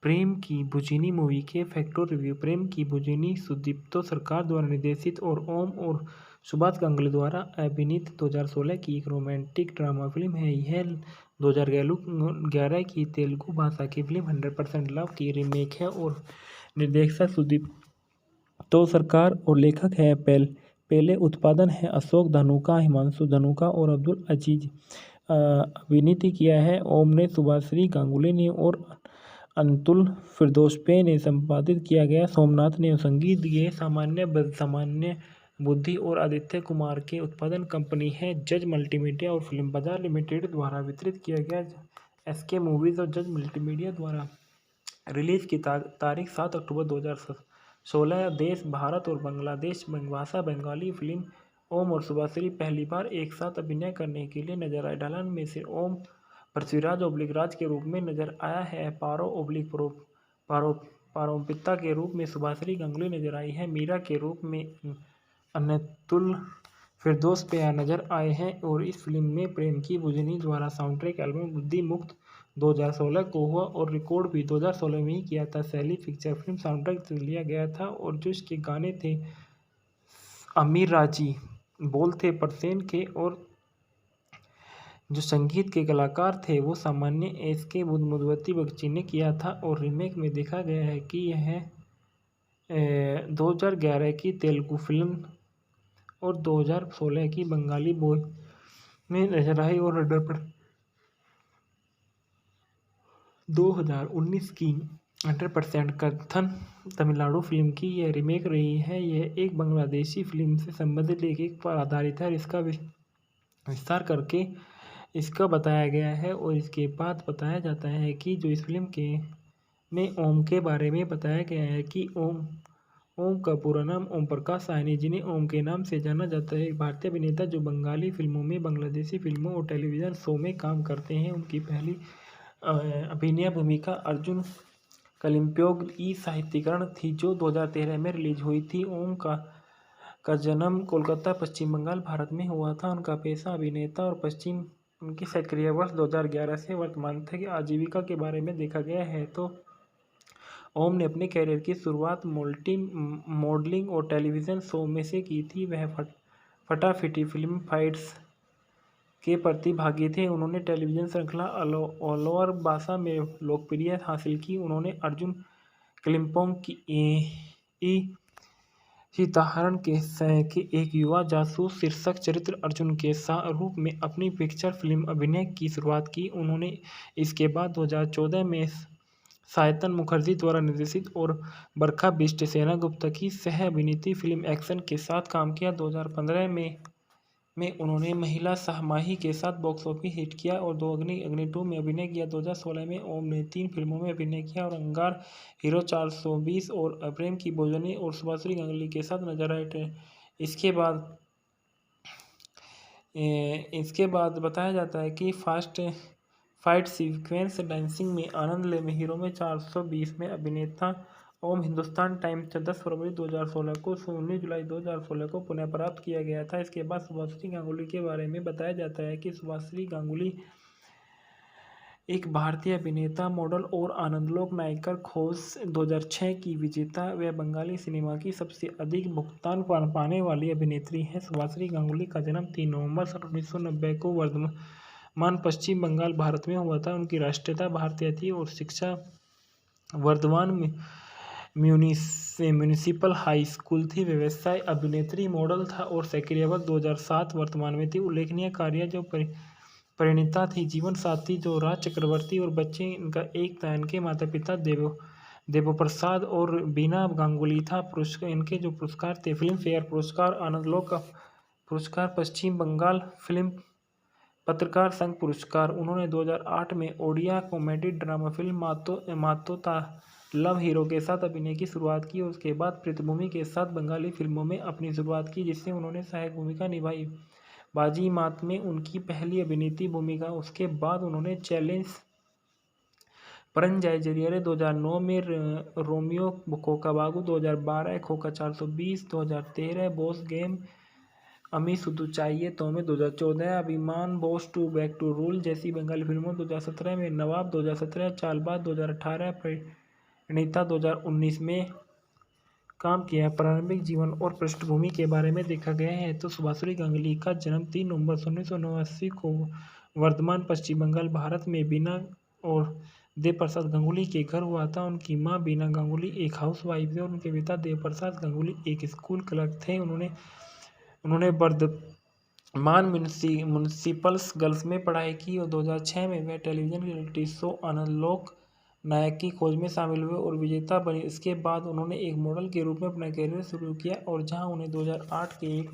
प्रेम की बुझिनी मूवी के facto review. प्रेम की बुझिनी सुदीप्तो सरकार द्वारा निर्देशित और ओम और सुभाष गांगुली द्वारा अभिनीत 2016 की एक रोमांटिक ड्रामा फिल्म है। यह 2011 की तेलुगु भाषा की फिल्म 100% लव की रीमेक है और निर्देशक सुदीप्तो सरकार और लेखक है पहले उत्पादन है अशोक धनुका, हिमांशु धनुका और अब्दुल अजीज। अभिनीत किया है ओम ने, सुभाश्री गांगुली ने और अंतुल फिरदौसपे ने संपादित किया गया। सोमनाथ ने संगीत दिए। सामान्य बुद्धि और आदित्य कुमार के उत्पादन कंपनी है जज मल्टीमीडिया और फिल्म बाजार लिमिटेड द्वारा वितरित किया गया। एसके मूवीज और जज मल्टीमीडिया द्वारा रिलीज की तारीख 7 अक्टूबर 2016। देश भारत और बांग्लादेश। भाषा बंगाली। फिल्म ओम और सुभाश्री पहली बार एक साथ अभिनय करने के लिए नजर आए। ढलान में से ओम पृथ्वीराज के रूप में नजर आया है। पारोपिता के रूप में सुभाश्री गांगुली नजर आई है। मीरा के रूप में अनतुल फिरदौस पे नजर आए हैं। और इस फिल्म में प्रेम की बुझिनी द्वारा साउंड ट्रैक एल्बम बुद्धि मुक्त 2016 को हुआ और रिकॉर्ड भी 2016 में ही किया था। शैली पिक्चर फिल्म साउंड ट्रैक से लिया गया था और जो इसके गाने थे अमीर राजी, बोल थे परसेन के और जो संगीत के कलाकार थे वो सामान्य एस के मधुमती बगची ने किया था। और रीमेक में देखा गया है कि यह 2011 की तेलुगु फिल्म और 2016 की बंगाली बॉय में नजर आई और 2019 की 100% कथन तमिलनाडु फिल्म की यह रीमेक रही है। यह एक बांग्लादेशी फिल्म से संबंधित लेखक पर आधारित है और इसका विस्तार करके इसका बताया गया है। और इसके बाद बताया जाता है कि जो इस फिल्म के में ओम के बारे में बताया गया है कि ओम का पूरा नाम ओम प्रकाश साहनी, जिन्हें ओम के नाम से जाना जाता है, एक भारतीय अभिनेता जो बंगाली फिल्मों में, बांग्लादेशी फिल्मों और टेलीविज़न शो में काम करते हैं। उनकी पहली अभिनय भूमिका अर्जुन कलिम्पोंग ई साहित्यीकरण थी जो 2013 में रिलीज हुई थी। ओम का जन्म कोलकाता, पश्चिम बंगाल, भारत में हुआ था। उनका पेशा अभिनेता और उनकी सक्रिय वर्ष 2011 से वर्तमान तक आजीविका के बारे में देखा गया है तो ओम ने अपने कैरियर की शुरुआत मॉडलिंग और टेलीविज़न शो में से की थी। वह फटाफटी फिल्म फाइट्स के प्रतिभागी थे। उन्होंने टेलीविज़न श्रृंखला अलवर भाषा में लोकप्रियता हासिल की। उन्होंने अर्जुन कलिम्पोंग की ई सीताहरण के एक युवा जासूस शीर्षक चरित्र अर्जुन के रूप में अपनी पिक्चर फिल्म अभिनय की शुरुआत की। उन्होंने इसके बाद 2014 में सायतन मुखर्जी द्वारा निर्देशित और बरखा बिष्ट सेनगुप्ता की सह अभिनीत फिल्म एक्शन के साथ काम किया। 2015 में उन्होंने महिला सहमाही के साथ बॉक्स ऑफिस हिट किया और अग्नि 2 में अभिनय किया। 2016 में ओम ने 3 फिल्मों में अभिनय किया और अंगार, हीरो 420 और प्रेम की बुझिनी और सुभाश्री गांगुली के साथ नजर आए थे। इसके बाद बताया जाता है कि फाइट सीक्वेंस डांसिंग में आनंद ले में हीरो में 420 में अभिनेता ओम हिंदुस्तान टाइम्स 10 फरवरी 2016 को 19 जुलाई 2016 को पुनः प्राप्त किया गया था। इसके बाद सुभाश्री गांगुली के बारे में बताया जाता है कि सुभाश्री गांगुली एक भारतीय अभिनेता, मॉडल और आनंदलोक नायिका खोज 2006 की विजेता व बंगाली सिनेमा की सबसे अधिक भुगतान पाने वाली अभिनेत्री है। सुभाश्री गांगुली का जन्म 3 नवंबर 1990 को वर्धमान, पश्चिम बंगाल, भारत में हुआ था। उनकी राष्ट्रीयता भारतीय थी और शिक्षा वर्धमान में म्यूनिसिपल हाई स्कूल थी। व्यवसाय अभिनेत्री, मॉडल था और सक्रिय वर्ष 2007 वर्तमान में थी। उल्लेखनीय कार्य जो परिणीता थी, जीवन साथी जो राज चक्रवर्ती और बच्चे इनका एक था। इनके माता पिता देवप्रसाद और बीना गांगुली था। इनके जो पुरस्कार थे फिल्म फेयर पुरस्कार, आनंदलोक पुरस्कार, पश्चिम बंगाल फिल्म पत्रकार संघ पुरस्कार। उन्होंने 2008 में ओडिया कॉमेडी ड्रामा फिल्म मातो ता लव हीरो के साथ अभिनय की शुरुआत की और उसके बाद पृथ्वी के साथ बंगाली फिल्मों में अपनी शुरुआत की, जिसमें उन्होंने सहायक भूमिका निभाई। बाजी मात में उनकी पहली अभिनीत भूमिका। उसके बाद उन्होंने चैलेंज परंजाई जरिए 2009 में Romeo खोका बागू, 2012 Khoka 420, 2013 boss game, Ami Shudhu चाहिए तो में, 2014 Abhimaan, boss 2, back to rule जैसी बंगाली फिल्मों, 2017 में नवाब, 2017 चालबाज, 2018 नीता 2019 में काम किया। प्रारंभिक जीवन और पृष्ठभूमि के बारे में देखा गया है तो सुभाश्री गांगुली का जन्म 3 नवंबर 1989 को वर्धमान, पश्चिम बंगाल, भारत में बीना और देव प्रसाद गांगुली के घर हुआ था। उनकी मां बीना गांगुली एक हाउसवाइफ थे और उनके पिता देव प्रसाद गांगुली एक स्कूल क्लर्क थे। उन्होंने वर्धमान म्युनिसिपल गर्ल्स में पढ़ाई की और 2006 में वे टेलीविजन रियलिटी शो आनंद लोक नायक की खोज में शामिल हुए और विजेता बने। इसके बाद उन्होंने एक मॉडल के रूप में अपना करियर शुरू किया और जहां उन्हें 2008 के एक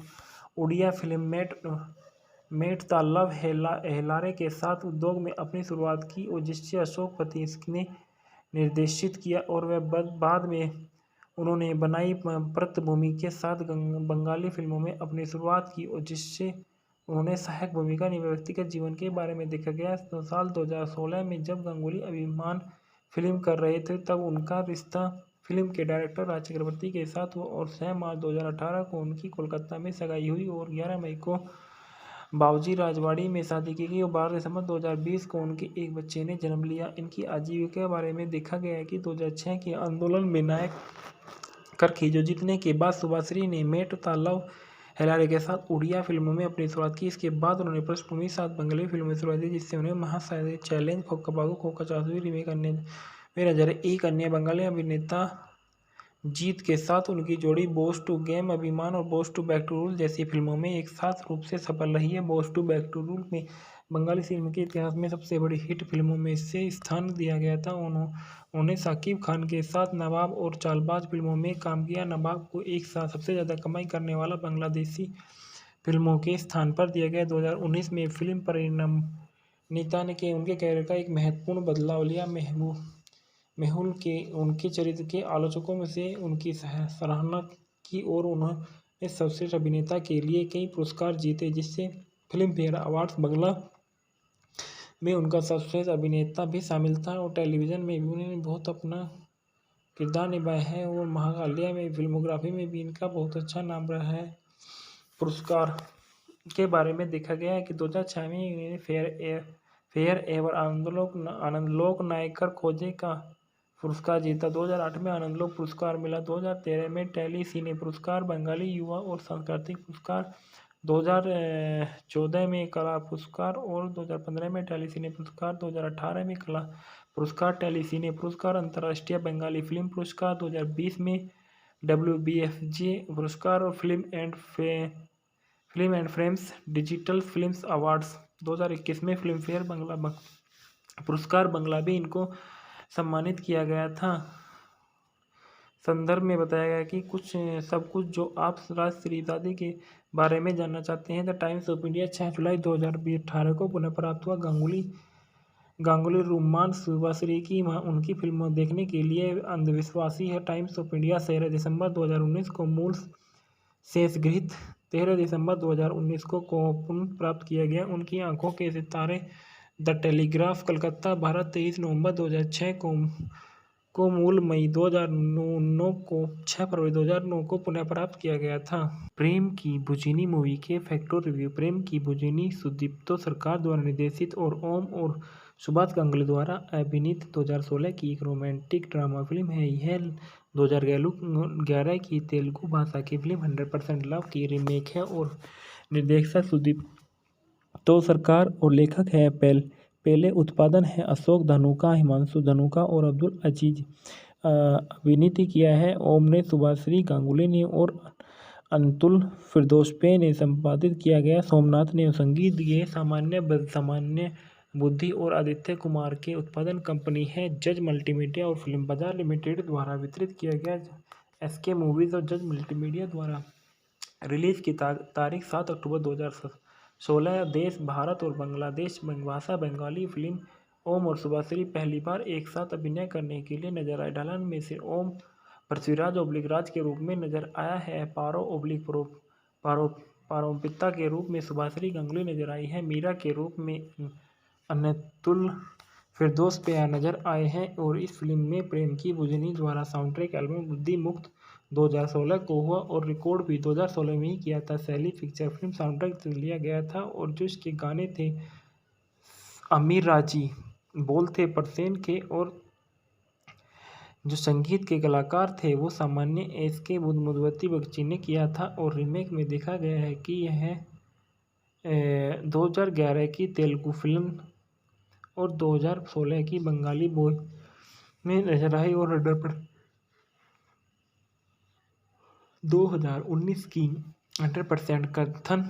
उड़िया फिल्म मेट द लव हेलारे के साथ उद्योग में अपनी शुरुआत की और जिससे अशोक पति ने निर्देशित किया और वह बाद में उन्होंने बनाई पृष्ठभूमि के साथ बंगाली फिल्मों में अपनी शुरुआत की और जिससे उन्होंने सहायक भूमिका निभाई। व्यक्तिगत जीवन के बारे में देखा गया तो साल 2016 में जब गांगुली अभिमान फिल्म कर रहे थे तब उनका रिश्ता फिल्म के डायरेक्टर राज चक्रवर्ती के साथ हुआ और 6 मार्च 2018 को उनकी कोलकाता में सगाई हुई और 11 मई को बाबूजी राजवाड़ी में शादी की गई और 12 दिसंबर 2020 को उनके एक बच्चे ने जन्म लिया। इनकी आजीविका के बारे में देखा गया है कि 2006 के आंदोलन में नायक कर खींचो जीतने के बाद सुभाश्री ने मेट द लव हेलारे के साथ उड़िया फिल्मों में अपनी शुरुआत की। इसके बाद उन्होंने पृष्ठभूमि के साथ बंगाली फिल्मों में शुरुआत की जिससे उन्हें महासागर चैलेंज, खोका बाबू, खोका चाचू रीमेक अन्य में नजर। एक अन्य बंगाली अभिनेता जीत के साथ उनकी जोड़ी बॉस टू गेम, अभिमान और boss two back to rule जैसी फिल्मों में एक साथ रूप से सफल रही है। Boss two back to rule में बंगाली फिल्म के इतिहास में सबसे बड़ी हिट फिल्मों में से स्थान दिया गया था। उन्होंने शाकिब खान के साथ नवाब और चालबाज फिल्मों में काम किया। नवाब को एक साथ सबसे ज़्यादा कमाई करने वाला बांग्लादेशी फिल्मों के स्थान पर दिया गया। 2019 में फिल्म परिणाम नीता ने के उनके कैरियर का एक महत्वपूर्ण बदलाव लिया। मेहुल के उनके चरित्र के आलोचकों में से उनकी सराहना की और उन्होंने सर्वश्रेष्ठ अभिनेता के लिए कई पुरस्कार जीते जिससे फिल्म फेयर अवार्ड्स बांग्ला में उनका सर्वश्रेष्ठ अभिनेता भी शामिल था और टेलीविज़न में भी उन्होंने बहुत अपना किरदार निभाया है और महाकाल्या में फिल्मोग्राफी में भी इनका बहुत अच्छा नाम रहा है। पुरस्कार के बारे में देखा गया है कि 2006 में इन्होंने फेयर एवर आनंद लोक नायकर खोजे का पुरस्कार जीता। 2008 में आनंद लोक पुरस्कार मिला। 2013 में टेली सिने पुरस्कार, बंगाली युवा और सांस्कृतिक पुरस्कार, 2014 में कला पुरस्कार और 2015 में टेली सिने पुरस्कार, 2018 में कला पुरस्कार, टेली सिने पुरस्कार, अंतर्राष्ट्रीय बंगाली फिल्म पुरस्कार, 2020 में WBFJ पुरस्कार और film and frames digital films awards. 2021 में फिल्म फेयर बांग्ला पुरस्कार बांग्ला भी इनको सम्मानित किया गया था। संदर्भ में बताया गया कि सब कुछ जो आप राष्ट्रीय शादी के बारे में जानना चाहते हैं। द टाइम्स ऑफ इंडिया 6 जुलाई 2018 को पुनः प्राप्त हुआ। गांगुली रूमान सुभाश्री की मां उनकी फिल्मों देखने के लिए अंधविश्वासी है। टाइम्स ऑफ इंडिया 13 दिसंबर 2019 को मूल शेषगृहीत 13 दिसंबर 2019 को पुनः प्राप्त किया गया। उनकी आंखों के सितारे द टेलीग्राफ, कलकत्ता, भारत 23 नवंबर 2006 को मूल मई 2009 को 6 फरवरी 2009 को पुनः प्राप्त किया गया था। प्रेम की बुझिनी मूवी के फैक्टर रिव्यू। प्रेम की बुझिनी सुदीप्तो सरकार द्वारा निर्देशित और ओम और सुभाष गांगुली द्वारा अभिनीत 2016 की एक रोमांटिक ड्रामा फिल्म है। यह 2011 की तेलुगु भाषा की फिल्म 100% लव की रीमेक है और निर्देशक सुदीप्तो सरकार और लेखक है पहले उत्पादन है अशोक धानुका, हिमांशु धानुका और अब्दुल अजीज। अभिनीत किया है ओम ने, सुभाश्री गांगुली ने और अंतुल फिरदौसपे ने संपादित किया गया। सोमनाथ ने संगीत दिए। सामान्य बुद्धि और आदित्य कुमार के उत्पादन कंपनी है जज मल्टीमीडिया और फिल्म बाजार लिमिटेड द्वारा वितरित किया गया। SK मूवीज और जज मल्टीमीडिया द्वारा रिलीज की तारीख 7 अक्टूबर 2016। देश भारत और बांग्लादेश भाषा बंगाली फिल्म। ओम और सुभाश्री पहली बार एक साथ अभिनय करने के लिए नजर आए। ढलान में से ओम पृथ्वीराज के रूप में नजर आया है। पारोपिता के रूप में सुभाश्री गांगुली नजर आई है। मीरा के रूप में अनतुल फिरदौसपे नजर आए हैं और इस फिल्म में प्रेम की बुझिनी द्वारा साउंड-ट्रैक एल्बम बुद्धि मुक्त 2016 को हुआ और रिकॉर्ड भी 2016 में ही किया था। शैली पिक्चर फिल्म साउंड-ट्रैक से लिया गया था और जो इसके गाने थे आमिर राजी, बोल थे परसेन के और जो संगीत के कलाकार थे वो सामान्य एस के मधुमती बगची ने किया था। और रीमेक में देखा गया है कि यह 2011 की तेलुगु फिल्म और 2016 की बंगाली बॉय में नजर आई। और 2019 की 100% कथन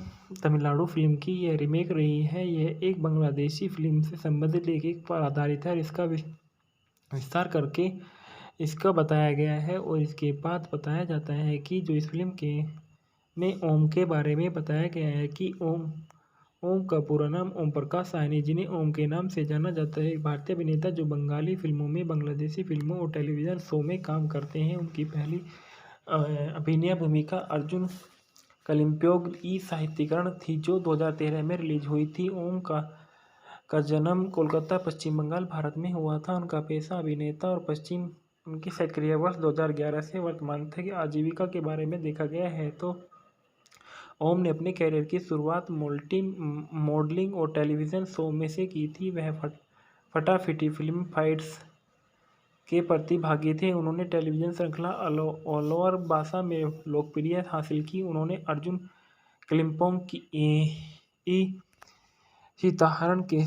तमिलनाडु फिल्म की यह रीमेक रही है। यह एक बांग्लादेशी फिल्म से संबंधित लेख पर आधारित है और इसका विस्तार करके इसका बताया गया है। और इसके बाद बताया जाता है कि जो इस फिल्म के में ओम के बारे में बताया गया है कि ओम का पूरा नाम ओम प्रकाश साहनी, जिन्हें ओम के नाम से जाना जाता है, एक भारतीय अभिनेता जो बंगाली फिल्मों में, बांग्लादेशी फिल्मों और टेलीविज़न शो में काम करते हैं। उनकी पहली अभिनय भूमिका अर्जुन कलिम्पोंग ई साहित्यीकरण थी जो 2013 में रिलीज हुई थी। ओम का जन्म कोलकाता, पश्चिम बंगाल, भारत में हुआ था। उनका पेशा अभिनेता और उनकी सक्रिय वर्ष 2011 से वर्तमान तक आजीविका के बारे में देखा गया है तो ओम ने अपने कैरियर की शुरुआत मॉडलिंग और टेलीविज़न शो में से की थी। वह फटाफटी फिल्म फाइट्स के प्रतिभागी थे। उन्होंने टेलीविज़न श्रृंखला अलवर भाषा में लोकप्रियता हासिल की। उन्होंने अर्जुन कलिम्पोंग की ई सीताहरण के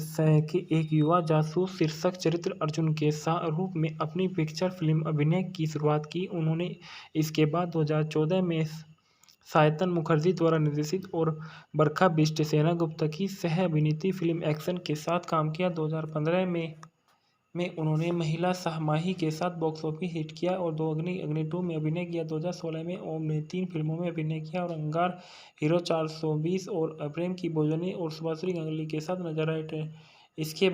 एक युवा जासूस शीर्षक चरित्र अर्जुन के रूप में अपनी पिक्चर फिल्म अभिनय की शुरुआत की। उन्होंने इसके बाद 2014 में सायतन मुखर्जी द्वारा निर्देशित और बरखा बिष्ट सेनगुप्ता की सह अभिनीत फिल्म एक्शन के साथ काम किया। 2015 में उन्होंने महिला सहमाही के साथ बॉक्स ऑफिस हिट किया और दो अग्नि 2 में अभिनय किया। 2016 में ओम ने 3 फिल्मों में अभिनय किया और अंगार, हीरो 420 और प्रेम की भोजनी और सुभाश्री गांगुली के साथ नजर आए। इसके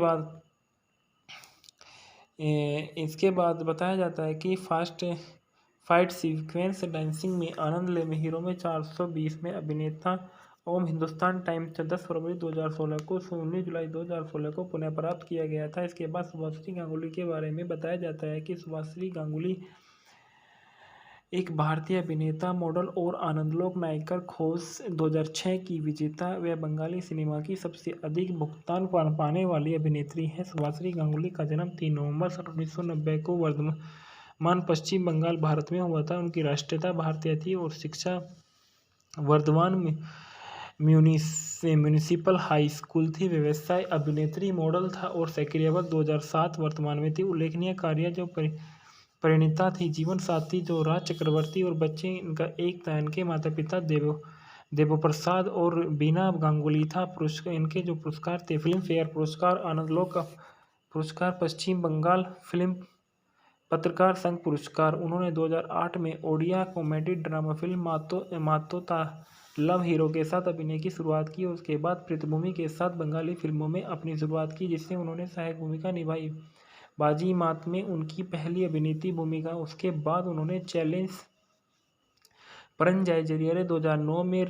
बाद बताया जाता है कि फाइट सीक्वेंस डांसिंग में आनंद ले में हीरो में 420 में अभिनेता ओम हिंदुस्तान टाइम्स 10 फरवरी 2016 को 19 जुलाई 2016 को पुनः प्राप्त किया गया था। इसके बाद सुभाश्री गांगुली के बारे में बताया जाता है कि सुभाश्री गांगुली एक भारतीय अभिनेता, मॉडल और आनंदलोक नायकर खोज 2006 की विजेता व बंगाली सिनेमा की सबसे अधिक भुगतान पाने वाली अभिनेत्री है। सुभाश्री गांगुली का जन्म 3 नवंबर 1990 को वर्धमान, पश्चिम बंगाल, भारत में हुआ था। उनकी राष्ट्रीयता भारतीय थी और शिक्षा वर्धमान म्यूनिसिपल हाई स्कूल थी। व्यवसाय अभिनेत्री, मॉडल था और सक्रिय वर्ष 2007 वर्तमान में थी। उल्लेखनीय कार्य जो परिणीता थी, जीवन साथी जो राज चक्रवर्ती और बच्चे इनका एक था। इनके माता पिता देवप्रसाद और बीना गांगुली था। इनके जो पुरस्कार थे, फिल्म फेयर पुरस्कार, आनंदलोक पुरस्कार, पश्चिम बंगाल फिल्म पत्रकार संघ पुरस्कार। उन्होंने 2008 में ओडिया कॉमेडी ड्रामा फिल्म मातोता लव हीरो के साथ अभिनय की शुरुआत की और उसके बाद पृथ्वी के साथ बंगाली फिल्मों में अपनी शुरुआत की, जिससे उन्होंने सहायक भूमिका निभाई। बाजी मात में उनकी पहली अभिनीत भूमिका। उसके बाद उन्होंने चैलेंज परंजाई जरिए 2009 में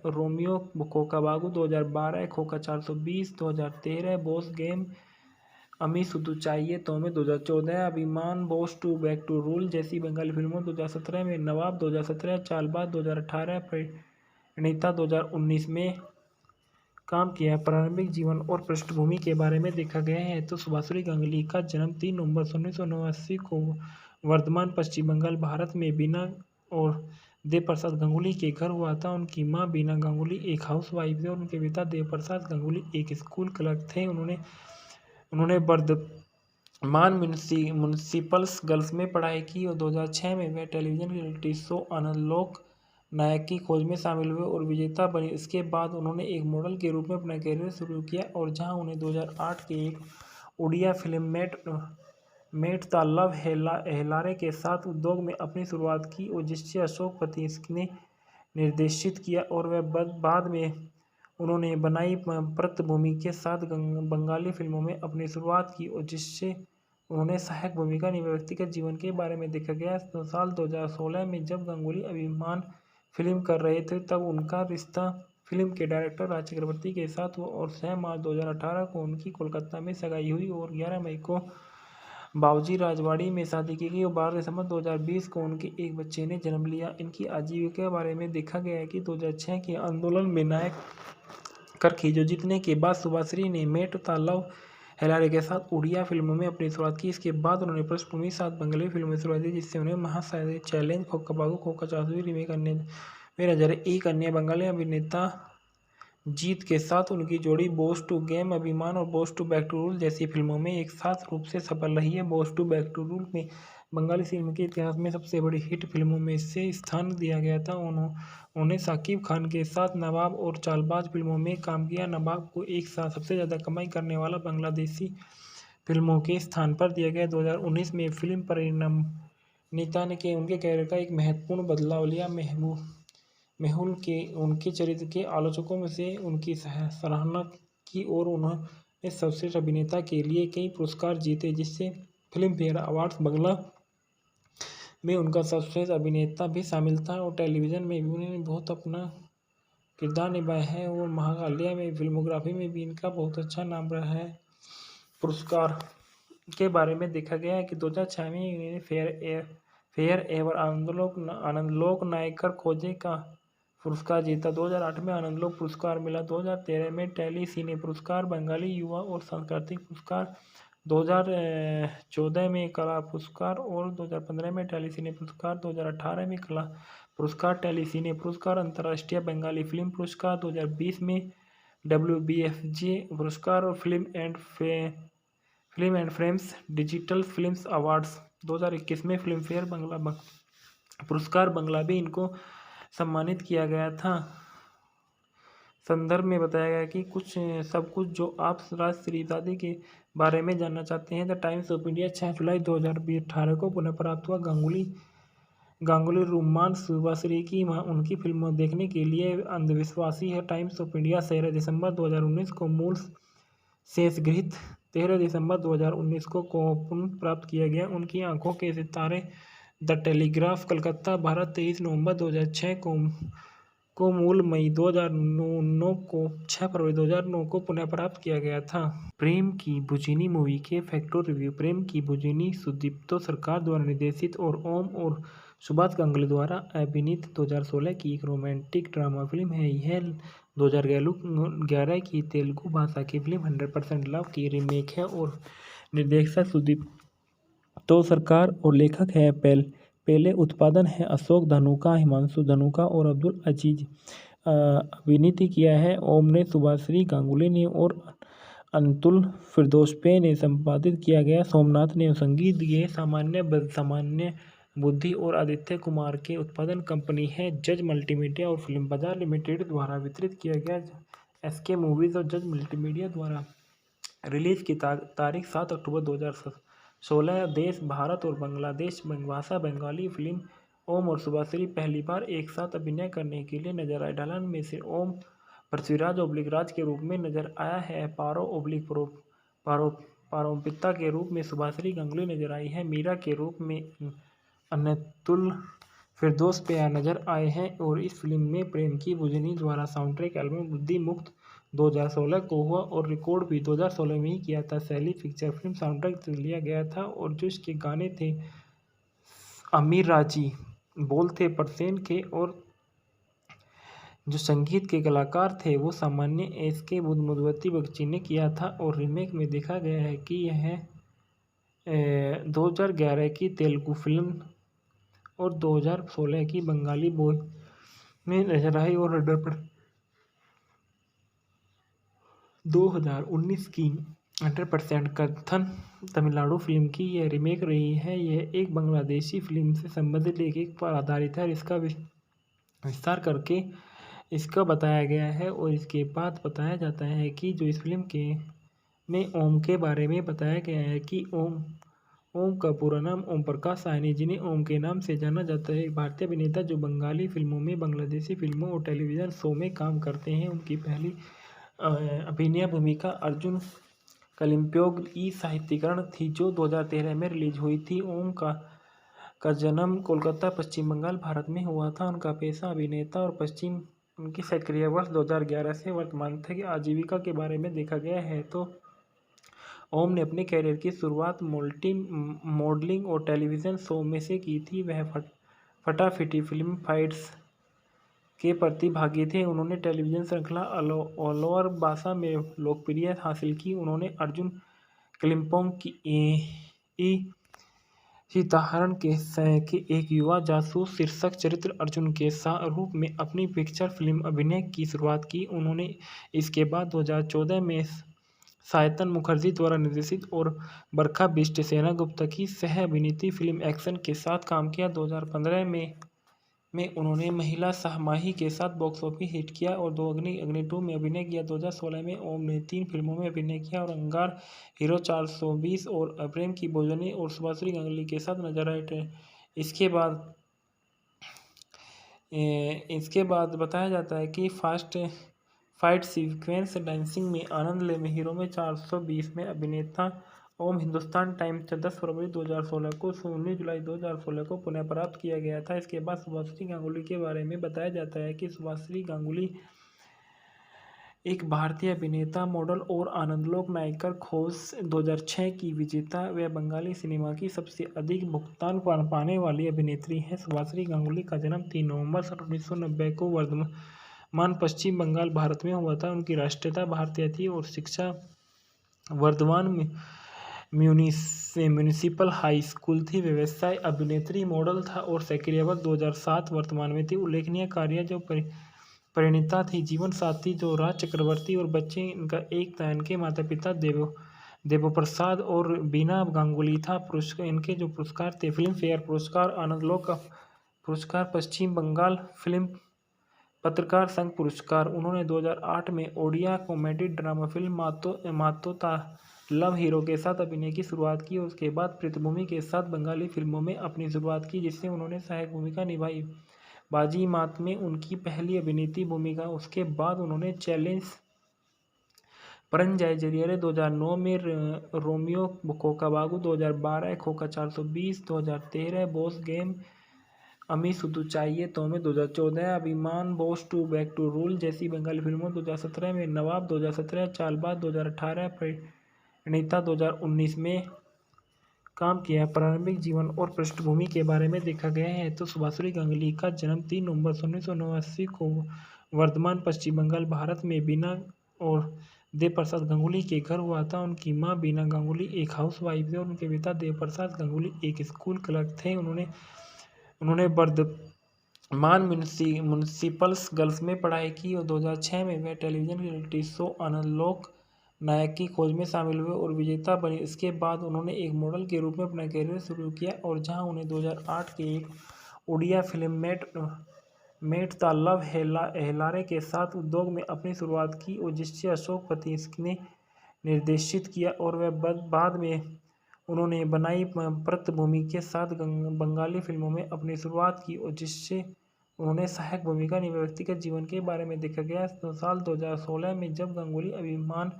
Romeo खोका बागू, 2012 Khoka 420, 2013 boss game, Ami Shudhu चाहिए तो में, 2014 Abhimaan, boss two back to rule जैसी बंगाली फिल्मों, 2017 में नवाब, 2017 चालबाज, 2018 प्रणीता, 2019 में काम किया। प्रारंभिक जीवन और पृष्ठभूमि के बारे में देखा गया है तो सुभाश्री गांगुली का जन्म 3 नवंबर 1989 को वर्धमान, पश्चिम बंगाल, भारत में बीना और देवप्रसाद गांगुली के घर हुआ था। उनकी मां बीना गांगुली एक हाउसवाइफ थे और उनके पिता देवप्रसाद गांगुली एक स्कूल क्लर्क थे। उन्होंने वर्धमान म्यूनिसिपल गर्ल्स में पढ़ाई की और 2006 में वह टेलीविजन रियलिटी शो आनंदलोक नायक की खोज में शामिल हुए और विजेता बने। इसके बाद उन्होंने एक मॉडल के रूप में अपना कैरियर शुरू किया और जहां उन्हें 2008 के एक उड़िया फिल्म मेट द लव हेलारे के साथ उद्योग में अपनी शुरुआत की और जिससे अशोक पति ने निर्देशित किया और वह बाद में उन्होंने बनाई पृथ्वी के साथ बंगाली फिल्मों में अपनी शुरुआत की और जिससे उन्होंने सहायक भूमिका निभाई। व्यक्तिगत जीवन के बारे में देखा गया तो साल 2016 में जब गांगुली अभिमान फिल्म कर रहे थे तब उनका रिश्ता फिल्म के डायरेक्टर राज चक्रवर्ती के साथ हुआ और 6 मार्च 2018 को उनकी कोलकाता में सगाई हुई और 11 मई को बाबूजी राजवाड़ी में शादी की गई और 12 दिसंबर 2020 को उनके एक बच्चे ने जन्म लिया। इनकी आजीविका के बारे में देखा गया है कि 2006 के आंदोलन में नायक कर खींचो जीतने के बाद सुभाश्री ने मेट द लव हेलारे के साथ उड़िया फिल्मों में अपनी शुरुआत की। इसके बाद उन्होंने पृष्ठभूमि के साथ बंगाली फिल्मों में शुरुआत की, जिससे उन्हें महासागर चैलेंज, खोक्काबागु खोक्का चासवी रीमेक करने में नजर आई। एक अन्य बंगाली अभिनेता जीत के साथ उनकी जोड़ी बॉस टू गेम, अभिमान और boss two back to rule जैसी फिल्मों में एक साथ रूप से सफल रही है। Boss two back to rule में बंगाली सिनेमा के इतिहास में सबसे बड़ी हिट फिल्मों में से स्थान दिया गया था। उन्होंने साकिब खान के साथ नवाब और चालबाज फिल्मों में काम किया। नवाब को एक साथ सबसे ज़्यादा कमाई करने वाला बांग्लादेशी फिल्मों के स्थान पर दिया गया। 2019 में फिल्म परिणीता ने उनके कैरियर का एक महत्वपूर्ण बदलाव लिया। मेहुल के उनके चरित्र के आलोचकों में से उनकी सराहना की और उन्होंने सर्वश्रेष्ठ अभिनेता के लिए कई पुरस्कार जीते, जिससे फिल्म फेयर अवार्ड्स बांग्ला में उनका सर्वश्रेष्ठ अभिनेता भी शामिल था। और टेलीविज़न में भी उन्होंने बहुत अपना किरदार निभाया है और महाकाल्या में फिल्मोग्राफी में भी इनका बहुत अच्छा नाम रहा है। पुरस्कार के बारे में देखा गया है कि 2006 में इन्होंने फेयर एवर आनंदलोक नायकर खोजे का पुरस्कार जीता। 2008 में आनंदलोक पुरस्कार मिला। 2013 में टेली सिने पुरस्कार, बंगाली युवा और सांस्कृतिक पुरस्कार, 2014 में कला पुरस्कार और 2015 में टेली सिने पुरस्कार, 2018 में कला पुरस्कार, टेली सिने पुरस्कार, अंतर्राष्ट्रीय बंगाली फिल्म पुरस्कार, 2020 में WBFJ पुरस्कार और film and frames digital films awards. 2021 में फिल्म फेयर बांग्ला पुरस्कार बांग्ला भी इनको सम्मानित किया गया था। संदर्भ में बताया गया कि सब कुछ जो आप राज त्रिपाठी के बारे में जानना चाहते हैं। द टाइम्स ऑफ इंडिया 6 जुलाई 2018 को पुनः प्राप्त हुआ। गांगुली रुमान सुभाश्री की उनकी फिल्मों देखने के लिए अंधविश्वासी है। टाइम्स ऑफ इंडिया 13 दिसंबर 2019 को मूल शेषगृहीत 13 दिसंबर 2019 को पुनः प्राप्त किया गया। उनकी आंखों के सितारे द टेलीग्राफ, कलकत्ता, भारत 23 नवंबर 2006 को मूल मई 2009 को 6 फरवरी 2009 को पुनः प्राप्त किया गया था। प्रेम की बुझिनी मूवी के फैक्टर रिव्यू। प्रेम की बुझिनी सुदीप्तो सरकार द्वारा निर्देशित और ओम और सुभाष गांगुली द्वारा अभिनीत 2016 की एक रोमांटिक ड्रामा फिल्म है। यह 2011 की तेलुगु भाषा की फिल्म 100% लव की रीमेक है और निर्देशक सुदीप्तो सरकार और लेखक है पहले उत्पादन है अशोक धानुका, हिमांशु धानुका और अब्दुल अजीज। अभिनीत किया है ओम ने, सुभाश्री गांगुली ने और अंतुल फिरदौसपे ने संपादित किया गया। सोमनाथ ने संगीत दिए। सामान्य बुद्धि और आदित्य कुमार के उत्पादन कंपनी है जज मल्टीमीडिया और फिल्म बाजार लिमिटेड द्वारा वितरित किया गया। SK मूवीज और जज मल्टीमीडिया द्वारा रिलीज की तारीख 7 अक्टूबर 2016। देश भारत और बांग्लादेश भाषा बंगाली फिल्म। ओम और सुभाश्री पहली बार एक साथ अभिनय करने के लिए नजर आए। ढलान में से ओम पृथ्वीराज के रूप में नजर आया है। पारोपिता के रूप में सुभाश्री गांगुली नजर आई है। मीरा के रूप में अनतुल फिरदौसपे नजर आए हैं। और इस फिल्म में प्रेम की बुझिनी द्वारा साउंड ट्रैक एल्बम बुद्धि मुक्त 2016 को हुआ और रिकॉर्ड भी 2016 में ही किया था। शैली पिक्चर फिल्म साउंड ट्रैक लिया गया था और जो इसके गाने थे अमीर राजी, बोल थे परसेन के और जो संगीत के कलाकार थे वो सामान्य SK मधुवती बगची ने किया था। और रीमेक में देखा गया है कि यह 2011 की तेलुगु फिल्म और 2016 की बंगाली बॉय में नजर आई और 2019 की 100% कथन तमिलनाडु फिल्म की यह रीमेक रही है। यह एक बांग्लादेशी फिल्म से संबंधित लेख पर आधारित है और इसका विस्तार करके इसका बताया गया है। और इसके बाद बताया जाता है कि जो इस फिल्म में ओम के बारे में बताया गया है कि ओम का पूरा नाम ओम प्रकाश साहनी, जिन्हें ओम के नाम से जाना जाता है, एक भारतीय अभिनेता जो बंगाली फिल्मों में, बांग्लादेशी फिल्मों और टेलीविज़न शो में काम करते हैं। उनकी पहली अभिनय भूमिका अर्जुन कलिम्पोंग ई साहित्यीकरण थी जो 2013 में रिलीज हुई थी। ओम का जन्म कोलकाता, पश्चिम बंगाल, भारत में हुआ था। उनका पेशा अभिनेता और उनकी सक्रिय वर्ष 2011 से वर्तमान तक की आजीविका के बारे में देखा गया है तो ओम ने अपने कैरियर की शुरुआत मॉडलिंग और टेलीविज़न शो में से की थी। वह फटाफटी फिल्म फाइट्स के प्रतिभागी थे। उन्होंने टेलीविज़न श्रृंखला अलोअर भाषा में लोकप्रियता हासिल की। उन्होंने अर्जुन कालिम्पोंग की ई सीताहरण के एक युवा जासूस शीर्षक चरित्र अर्जुन के रूप में अपनी पिक्चर फिल्म अभिनय की शुरुआत की। उन्होंने इसके बाद 2014 में सायतन मुखर्जी द्वारा निर्देशित और बरखा बिष्ट सेनगुप्ता की सह अभिनीत फिल्म एक्शन के साथ काम किया। 2015 में उन्होंने महिला सहमाही के साथ बॉक्स ऑफिस हिट किया और दो अग्नि 2 में अभिनय किया। 2016 में ओम ने 3 फिल्मों में अभिनय किया और अंगार, हीरो 420 और प्रेम की भोजनी और सुभाश्री गांगुली के साथ नजर आए। इसके बाद बताया जाता है कि फास्ट फाइट सीक्वेंस डांसिंग में आनंद ले में हीरो में 420 में अभिनेता ओम हिंदुस्तान टाइम्स 10 फरवरी 2016 को 19 जुलाई 2016 को पुनः प्राप्त किया गया था। इसके बाद सुभाश्री गांगुली के बारे में बताया जाता है कि सुभाश्री गांगुली एक भारतीय अभिनेता, मॉडल और आनंदलोक नायकर खोज 2006 की विजेता व बंगाली सिनेमा की सबसे अधिक भुगतान पाने वाली अभिनेत्री है। सुभाश्री गांगुली का जन्म 3 नवंबर 1990 को वर्धमान, पश्चिम बंगाल, भारत में हुआ था। उनकी राष्ट्रीयता भारतीय थी और शिक्षा वर्धमान म्यूनिसिपल हाई स्कूल थी। व्यवसाय अभिनेत्री, मॉडल था और सक्रियवत 2007 वर्तमान में थी। उल्लेखनीय कार्य जो परिणीता थी, जीवन साथी जो राज चक्रवर्ती और बच्चे इनका एक था। इनके माता पिता देवप्रसाद और बीना गांगुली था। इनके जो पुरस्कार थे, फिल्म फेयर पुरस्कार, आनंदलोक पुरस्कार, पश्चिम बंगाल फिल्म पत्रकार संघ पुरस्कार। उन्होंने 2008 में ओडिया कॉमेडी ड्रामा फिल्म मातोता लव हीरो के साथ अभिनय की शुरुआत की और उसके बाद पृथ्वी के साथ बंगाली फिल्मों में अपनी शुरुआत की, जिससे उन्होंने सहायक भूमिका निभाई। बाजी मात में उनकी पहली अभिनीत भूमिका। उसके बाद उन्होंने चैलेंज, परंजय जरिए 2009 में Romeo खोका बागू, 2012 Khoka 420, 2013 boss game, Ami Shudhu चाहिए तो में, 2014 Abhimaan, boss two back to rule जैसी बंगाली फिल्मों, 2017 में नवाब, 2017 चालबाज, 2018 प्रणीता, 2019 में काम किया। प्रारंभिक जीवन और पृष्ठभूमि के बारे में देखा गया है तो सुभाश्री गांगुली का जन्म 3 नवंबर 1989 को वर्धमान, पश्चिम बंगाल, भारत में बीना और देवप्रसाद गांगुली के घर हुआ था। उनकी मां बीना गांगुली एक हाउसवाइफ थे और उनके पिता देवप्रसाद गांगुली एक स्कूल क्लर्क थे। उन्होंने वर्धमान म्यूनिसिपल गर्ल्स में पढ़ाई की और 2006 में वे टेलीविजन रियलिटी शो आनंदलोक नायक की खोज में शामिल हुए और विजेता बने। इसके बाद उन्होंने एक मॉडल के रूप में अपना करियर शुरू किया और जहां उन्हें 2008 के एक उड़िया फिल्म मेट द लव हेलारे के साथ उद्योग में अपनी शुरुआत की और जिससे अशोक पति ने निर्देशित किया और वह बाद में उन्होंने बनाई पृथ्वी के साथ बंगाली फिल्मों में अपनी शुरुआत की और जिससे उन्होंने सहायक भूमिका निभाई। व्यक्तिगत जीवन के बारे में देखा गया तो साल 2016 में जब गांगुली अभिमान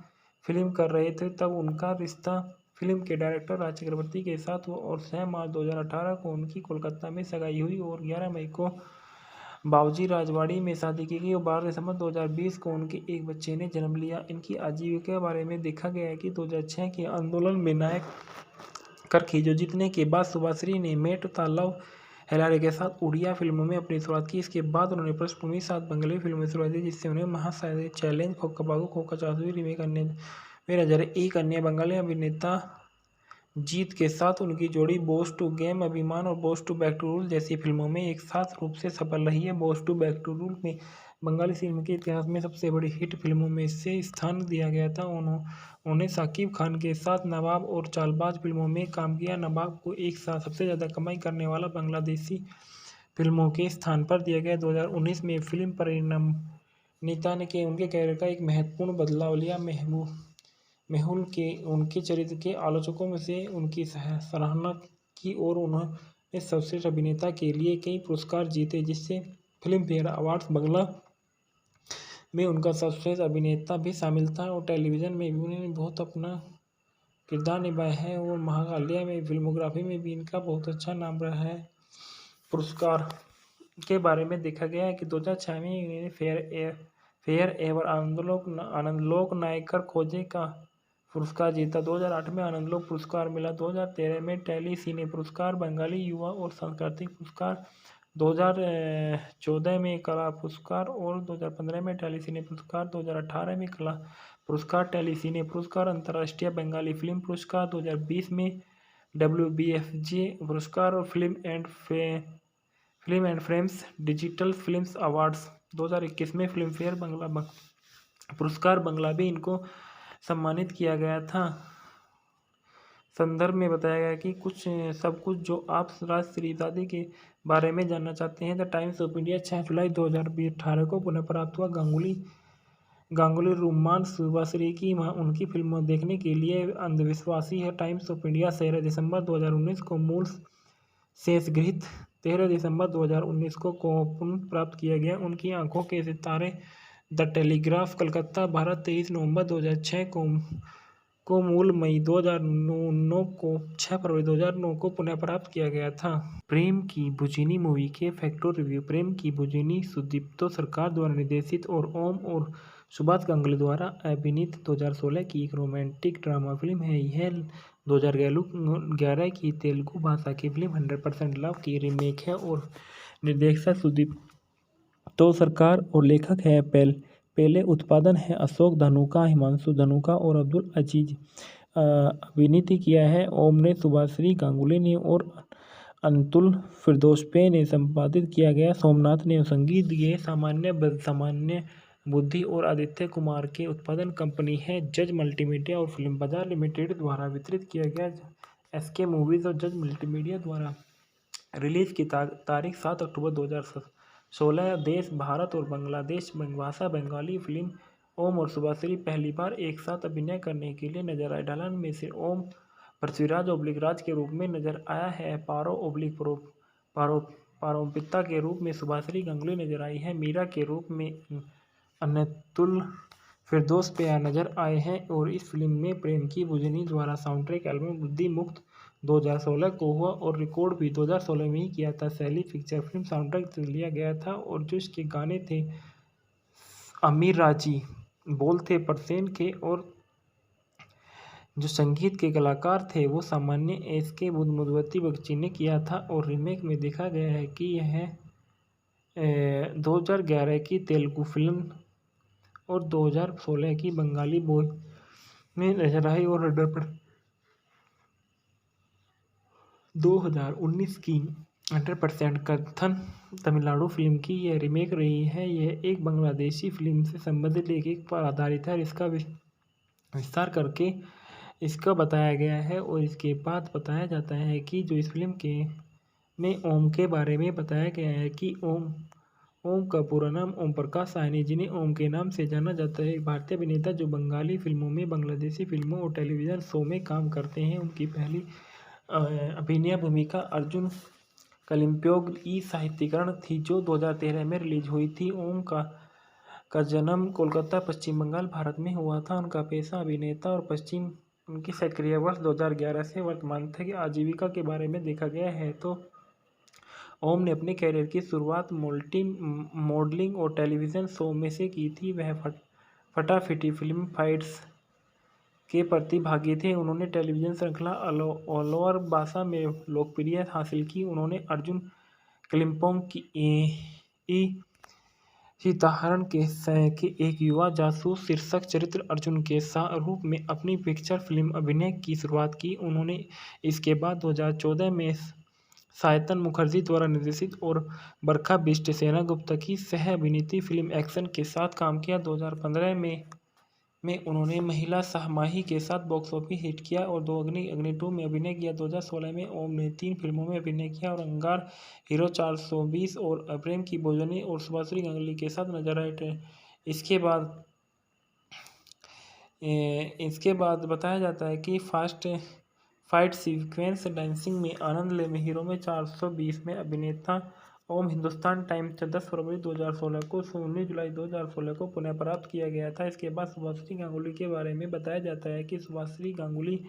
फिल्म कर रहे थे तब उनका रिश्ता फिल्म के डायरेक्टर राज चक्रवर्ती के साथ हुआ और 6 मार्च 2018 को उनकी कोलकाता में सगाई हुई और 11 मई को बाबूजी राजवाड़ी में शादी की गई और 12 दिसंबर 2020 को उनके एक बच्चे ने जन्म लिया। इनकी आजीविका के बारे में देखा गया है कि 2006 के आंदोलन में नायक कर खींचो जीतने के बाद सुभाश्री ने मेट द लव हेलारे के साथ उड़िया फिल्मों में अपनी शुरुआत की। इसके बाद उन्होंने पृष्ठभूमि के साथ बंगाली फिल्मों में शुरुआत की, जिससे उन्हें महासागर चैलेंज, खोका बागू, खोका 420 रीमेक अन्य में नजर। एक अन्य बंगाली अभिनेता जीत के साथ उनकी जोड़ी बॉस टू गेम, अभिमान और boss two back to rule जैसी फिल्मों में एक साथ रूप से सफल रही है। Boss two back to rule में बंगाली सिनेमा के इतिहास में सबसे बड़ी हिट फिल्मों में से स्थान दिया गया था। उन्होंने शाकिब खान के साथ नवाब और चालबाज फिल्मों में काम किया। नवाब को एक साथ सबसे ज़्यादा कमाई करने वाला बांग्लादेशी फिल्मों के स्थान पर दिया गया। 2019 में फिल्म परिणीता ने उनके कैरियर का एक महत्वपूर्ण बदलाव लिया। मेहुल के उनके चरित्र के आलोचकों में से उनकी सराहना की और उन्होंने सर्वश्रेष्ठ अभिनेता के लिए कई पुरस्कार जीते, जिससे फिल्म फेयर अवार्ड्स बांग्ला में उनका सर्वश्रेष्ठ अभिनेता भी शामिल था और टेलीविज़न में भी उन्होंने बहुत अपना किरदार निभाया है और महाकाल्या में फिल्मोग्राफी में भी इनका बहुत अच्छा नाम रहा है। पुरस्कार के बारे में देखा गया है कि 2006 में इन्होंने फेयर एवर आनंदलोक नायकर खोजे का पुरस्कार जीता। 2008 में आनंदलोक पुरस्कार मिला। 2013 में टेली सिने पुरस्कार, बंगाली युवा और सांस्कृतिक पुरस्कार, 2014 में कला पुरस्कार और 2015 में टेली सिने पुरस्कार, 2018 में कला पुरस्कार, टेलीसिने पुरस्कार, अंतर्राष्ट्रीय बंगाली फिल्म पुरस्कार 2020 में WBFJ पुरस्कार और film and frames digital films awards 2021 में फिल्म फेयर पुरस्कार बंगला भी इनको सम्मानित किया गया था। संदर्भ में बताया गया कि सब कुछ जो आप राष्ट्रपति के बारे में जानना चाहते हैं। द टाइम्स ऑफ इंडिया 6 जुलाई 2018 को पुनः प्राप्त हुआ। गांगुली रुमान सुभाश्री की उनकी फिल्मों देखने के लिए अंधविश्वासी है। टाइम्स ऑफ इंडिया 13 दिसंबर 2019 को मूल शेष गृहीत 13 दिसंबर 2019 को पुनः प्राप्त किया गया। उनकी आंखों के सितारे द टेलीग्राफ कलकत्ता भारत 23 नवंबर 2006 को मूल मई 2009 को 6 फरवरी 2009 को पुनः प्राप्त किया गया था। प्रेम की बुझिनी मूवी के फैक्टर रिव्यू। प्रेम की बुझिनी सुदीप्तो सरकार द्वारा निर्देशित और ओम और सुभाष गांगुली द्वारा अभिनीत 2016 की एक रोमांटिक ड्रामा फिल्म है। यह 2011 की तेलुगु भाषा की फिल्म 100% लव की रीमेक है और निर्देशक सुदीप्तो सरकार और लेखक है पहले उत्पादन है अशोक धनुका, हिमांशु धनुका और अब्दुल अजीज। अभिनीत किया है ओम ने, सुभाश्री गांगुली ने और अंतुल फिरदौसपे ने संपादित किया गया। सोमनाथ ने संगीत दिए। सामान्य बुद्धि और आदित्य कुमार के उत्पादन कंपनी है जज मल्टीमीडिया और फिल्म बाजार लिमिटेड द्वारा वितरित किया गया। SK मूवीज और जज मल्टीमीडिया द्वारा रिलीज की तारीख 7 अक्टूबर 2016। देश भारत और बांग्लादेश भाषा बंगाली फिल्म। ओम और सुभाश्री पहली बार एक साथ अभिनय करने के लिए नजर आए। ढलान में से ओम पृथ्वीराज राज के रूप में नजर आया है। पारोपिता के रूप में सुभाश्री गांगुली नजर आई है। मीरा के रूप में अनतुल फिरदौस पे नजर आए हैं और इस फिल्म में प्रेम की बुझिनी द्वारा साउंड ट्रैक एल्बम बुद्धि मुक्त 2016 को हुआ और रिकॉर्ड भी 2016 में ही किया था। शैली पिक्चर फिल्म साउंड ट्रैक लिया गया था और जो इसके गाने थे अमीर राजी, बोल थे परसेन के और जो संगीत के कलाकार थे वो सामान्य SK मधुवती बगची ने किया था। और रीमेक में देखा गया है कि यह 2011 की तेलुगु फिल्म और 2016 की बंगाली बॉय में नजर आई और 2019 की 100% कथन तमिलनाडु फिल्म की यह रीमेक रही है। यह एक बांग्लादेशी फिल्म से संबंधित लेख पर आधारित है। इसका विस्तार करके इसका बताया गया है और इसके बाद बताया जाता है कि जो इस फिल्म में ओम के बारे में बताया गया है कि ओम का पूरा नाम ओम प्रकाश साहनी, जिन्हें ओम के नाम से जाना जाता है, एक भारतीय अभिनेता जो बंगाली फिल्मों में, बांग्लादेशी फिल्मों और टेलीविज़न शो में काम करते हैं। उनकी पहली अभिनय भूमिका अर्जुन कलिम्पोंग ई साहित्यकरण थी जो 2013 में रिलीज हुई थी। ओम का जन्म कोलकाता, पश्चिम बंगाल, भारत में हुआ था। उनका पेशा अभिनेता और उनकी सक्रिय वर्ष 2011 से वर्तमान तक की आजीविका के बारे में देखा गया है तो ओम ने अपने कैरियर की शुरुआत मॉडलिंग और टेलीविज़न शो में से की थी। वह फटाफटी फिल्म फाइट्स के प्रतिभागी थे। उन्होंने टेलीविज़न श्रृंखला अलवर भाषा में लोकप्रियता हासिल की। उन्होंने अर्जुन कलिम्पोंग की सीताहरण के एक युवा जासूस शीर्षक चरित्र अर्जुन के रूप में अपनी पिक्चर फिल्म अभिनय की शुरुआत की। उन्होंने इसके बाद 2014 में सायतन मुखर्जी द्वारा निर्देशित और बरखा बिष्ट सेनगुप्ता की सह अभिनीत फिल्म एक्शन के साथ काम किया। 2015 में उन्होंने महिला सहमाही के साथ बॉक्स ऑफिस हिट किया और अग्नि 2 में अभिनय किया। 2016 में ओम ने 3 फिल्मों में अभिनय किया और अंगार, हीरो 420 और प्रेम की बुझिनी और सुभाश्री गांगुली के साथ नजर आए। इसके बाद बताया जाता है कि फाइट सीक्वेंस डांसिंग में आनंद ले में हीरो में 420 में अभिनेता ओम हिंदुस्तान टाइम्स 10 फरवरी 2016 को 19 जुलाई 2016 को पुनः प्राप्त किया गया था। इसके बाद सुभाश्री गांगुली के बारे में बताया जाता है कि सुभाश्री गांगुली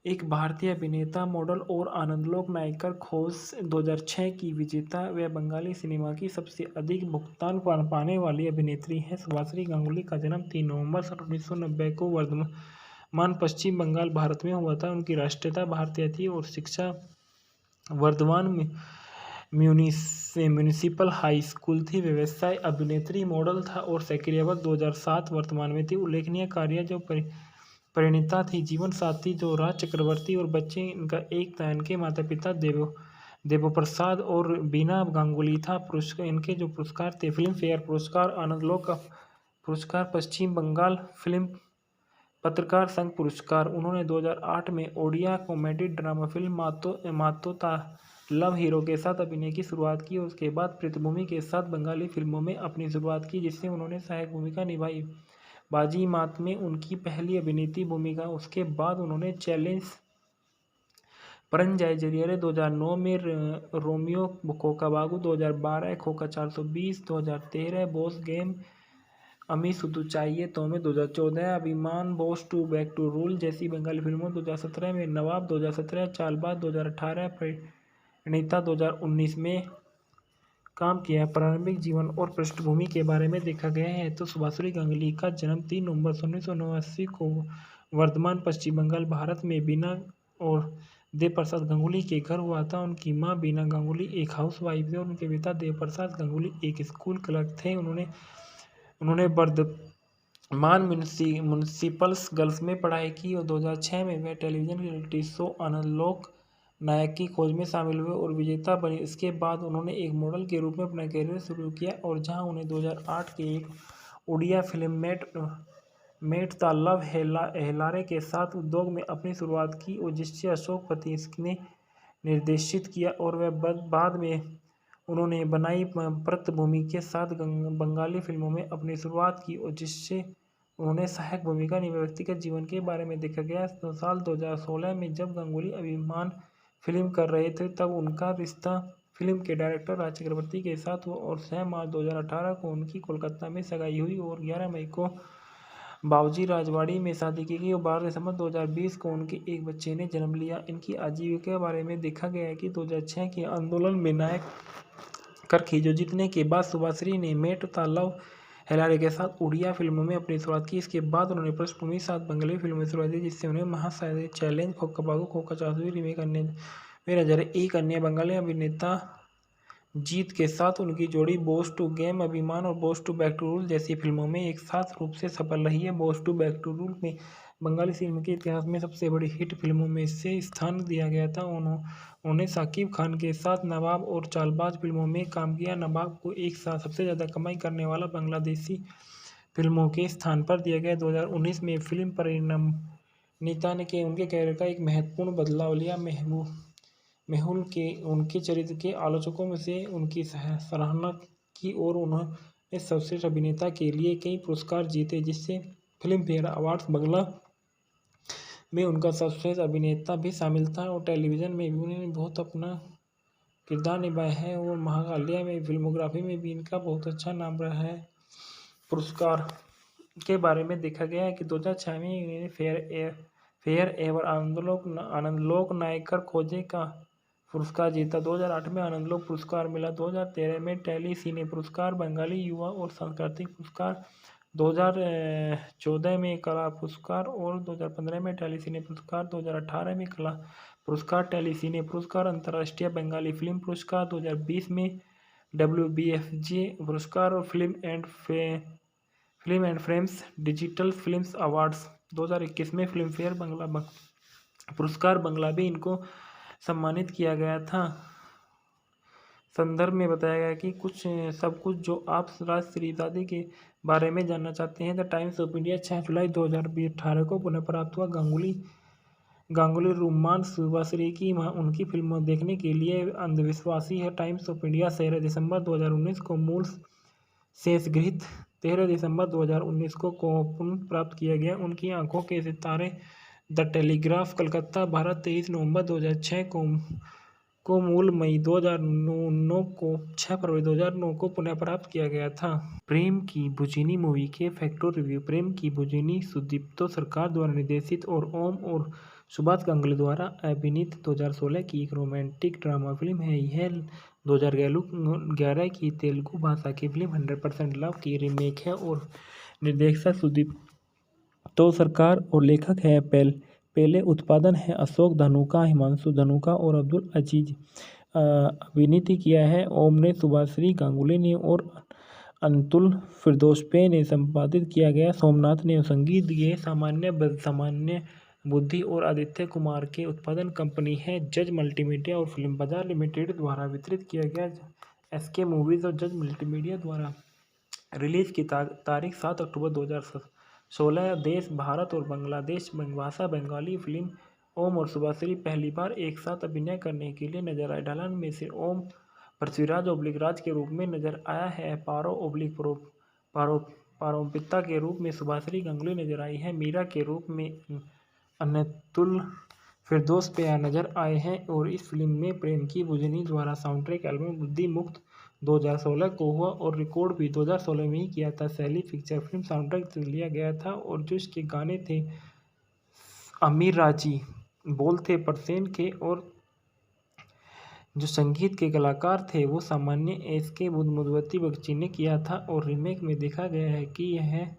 एक भारतीय अभिनेता, मॉडल और आनंदलोक नायिका खोज 2006 की विजेता व बंगाली सिनेमा की सबसे अधिक भुगतान पाने वाली अभिनेत्री है। सुभाश्री गांगुली का जन्म 3 नवंबर 1990 को वर्धमान, पश्चिम बंगाल, भारत में हुआ था। उनकी राष्ट्रीयता भारतीय थी और शिक्षा वर्धमान म्यूनिसिपल हाई स्कूल थी। व्यवसाय अभिनेत्री, मॉडल था और सेक्रेटरी 2007 वर्तमान में थी। उल्लेखनीय कार्य जो परिणीता थी, जीवन साथी जो राज चक्रवर्ती और बच्चे इनका एक था। इनके माता पिता देवप्रसाद और बीना गांगुली था। पुरस्कार इनके जो पुरस्कार थे: फिल्म फेयर पुरस्कार, आनंदलोक का पुरस्कार, पश्चिम बंगाल फिल्म पत्रकार संघ पुरस्कार। उन्होंने 2008 में ओडिया कॉमेडी ड्रामा फिल्म मातोता लव हीरो के साथ अभिनय की शुरुआत की। उसके बाद पृथ्वी के साथ बंगाली फिल्मों में अपनी शुरुआत की, जिससे उन्होंने सहायक भूमिका निभाई। बाजी मात में उनकी पहली अभिनेत्री भूमिका। उसके बाद उन्होंने चैलेंज परंजाई जरिए 2009 में Romeo खोका बागू, 2012 Khoka 420, 2013 boss game, Ami Shudhu चाहिए तो में, 2014 Abhimaan, boss two back to rule जैसी बंगाली फिल्मों, 2017 में नवाब, 2017 चालबाज, 2018 प्रणीता, 2019 में काम किया। प्रारंभिक जीवन और पृष्ठभूमि के बारे में देखा गया है तो सुभाश्री गांगुली का जन्म 3 नवंबर 1989 को वर्धमान, पश्चिम बंगाल, भारत में बीना और देवप्रसाद गांगुली के घर हुआ था। उनकी मां बीना गांगुली एक हाउसवाइफ थी और उनके पिता देवप्रसाद गांगुली एक स्कूल क्लर्क थे। उन्होंने वर्धमान म्यूनिसिपल गर्ल्स में पढ़ाई की और 2006 में वे टेलीविजन रियलिटी शो आनंदलोक नायक की खोज में शामिल हुए और विजेता बने। इसके बाद उन्होंने एक मॉडल के रूप में अपना करियर शुरू किया और जहां उन्हें 2008 के एक उड़िया फिल्म मेट द लव हेलारे के साथ उद्योग में अपनी शुरुआत की और जिससे अशोक पति ने निर्देशित किया और वह बाद में उन्होंने बनाई पृथ्वी के साथ बंगाली फिल्मों में अपनी शुरुआत की और जिससे उन्होंने सहायक भूमिका निभाई। व्यक्तिगत जीवन के बारे में देखा गया तो साल 2016 में जब गांगुली अभिमान फिल्म कर रहे थे तब उनका रिश्ता फिल्म के डायरेक्टर राज चक्रवर्ती के साथ हुआ और 6 मार्च 2018 को उनकी कोलकाता में सगाई हुई और 11 मई को बाबूजी राजवाड़ी में शादी की गई और 12 दिसंबर 2020 को उनके एक बच्चे ने जन्म लिया। इनकी आजीविका के बारे में देखा गया है कि 2006 के आंदोलन में नायक कर खींचो जीतने के बाद सुभाश्री ने मेट द लव हेलारे के साथ उड़िया फिल्मों में अपनी शुरुआत की। इसके बाद उन्होंने पृष्ठभूमि के साथ बंगाली फिल्मों में शुरुआत की, जिससे उन्हें महासागर चैलेंज, खोका बागू, खोका 420 रीमेक में नजर एक अन्य बंगाली अभिनेता जीत के साथ उनकी जोड़ी बॉस टू गेम, अभिमान और boss two back to rule जैसी फिल्मों में एक साथ रूप से सफल रही है। Boss two back to rule में बंगाली सिनेमा के इतिहास में सबसे बड़ी हिट फिल्मों में से स्थान दिया गया था। उन्होंने साकिब खान के साथ नवाब और चालबाज फिल्मों में काम किया। नवाब को एक साथ सबसे ज़्यादा कमाई करने वाला बांग्लादेशी फिल्मों के स्थान पर दिया गया। 2019 में फिल्म परिणीता ने उनके कैरियर का एक महत्वपूर्ण बदलाव लिया। मेहुल के उनके चरित्र के आलोचकों में से उनकी सराहना की और उन्होंने सर्वश्रेष्ठ अभिनेता के लिए कई पुरस्कार जीते, जिससे फिल्म फेयर अवार्ड्स बांग्ला में उनका सर्वश्रेष्ठ अभिनेता भी शामिल था और टेलीविज़न में भी उन्होंने बहुत अपना किरदार निभाया है और महाकाल्या में फिल्मोग्राफी में भी इनका बहुत अच्छा नाम रहा है। पुरस्कार के बारे में देखा गया है कि 2006 में इन्होंने फेयर एवर आनंदलोक नायकर खोजे का पुरस्कार जीता। 2008 में आनंदलोक पुरस्कार मिला। 2013 में टेली सिने पुरस्कार, बंगाली युवा और सांस्कृतिक पुरस्कार, 2014 में कला पुरस्कार और 2015 में टेली सिने पुरस्कार, 2018 में कला पुरस्कार, टेली सिने पुरस्कार, अंतर्राष्ट्रीय बंगाली फिल्म पुरस्कार, 2020 में WBFJ पुरस्कार और film and frames digital films awards. 2021 में फिल्म फेयर बांग्ला पुरस्कार बांग्ला भी इनको सम्मानित किया गया था। संदर्भ में बताया गया कि सब कुछ जो आप राष्ट्रीयवादी के बारे में जानना चाहते हैं। द टाइम्स ऑफ इंडिया 6 जुलाई 2018 को पुनः प्राप्त हुआ। गांगुली रोमांस सुभाश्री की उनकी फिल्मों देखने के लिए अंधविश्वासी है। टाइम्स ऑफ इंडिया 13 दिसंबर 2019 को मूल शेषगृहीत 13 दिसंबर 2019 को पुनः प्राप्त किया गया। उनकी आंखों के सितारे द टेलीग्राफ, कलकत्ता, भारत 23 नवंबर 2006 को मूल मई 2009 को 6 फरवरी 2009 को पुनः प्राप्त किया गया था। प्रेम की बुझिनी मूवी के फैक्टर रिव्यू। प्रेम की बुझिनी सुदीप्तो सरकार द्वारा निर्देशित और ओम और सुभाष गांगुली द्वारा अभिनीत 2016 की एक रोमांटिक ड्रामा फिल्म है। यह 2011 की तेलुगु भाषा की फिल्म 100% लव की रीमेक है और निर्देशक सुदीप्तो सरकार और लेखक है पहले उत्पादन है अशोक धनुका, हिमांशु धनुका और अब्दुल अजीज अभिनीत किया है। ओम ने शुभाश्री गांगुली ने और अंतुल फिरदौसपे ने संपादित किया गया। सोमनाथ ने संगीत दिए। सामान्य बुद्धि और आदित्य कुमार के उत्पादन कंपनी है। जज मल्टीमीडिया और फिल्म बाजार लिमिटेड द्वारा वितरित किया गया। एसके मूवीज और जज मल्टीमीडिया द्वारा रिलीज की तारीख 7 अक्टूबर 2016। देश भारत और बांग्लादेश भाषा बंगाली फिल्म। ओम और शुभाश्री पहली बार एक साथ अभिनय करने के लिए नजर आए। ढलान में से ओम पृथ्वीराज ओब्लिक राज के रूप में नजर आया है। पारो ओब्लिक पारोपिता के रूप में शुभाश्री गांगुली नजर आई है। मीरा के रूप में अनतुल फिरदौस पे नजर आए हैं। और इस फिल्म में प्रेम की बुझनी द्वारा साउंड-ट्रैक एल्बम बुद्धि मुक्त 2016 को हुआ और रिकॉर्ड भी 2016 में ही किया था। शैली फीचर फिल्म साउंड-ट्रैक से लिया गया था और जो इसके गाने थे आमिर राजी, बोल थे परसेन के और जो संगीत के कलाकार थे वो सामान्य एस के मधुमती बगची ने किया था। और रीमेक में देखा गया है कि यह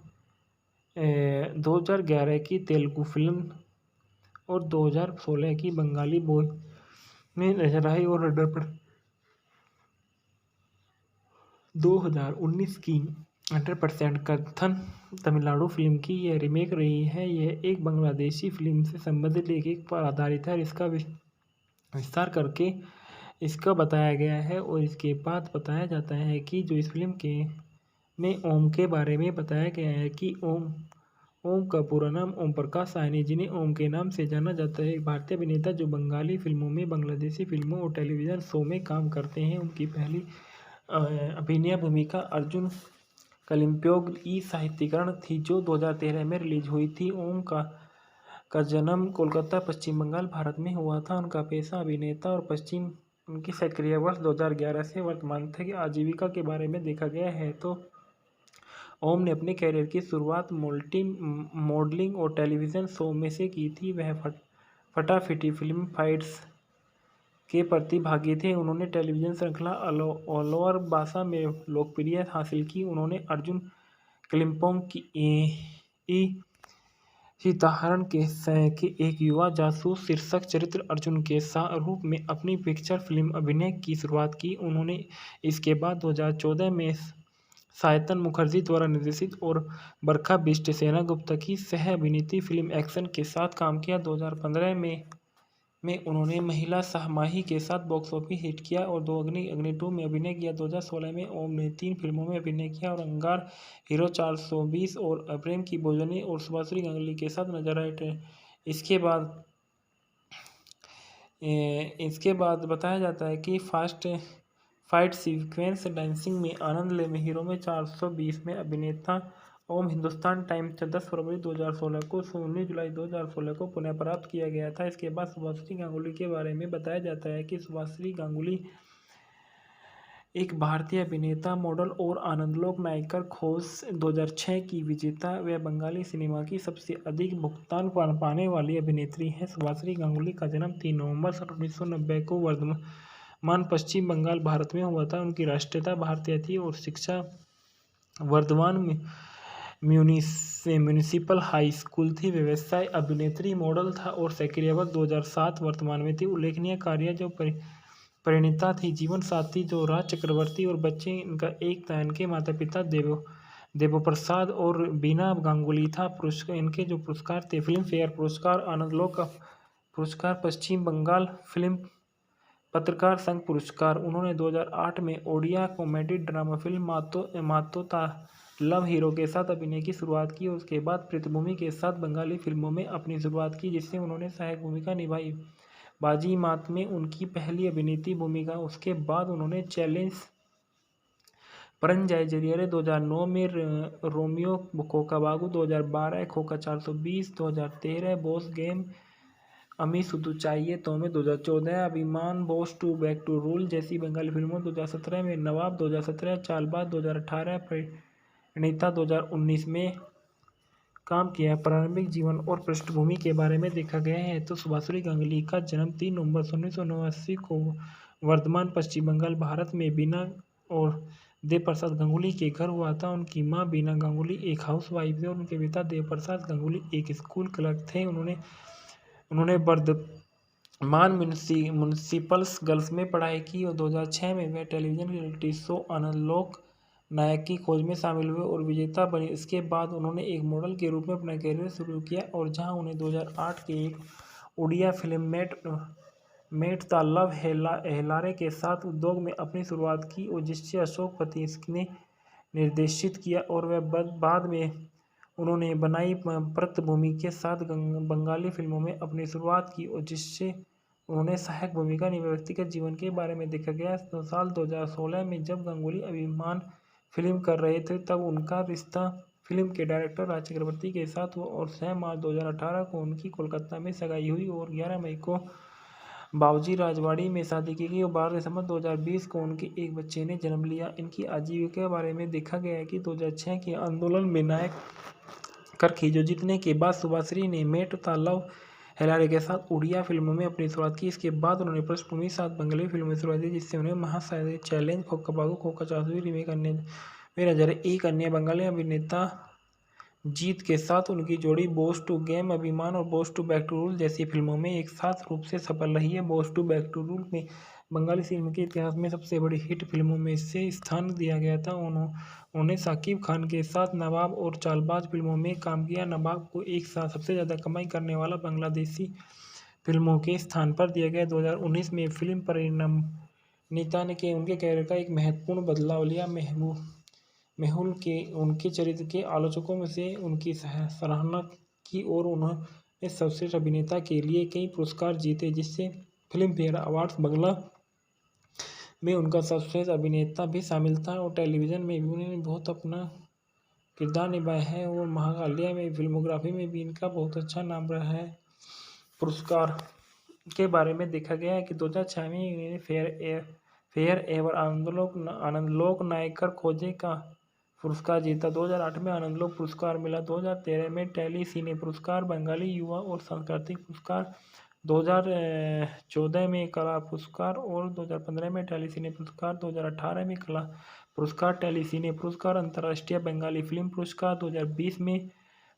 2011 की तेलुगु फिल्म और 2016 की बंगाली बॉय में नजर आई। और 2019 की 100% कथन तमिलनाडु फिल्म की यह रीमेक रही है। यह एक बांग्लादेशी फिल्म से संबंधित लेख पर आधारित है। इसका विस्तार करके इसका बताया गया है। और इसके बाद बताया जाता है कि जो इस फिल्म के में ओम के बारे में बताया गया है कि ओम का पूरा नाम ओम प्रकाश साहनी, जिन्हें ओम के नाम से जाना जाता है, एक भारतीय अभिनेता जो बंगाली फिल्मों में, बांग्लादेशी फिल्मों और टेलीविज़न शो में काम करते हैं। उनकी पहली अभिनय भूमिका अर्जुन कलिम्पोंग ई साहित्यीकरण थी जो 2013 में रिलीज हुई थी। ओम का जन्म कोलकाता, पश्चिम बंगाल, भारत में हुआ था। उनका पेशा अभिनेता और उनकी सक्रिय वर्ष 2011 से वर्तमान तक आजीविका के बारे में देखा गया है तो ओम ने अपने कैरियर की शुरुआत मॉडलिंग और टेलीविज़न शो में से की थी। वह फटाफटी फिल्म फाइट्स के प्रतिभागी थे। उन्होंने टेलीविज़न श्रृंखला अलवर भाषा में लोकप्रियता हासिल की। उन्होंने अर्जुन कलिम्पोंग की सीताहरण के एक युवा जासूस शीर्षक चरित्र अर्जुन के रूप में अपनी पिक्चर फिल्म अभिनय की शुरुआत की। उन्होंने इसके बाद 2014 में सायतन मुखर्जी द्वारा निर्देशित और बरखा बिष्ट सेनगुप्ता की सह अभिनीत फिल्म एक्शन के साथ काम किया। 2015 में उन्होंने महिला शाहमाही के साथ बॉक्स ऑफिस हिट किया और दो अग्नि 2 में अभिनय किया। 2016 में ओम ने 3 फिल्मों में अभिनय किया और अंगार, हीरो 420 और प्रेम की बुझनी और शुभाश्री गांगुली के साथ नजर आए। इसके बाद बताया जाता है कि फाइट सीक्वेंस डांसिंग में आनंद ले में हीरो में 420 में अभिनेता ओम हिंदुस्तान टाइम्स 10 फरवरी 2016 को 19 जुलाई 2016 को पुनः प्राप्त किया गया था। इसके बाद शुभाश्री गांगुली के बारे में बताया जाता है कि शुभाश्री गांगुली एक भारतीय अभिनेता, मॉडल और आनंदलोक नायिका खोज 2006 की विजेता व बंगाली सिनेमा की सबसे अधिक भुगतान पाने वाली अभिनेत्री है। शुभाश्री गांगुली का जन्म 3 नवंबर 1990 को वर्धमान, पश्चिम बंगाल, भारत में हुआ था। उनकी राष्ट्रीयता भारतीय थी और शिक्षा वर्धमान म्यूनिसिपल हाई स्कूल थी। व्यवसाय अभिनेत्री, मॉडल था और सक्रिय वर्ष 2007 वर्तमान में थी। उल्लेखनीय कार्य जो परिणीता थी, जीवन साथी जो राज चक्रवर्ती और बच्चे इनका एक था। इनके माता पिता देवप्रसाद और बीना गांगुली था। इनके जो पुरस्कार थे, फिल्म फेयर पुरस्कार, आनंदलोक पुरस्कार, पश्चिम बंगाल फिल्म पत्रकार संघ पुरस्कार। उन्होंने 2008 में ओडिया कॉमेडी ड्रामा फिल्म मातोता लव हीरो के साथ अभिनय की शुरुआत की। उसके बाद पृथ्वी के साथ बंगाली फिल्मों में अपनी शुरुआत की, जिससे उन्होंने सहायक भूमिका निभाई। बाजी मात में उनकी पहली अभिनीत भूमिका। उसके बाद उन्होंने चैलेंज परंजय जरिए 2009 में Romeo खोका बागू, 2012 Khoka 420, 2013 boss game, Ami Shudhu चाहिए तो में, 2014 Abhimaan, boss 2, back to rule जैसी बंगाली फिल्मों, 2017 में नवाब, 2017 चालबाज, 2018 प्रणीता, 2019 में काम किया। प्रारंभिक जीवन और पृष्ठभूमि के बारे में देखा गया है तो शुभाश्री गांगुली का जन्म 3 नवंबर 1989 को वर्धमान, पश्चिम बंगाल, भारत में बीना और देवप्रसाद गांगुली के घर हुआ था। उनकी मां बीना गांगुली एक हाउसवाइफ थे और उनके पिता देवप्रसाद गांगुली एक स्कूल क्लर्क थे। उन्होंने मान म्यूनिसिपल्स गर्ल्स में पढ़ाई की और 2006 में वे टेलीविजन रियलिटी शो आनंद नायक की खोज में शामिल हुए और विजेता बने। इसके बाद उन्होंने एक मॉडल के रूप में अपना करियर शुरू किया और जहां उन्हें 2008 के एक उड़िया फिल्म मेट द लव हेलारे के साथ उद्योग में अपनी शुरुआत की और जिससे अशोक पति ने निर्देशित किया और वह बाद में उन्होंने बनाई पृष्ठभूमि के साथ बंगाली फिल्मों में अपनी शुरुआत की और जिससे उन्होंने सहायक भूमिका निभाई। व्यक्तिगत जीवन के बारे में देखा गया तो साल 2016 में जब गांगुली अभिमान फिल्म कर रहे थे तब उनका रिश्ता फिल्म के डायरेक्टर राज चक्रवर्ती के साथ हुआ और 6 मार्च 2018 को उनकी कोलकाता में सगाई हुई और 11 मई को बाबूजी राजवाड़ी में शादी की गई और 12 दिसंबर 2020 को उनके एक बच्चे ने जन्म लिया। इनकी आजीविका के बारे में देखा गया है कि 2006 के आंदोलन में नायक कर खींचो जीतने के बाद सुभाश्री ने मेट द लव हेलारे के साथ उड़िया फिल्मों में अपनी शुरुआत की। इसके बाद उन्होंने पृष्ठभूमि साथ बंगाली फिल्मों में शुरुआत की जिससे उन्हें महासागर चैलेंज खोखा बाबू खोखा चाचू रीमेक करने में नजर एक अन्य बंगाली अभिनेता जीत के साथ उनकी जोड़ी बॉस टू गेम अभिमान और boss two back to rule जैसी फिल्मों में एक साथ रूप से सफल रही है। Boss two back to rule में बंगाली सिनेमा के इतिहास में सबसे बड़ी हिट फिल्मों में से स्थान दिया गया था। उन्होंने साकिब खान के साथ नवाब और चालबाज फिल्मों में काम किया। नवाब को एक साथ सबसे ज़्यादा कमाई करने वाला बांग्लादेशी फिल्मों के स्थान पर दिया गया। 2019 में फिल्म परिणीता ने उनके कैरियर का एक महत्वपूर्ण बदलाव लिया। मेहुल के उनके चरित्र के आलोचकों में से उनकी सराहना की और उन्होंने सर्वश्रेष्ठ अभिनेता के लिए कई पुरस्कार जीते जिससे फिल्म फेयर अवार्ड्स बंगला में उनका सर्वश्रेष्ठ अभिनेता भी शामिल था और टेलीविज़न में भी उन्होंने बहुत अपना किरदार निभाया है और महाकाल्या में फिल्मोग्राफी में भी इनका बहुत अच्छा नाम रहा है। पुरस्कार के बारे में देखा गया है कि 2006 में इन्होंने फेयर एवर आनंदलोक नायकर खोजे का पुरस्कार जीता। 2008 में आनंदलोक पुरस्कार मिला। 2013 में टेली सिने पुरस्कार, बंगाली युवा और सांस्कृतिक पुरस्कार, 2014 में कला पुरस्कार और 2015 में टेली सिने पुरस्कार, 2018 में कला पुरस्कार, टेली सिने पुरस्कार, अंतर्राष्ट्रीय बंगाली फिल्म पुरस्कार, 2020 में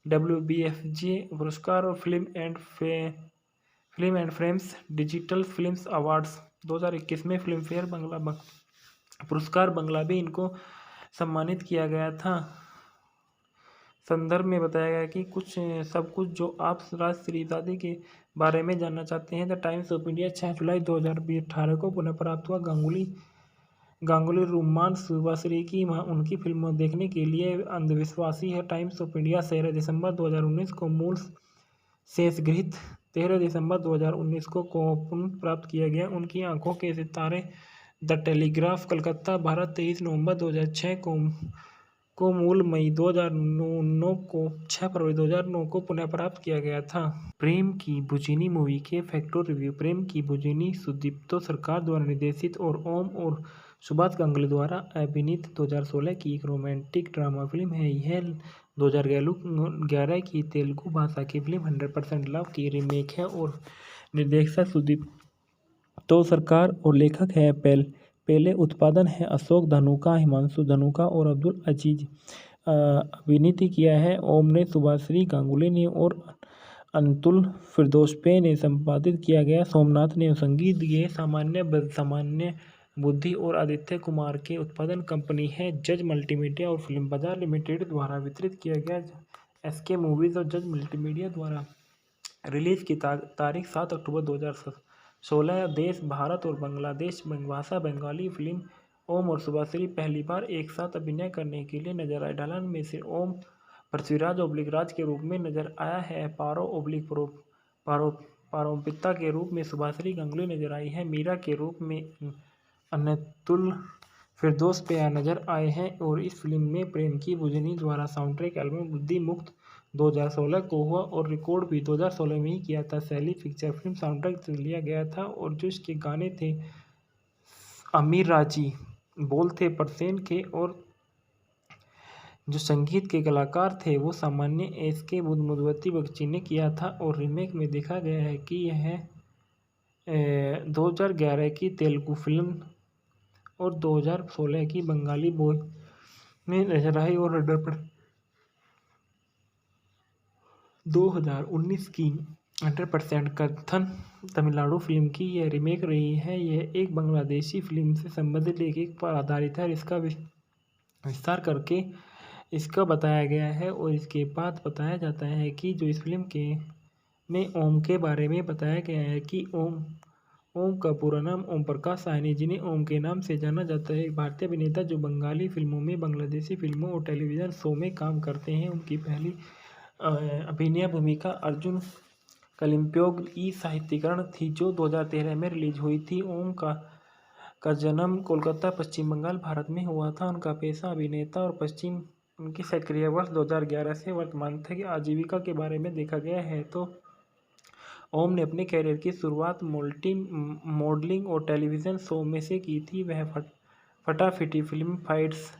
WBFJ पुरस्कार और film and frames digital films awards. 2021 में फिल्म फेयर पुरस्कार बंगला भी इनको सम्मानित किया गया था। संदर्भ में बताया गया कि सब कुछ जो आप राष्ट्रीयवादी के बारे में जानना चाहते हैं। द टाइम्स ऑफ इंडिया 6 जुलाई 2018 को पुनः प्राप्त हुआ। गांगुली रुमान सुभाश्री की उनकी फिल्मों देखने के लिए अंधविश्वासी है। टाइम्स ऑफ इंडिया 13 दिसंबर 2019 को मूल शेषगृहीत 13 दिसंबर 2019 को पुनः प्राप्त किया गया। उनकी आंखों के सितारे द टेलीग्राफ कलकत्ता भारत 23 नवंबर 2006 को मूल मई 2009 को 6 फरवरी 2009 को पुनः प्राप्त किया गया था। प्रेम की बुझिनी मूवी के फैक्टर रिव्यू। प्रेम की बुझिनी सुदीप्तो सरकार द्वारा निर्देशित और ओम और सुभाष गांगुली द्वारा अभिनीत 2016 की एक रोमांटिक ड्रामा फिल्म है। यह 2011 की तेलुगु भाषा की फिल्म 100% लव की रीमेक है और निर्देशक सुदीप्तो सरकार और लेखक है पहले उत्पादन है अशोक धनुका, हिमांशु धनुका और अब्दुल अजीज। अभिनीत किया है ओम ने, सुभाश्री गांगुली ने और अंतुल फिरदौसपे ने संपादित किया गया। सोमनाथ ने संगीत दिए। सामान्य बुद्धि और आदित्य कुमार के उत्पादन कंपनी है जज मल्टीमीडिया और फिल्म बाजार लिमिटेड द्वारा वितरित किया गया। SK मूवीज और जज मल्टीमीडिया द्वारा रिलीज की तारीख 7 अक्टूबर 2016। देश भारत और बांग्लादेश भाषा बंगाली फिल्म। ओम और सुभाश्री पहली बार एक साथ अभिनय करने के लिए नजर आए। ढलान में से ओम पृथ्वीराज राज के रूप में नजर आया है। पारोपिता के रूप में सुभाश्री गांगुली नजर आई है। मीरा के रूप में अनतुल फिरदौस पे नजर आए हैं और इस फिल्म में प्रेम की बुझनी द्वारा साउंडट्रैक एल्बम बुद्धि मुक्त 2016 को हुआ और रिकॉर्ड भी 2016 में ही किया था। सैली पिक्चर फिल्म साउंडट्रैक से लिया गया था और जो इसके गाने थे अमीर राजी, बोल थे परसेन के और जो संगीत के कलाकार थे वो सामान्य SK मधुमती बगची ने किया था। और रीमेक में देखा गया है कि यह 2011 की तेलुगु फिल्म और 2016 की बंगाली बॉय में नजर आई और 2019 की 100% कथन तमिलनाडु फिल्म की यह रीमेक रही है। यह एक बांग्लादेशी फिल्म से संबंधित लेख पर आधारित है और इसका विस्तार करके इसका बताया गया है। और इसके बाद बताया जाता है कि जो इस फिल्म के में ओम के बारे में बताया गया है कि ओम का पूरा नाम ओम प्रकाश साहनी, जिन्हें ओम के नाम से जाना जाता है, एक भारतीय अभिनेता जो बंगाली फिल्मों में, बांग्लादेशी फिल्मों और टेलीविज़न शो में काम करते हैं। उनकी पहली अभिनय भूमिका अर्जुन कलिम्पोंग ई साहित्यीकरण थी, जो 2013 में रिलीज हुई थी। ओम का जन्म कोलकाता, पश्चिम बंगाल, भारत में हुआ था। उनका पेशा अभिनेता और उनकी सक्रिय वर्ष 2011 से वर्तमान तक की आजीविका के बारे में देखा गया है तो ओम ने अपने कैरियर की शुरुआत मॉडलिंग और टेलीविज़न शो में से की थी। वह फटाफटी फिल्म फाइट्स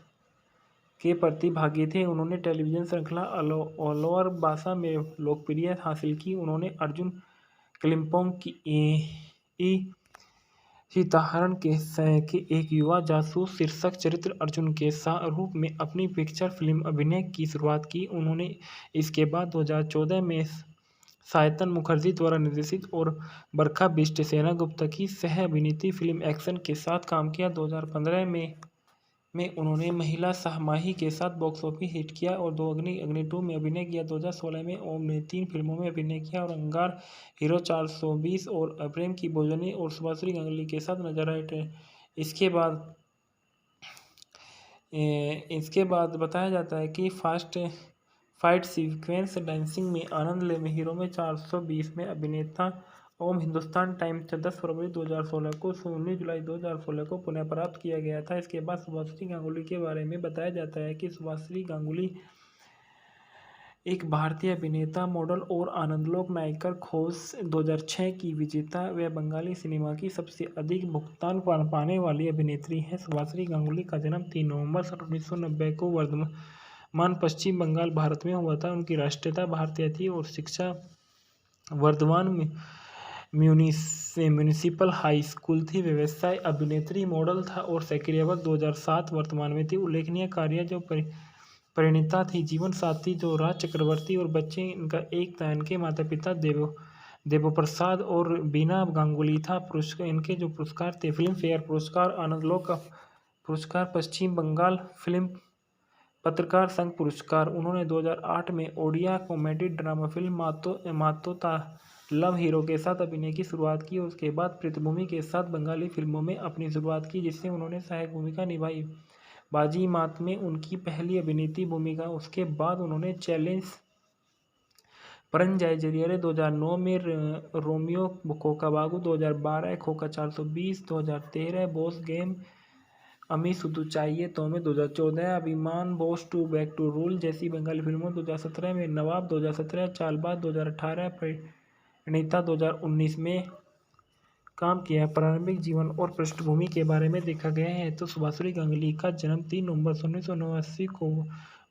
के प्रतिभागी थे। उन्होंने टेलीविज़न श्रृंखला अलवर भाषा में लोकप्रियता हासिल की। उन्होंने अर्जुन कलिम्पोंग की सीताहरण के एक युवा जासूस शीर्षक चरित्र अर्जुन के रूप में अपनी पिक्चर फिल्म अभिनय की शुरुआत की। उन्होंने इसके बाद 2014 में सायतन मुखर्जी द्वारा निर्देशित और बरखा बिष्ट सेनगुप्ता की सह अभिनीत फिल्म एक्शन के साथ काम किया। 2015 में उन्होंने महिला शाहमाही के साथ बॉक्स ऑफिस हिट किया और अग्नि 2 में अभिनय किया। 2016 में ओम ने 3 फिल्मों में अभिनय किया और अंगार, हीरो 420 और प्रेम की भोजनी और सुभाश्री गांगुली के साथ नजर आए थे। इसके बाद बताया जाता है कि फाइट सीक्वेंस डांसिंग में आनंद ले में हीरो में 420 में अभिनेता ओम हिंदुस्तान टाइम्स 10 फरवरी 2016 को 19 जुलाई 2016 को पुनः प्राप्त किया गया था। इसके बाद सुभाश्री गांगुली के बारे में बताया जाता है कि सुभाश्री गांगुली एक भारतीय अभिनेता, मॉडल और आनंदलोक नायिका खोज 2006 की विजेता व बंगाली सिनेमा की सबसे अधिक भुगतान पाने वाली अभिनेत्री है। सुभाश्री गांगुली का जन्म 3 नवंबर 1990 को वर्धमान, पश्चिम बंगाल, भारत में हुआ था। उनकी राष्ट्रीयता भारतीय थी और शिक्षा वर्धमान म्यूनिसिपल हाई स्कूल थी। व्यवसाय अभिनेत्री, मॉडल था और सक्रिय वर्ष 2007 वर्तमान में थी। उल्लेखनीय कार्य जो परिणीता थी, जीवन साथी जो राज चक्रवर्ती और बच्चे इनका एक था। इनके माता पिता देवप्रसाद और बीना गांगुली था। पुरस्कार इनके जो पुरस्कार थे, फिल्म फेयर पुरस्कार, आनंदलोक पुरस्कार, पश्चिम बंगाल फिल्म पत्रकार संघ पुरस्कार। उन्होंने 2008 में ओडिया कॉमेडी ड्रामा फिल्म मातोता लव हीरो के साथ अभिनय की शुरुआत की। उसके बाद पृथ्वी के साथ बंगाली फिल्मों में अपनी शुरुआत की, जिससे उन्होंने सहायक भूमिका निभाई। बाजी मात में उनकी पहली अभिनीत भूमिका। उसके बाद उन्होंने चैलेंज परंजाई जरिए 2009 में Romeo खोका बागू, 2012 Khoka 420, 2013 boss game, Ami Shudhu चाहिए तो में, 2014 Abhimaan, boss 2 back to rule जैसी बंगाली फिल्मों, 2017 में नवाब, 2017 चालबाज, 2018 परिणीता, 2019 में काम किया। प्रारंभिक जीवन और पृष्ठभूमि के बारे में देखा गया है तो सुभाश्री गांगुली का जन्म 3 नवंबर 1989 को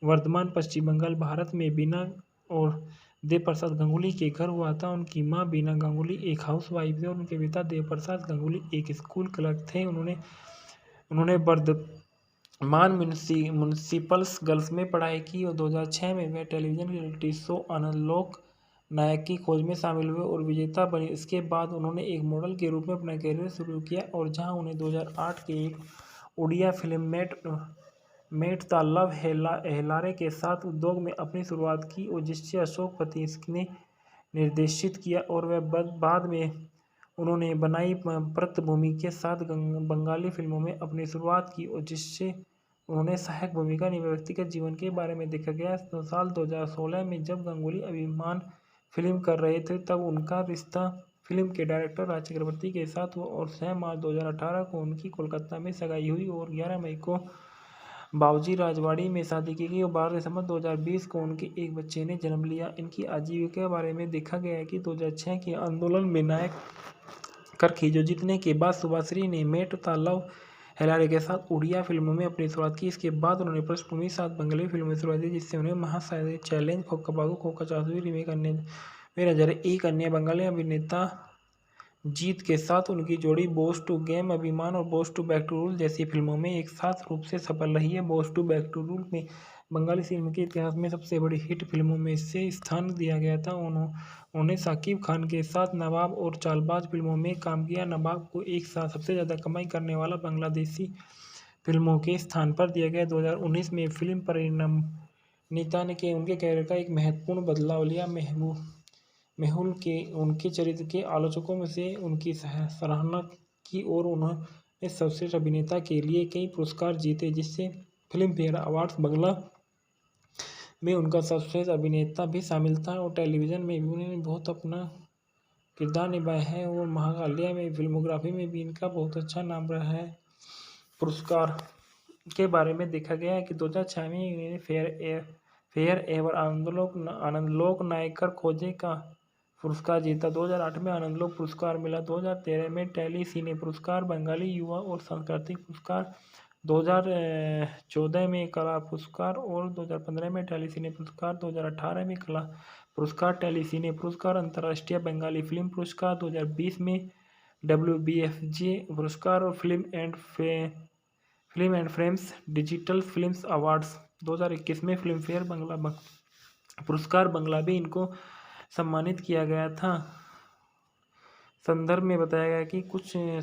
वर्धमान, पश्चिम बंगाल, भारत में बीना और देवप्रसाद गांगुली के घर हुआ था। उनकी मां बीना गांगुली एक हाउसवाइफ थी और उनके पिता देवप्रसाद गांगुली एक स्कूल क्लर्क थे। उन्होंने वर्धमान म्यूनिसिपल्स गर्ल्स में पढ़ाई की और 2006 में वे टेलीविजन रियलिटी शो आनंदलोक नायक की खोज में शामिल हुए और विजेता बने। इसके बाद उन्होंने एक मॉडल के रूप में अपना करियर शुरू किया और जहां उन्हें 2008 के एक उड़िया फिल्म मेट द लव हेलारे के साथ उद्योग में अपनी शुरुआत की और जिससे अशोक पति ने निर्देशित किया और वह बाद में उन्होंने बनाई पृथ्वी के साथ बंगाली फिल्मों में अपनी शुरुआत की और जिससे उन्होंने सहायक भूमिका निभाई। व्यक्तिगत जीवन के बारे में देखा गया तो साल 2016 में जब गांगुली अभिमान फिल्म कर रहे थे तब उनका रिश्ता फिल्म के डायरेक्टर राज चक्रवर्ती के साथ हुआ और 6 मार्च 2018 को उनकी कोलकाता में सगाई हुई और 11 मई को बाबूजी राजवाड़ी में शादी की गई और 12 दिसंबर 2020 को उनके एक बच्चे ने जन्म लिया। इनकी आजीविका के बारे में देखा गया है कि 2006 के आंदोलन में नायक कर खींचो जीतने के बाद सुभाश्री ने मेट द लव हेलारे के साथ उड़िया फिल्मों में अपनी शुरुआत की। इसके बाद उन्होंने पृष्ठभूमि साथ बंगाली फिल्मों में शुरुआत की, जिससे उन्हें महासागर चैलेंज, खोका बागू, खोका 420 रीमेक में नजर एक अन्य बंगाली अभिनेता जीत के साथ उनकी जोड़ी बॉस टू गेम, अभिमान और boss two back to rule जैसी फिल्मों में एक साथ रूप से सफल रही है। Boss two back to rule में बंगाली सिनेमा के इतिहास में सबसे बड़ी हिट फिल्मों में से स्थान दिया गया था। उन्होंने साकिब खान के साथ नवाब और चालबाज फिल्मों में काम किया। नवाब को एक साथ सबसे ज़्यादा कमाई करने वाला बांग्लादेशी फिल्मों के स्थान पर दिया गया। 2019 में फिल्म परिणीता ने उनके कैरियर का एक महत्वपूर्ण बदलाव लिया। मेहुल के उनके चरित्र के आलोचकों में से उनकी सराहना की और उन्होंने सर्वश्रेष्ठ अभिनेता के लिए कई पुरस्कार जीते, जिससे फिल्म फेयर अवार्ड्स बांग्ला में उनका सर्वश्रेष्ठ अभिनेता भी शामिल था। और टेलीविज़न में भी उन्होंने बहुत अपना किरदार निभाया है और महाकाल्या में फिल्मोग्राफी में भी इनका बहुत अच्छा नाम रहा है। पुरस्कार के बारे में देखा गया है कि 2006 में इन्होंने फेयर एवर आनंदलोक नायकर खोजे का पुरस्कार जीता। 2008 में आनंदलोक पुरस्कार मिला। 2013 में टेली सिने पुरस्कार, बंगाली युवा और सांस्कृतिक पुरस्कार, 2014 में कला पुरस्कार और 2015 में टेली सिने पुरस्कार, 2018 में कला पुरस्कार, टेली सिने पुरस्कार, अंतर्राष्ट्रीय बंगाली फिल्म पुरस्कार, 2020 में WBFJ पुरस्कार और film and frames digital films awards. 2021 में फिल्म फेयर बांग्ला पुरस्कार बांग्ला भी इनको सम्मानित किया गया था। संदर्भ में बताया गया कि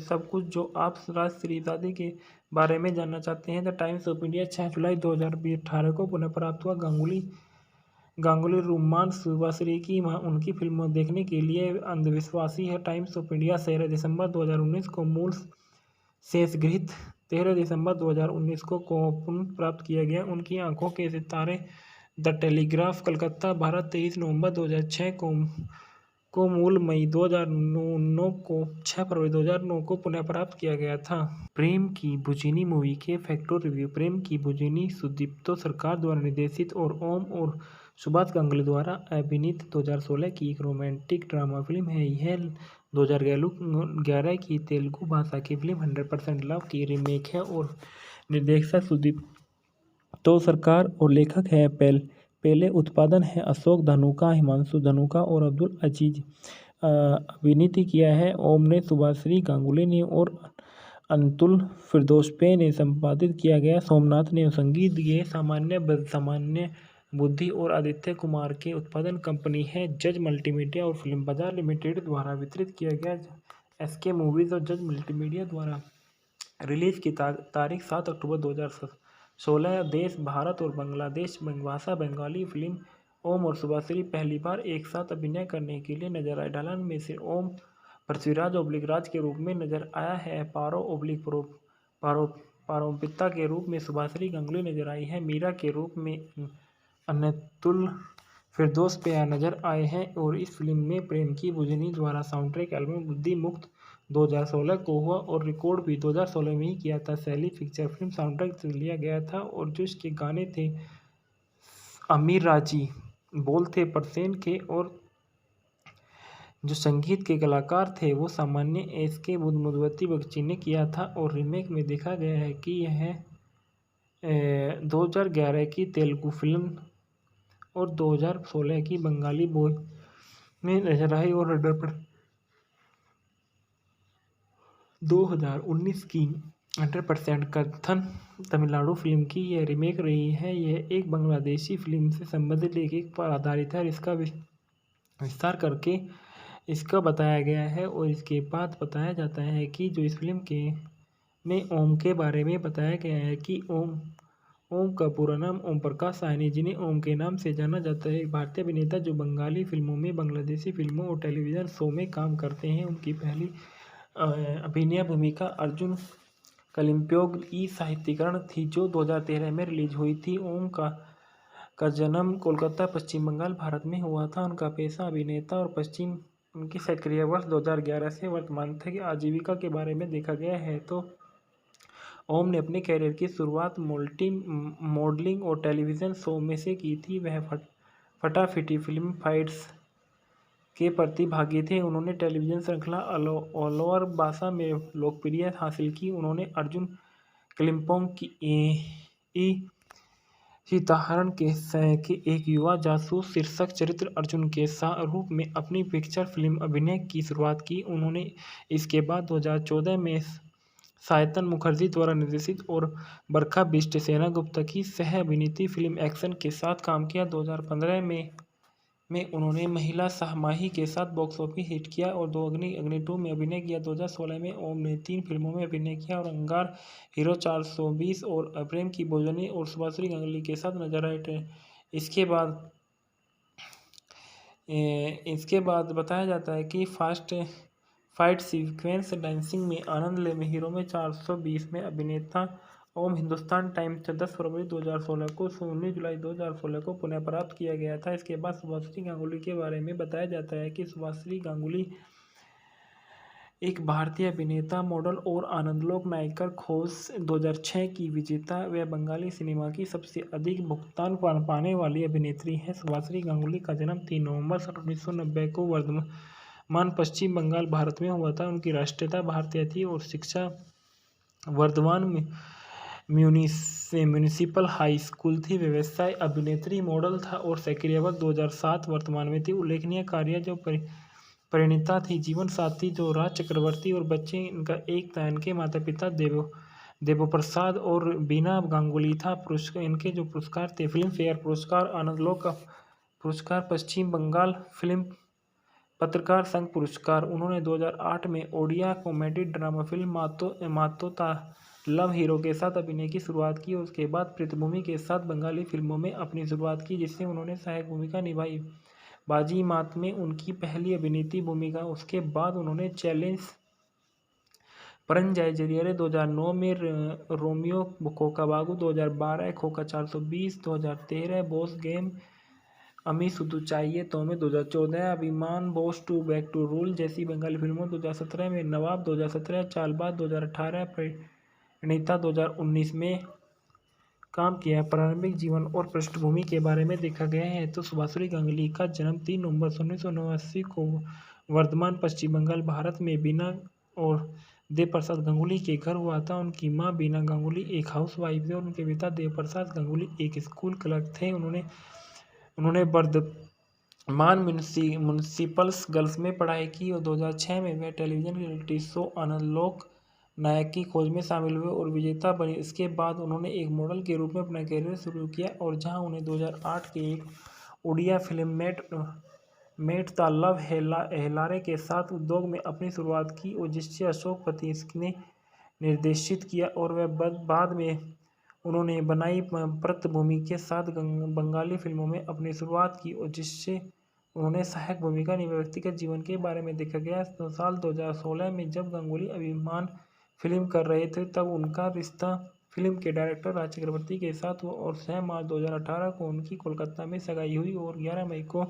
सब कुछ जो आप राज त्रिपाठी के बारे में जानना चाहते हैं। द टाइम्स ऑफ इंडिया 6 जुलाई 2018 को पुनः प्राप्त हुआ। गांगुली रुमान सुबाश्री की उनकी फिल्म देखने के लिए अंधविश्वासी है। टाइम्स ऑफ इंडिया 13 दिसंबर 2019 को मूल शेषगृहीत 13 दिसंबर 2019 को पुनः प्राप्त किया गया। उनकी आंखों के सितारे द टेलीग्राफ कलकत्ता भारत 23 नवंबर 2006 को मूल मई 2009 को 6 फरवरी 2009 को पुनः प्राप्त किया गया था। प्रेम की बुझिनी मूवी के फैक्टर रिव्यू। प्रेम की बुझिनी सुदीप्तो सरकार द्वारा निर्देशित और ओम और सुभाष गांगुली द्वारा अभिनीत 2016 की एक रोमांटिक ड्रामा फिल्म है। यह 2011 की तेलुगु भाषा की फिल्म 100% लव की रीमेक है और निर्देशक सुदीप्तो सरकार और लेखक है पहले उत्पादन है अशोक धानुका, हिमांशु धानुका और अब्दुल अजीज। अभिनीत किया है ओम ने, सुभाश्री गांगुली ने और अंतुल फिरदौसपे ने संपादित किया गया। सोमनाथ ने संगीत दिए। सामान्य बुद्धि और आदित्य कुमार के उत्पादन कंपनी है जज मल्टीमीडिया और फिल्म बाजार लिमिटेड द्वारा वितरित किया गया। SK मूवीज और जज मल्टीमीडिया द्वारा रिलीज की तारीख 7 अक्टूबर 2016। देश भारत और बांग्लादेश भाषा बंगाली फिल्म। ओम और सुभाश्री पहली बार एक साथ अभिनय करने के लिए नजर आए। ढलान में से ओम पृथ्वीराज राज के रूप में नजर आया है। पारोपिता के रूप में सुभाश्री गांगुली नजर आई है। मीरा के रूप में अनतुल फिरदौस पे नजर आए हैं। और इस फिल्म में प्रेम की बुझनी द्वारा साउंड-ट्रैक एल्बम बुद्धि मुक्त 2016 को हुआ और रिकॉर्ड भी 2016 में ही किया था। शैली पिक्चर फिल्म साउंड-ट्रैक से लिया गया था और जो इसके गाने थे अमीर राजी, बोल थे परसेन के और जो संगीत के कलाकार थे वो सामान्य SK मधुमती बगची ने किया था। और रीमेक में देखा गया है कि यह 2011 की तेलुगु फिल्म और 2016 की बंगाली बॉय में नजर आई और 2019 की 100% कथन तमिलनाडु फिल्म की यह रीमेक रही है। यह एक बांग्लादेशी फिल्म से संबंधित लेख पर आधारित है और इसका विस्तार करके इसका बताया गया है। और इसके बाद बताया जाता है कि जो इस फिल्म के में ओम के बारे में बताया गया है कि ओम का पूरा नाम ओम प्रकाश साहनी, जिन्हें ओम के नाम से जाना जाता है, एक भारतीय अभिनेता जो बंगाली फिल्मों में, बांग्लादेशी फिल्मों और टेलीविज़न शो में काम करते हैं। उनकी पहली अभिनय भूमिका अर्जुन कलिम्पोंग ई साहित्यीकरण थी जो 2013 में रिलीज हुई थी। ओम का जन्म कोलकाता, पश्चिम बंगाल, भारत में हुआ था। उनका पेशा अभिनेता और उनकी सक्रिय वर्ष 2011 से वर्तमान तक आजीविका के बारे में देखा गया है तो ओम ने अपने कैरियर की शुरुआत मॉडलिंग और टेलीविज़न शो में से की थी। वह फटाफटी फिल्म फाइट्स के प्रतिभागी थे। उन्होंने टेलीविज़न श्रृंखला अलवर भाषा में लोकप्रियता हासिल की। उन्होंने अर्जुन कलिम्पोंग की सीताहरण के एक युवा जासूस शीर्षक चरित्र अर्जुन के रूप में अपनी पिक्चर फिल्म अभिनय की शुरुआत की। उन्होंने इसके बाद 2014 में सायतन मुखर्जी द्वारा निर्देशित और बरखा बिष्ट सेनगुप्ता की सह अभिनीत फिल्म एक्शन के साथ काम किया। 2015 में उन्होंने महिला सहमाही के साथ बॉक्स ऑफिस हिट किया और दो अग्नि 2 में अभिनय किया। 2016 में ओम ने 3 फिल्मों में अभिनय किया और अंगार, हीरो 420 और प्रेम की भोजनी और सुभाश्री गांगुली के साथ नजर आए। इसके बाद बताया जाता है कि फास्ट फाइट सीक्वेंस डांसिंग में आनंद ले में हीरो में 420 में अभिनेता ओम हिंदुस्तान टाइम्स 10 फरवरी 2016 को 19 जुलाई 2016 को पुनः प्राप्त किया गया था। इसके बाद सुभाश्री गांगुली के बारे में बताया जाता है कि सुभाश्री गांगुली एक भारतीय अभिनेता, मॉडल और आनंदलोक नायकर खोज 2006 की विजेता व बंगाली सिनेमा की सबसे अधिक भुगतान पाने वाली अभिनेत्री हैं। सुभाश्री गांगुली का जन्म 3 नवंबर 1990 को वर्धमान, पश्चिम बंगाल, भारत में हुआ था। उनकी राष्ट्रीयता भारतीय थी और शिक्षा वर्धमान में म्यूनिसिपल हाई स्कूल थी। व्यवसाय अभिनेत्री, मॉडल था और सेक्रेटरी 2007 वर्तमान में थी। उल्लेखनीय कार्य जो परिणीता थी, जीवन साथी जो राज चक्रवर्ती और बच्चे इनका एक था। इनके माता पिता देवप्रसाद और बीना गांगुली था। पुरस्कार इनके जो पुरस्कार थे, फिल्म फेयर पुरस्कार, आनंदलोक पुरस्कार, पश्चिम बंगाल फिल्म पत्रकार संघ पुरस्कार। उन्होंने 2008 में ओडिया कॉमेडी ड्रामा फिल्म मातोता लव हीरो के साथ अभिनय की शुरुआत की और उसके बाद पृथ्वी के साथ बंगाली फिल्मों में अपनी शुरुआत की, जिससे उन्होंने सहायक भूमिका निभाई। बाजी मात में उनकी पहली अभिनीत भूमिका। उसके बाद उन्होंने चैलेंज परंजय जरिए 2009 में Romeo खोका बागू, 2012 Khoka 420, 2013 boss game, Ami Shudhu चाहिए तो में, 2014 Abhimaan, boss two back to rule जैसी बंगाली फिल्मों, 2017 में नवाब, 2017 चालबाज, 2018 प्रणीता, 2019 में काम किया। प्रारंभिक जीवन और पृष्ठभूमि के बारे में देखा गया है तो सुभाश्री गांगुली का जन्म 3 नवंबर 1989 को वर्धमान, पश्चिम बंगाल, भारत में बीना और देवप्रसाद गांगुली के घर हुआ था। उनकी मां बीना गांगुली एक हाउसवाइफ थे और उनके पिता देवप्रसाद गांगुली एक स्कूल क्लर्क थे। उन्होंने वर्धमान म्यूनिसिपल्स गर्ल्स में पढ़ाई की और 2006 में वे टेलीविजन रियलिटी शो आनंदलोक नायक की खोज में शामिल हुए और विजेता बने। इसके बाद उन्होंने एक मॉडल के रूप में अपना करियर शुरू किया और जहां उन्हें 2008 के एक उड़िया फिल्म मेट द लव हेलारे के साथ उद्योग में अपनी शुरुआत की और जिससे अशोक पति ने निर्देशित किया और वह बाद में उन्होंने बनाई पृथ्वी के साथ बंगाली फिल्मों में अपनी शुरुआत की और जिससे उन्होंने सहायक भूमिका निभाई। व्यक्तिगत जीवन के बारे में देखा गया तो साल 2016 में जब गांगुली अभिमान फिल्म कर रहे थे तब उनका रिश्ता फिल्म के डायरेक्टर राज चक्रवर्ती के साथ हुआ और 6 मार्च 2018 को उनकी कोलकाता में सगाई हुई और 11 मई को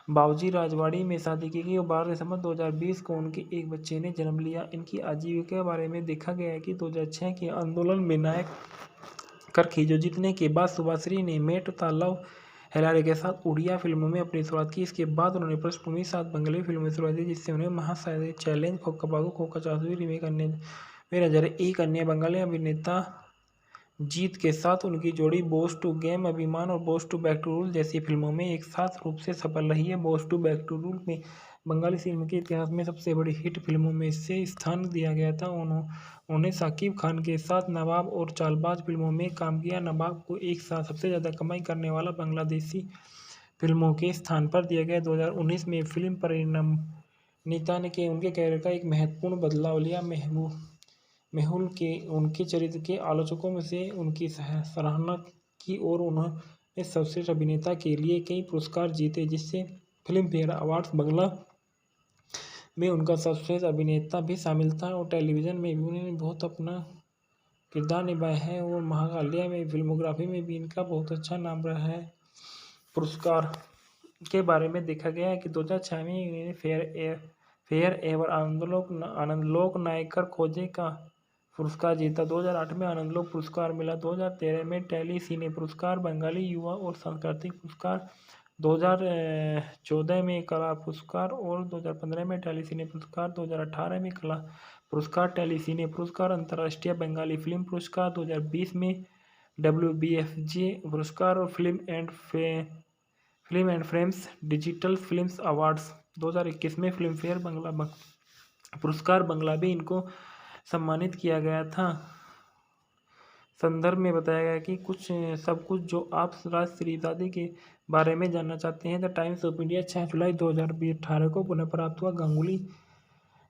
बाबूजी राजवाड़ी में शादी की गई और 12 दिसंबर 2020 को उनके एक बच्चे ने जन्म लिया। इनकी आजीविका के बारे में देखा गया है कि 2006 के आंदोलन में नायक कर खींचो जीतने के बाद सुभाश्री ने मेट द लव हेलारे के साथ उड़िया फिल्मों में अपनी शुरुआत की। इसके बाद उन्होंने पृष्ठभूमि साथ बंगाली फिल्मों में शुरुआत की, जिससे उन्हें महासागर चैलेंज, खोका बागू, खोका 420 रीमेक अन्य में नजर। एक अन्य बंगाली अभिनेता जीत के साथ उनकी जोड़ी बॉस टू गेम, अभिमान और boss two back to rule जैसी फिल्मों में एक साथ रूप से सफल रही है। Boss two back to rule में बंगाली सिनेमा के इतिहास में सबसे बड़ी हिट फिल्मों में से स्थान दिया गया था। उन्होंने साकिब खान के साथ नवाब और चालबाज फिल्मों में काम किया। नवाब को एक साथ सबसे ज़्यादा कमाई करने वाला बांग्लादेशी फिल्मों के स्थान पर दिया गया। 2019 में फिल्म परिणीता ने उनके कैरियर का एक महत्वपूर्ण बदलाव लिया। मेहुल के उनके चरित्र के आलोचकों में से उनकी सराहना की और उन्होंने सर्वश्रेष्ठ अभिनेता के लिए कई पुरस्कार जीते, जिससे फिल्म फेयर अवार्ड्स बंगला में उनका सर्वश्रेष्ठ अभिनेता भी शामिल था और टेलीविज़न में भी उन्होंने बहुत अपना किरदार निभाया है और महाकाल्या में फिल्मोग्राफी में भी इनका बहुत अच्छा नाम रहा है। पुरस्कार के बारे में देखा गया है कि 2006 में इन्होंने फेयर एवर आनंदलोक नायकर खोजे का पुरस्कार जीता। 2008 में आनंदलोक पुरस्कार मिला। 2013 में टेली सिने पुरस्कार, बंगाली युवा और सांस्कृतिक पुरस्कार, 2014 में कला पुरस्कार और 2015 में टेली सिने पुरस्कार, 2018 में कला पुरस्कार, टेली सिने पुरस्कार, अंतर्राष्ट्रीय बंगाली फिल्म पुरस्कार, 2020 में WBFJ पुरस्कार और film and frames digital films awards 2021 में फिल्म फेयर पुरस्कार बंगला भी इनको सम्मानित किया गया था। संदर्भ में बताया गया कि सब कुछ जो आप राष्ट्रपति के बारे में जानना चाहते हैं। द टाइम्स ऑफ इंडिया 6 जुलाई 2018 को पुनः प्राप्त हुआ।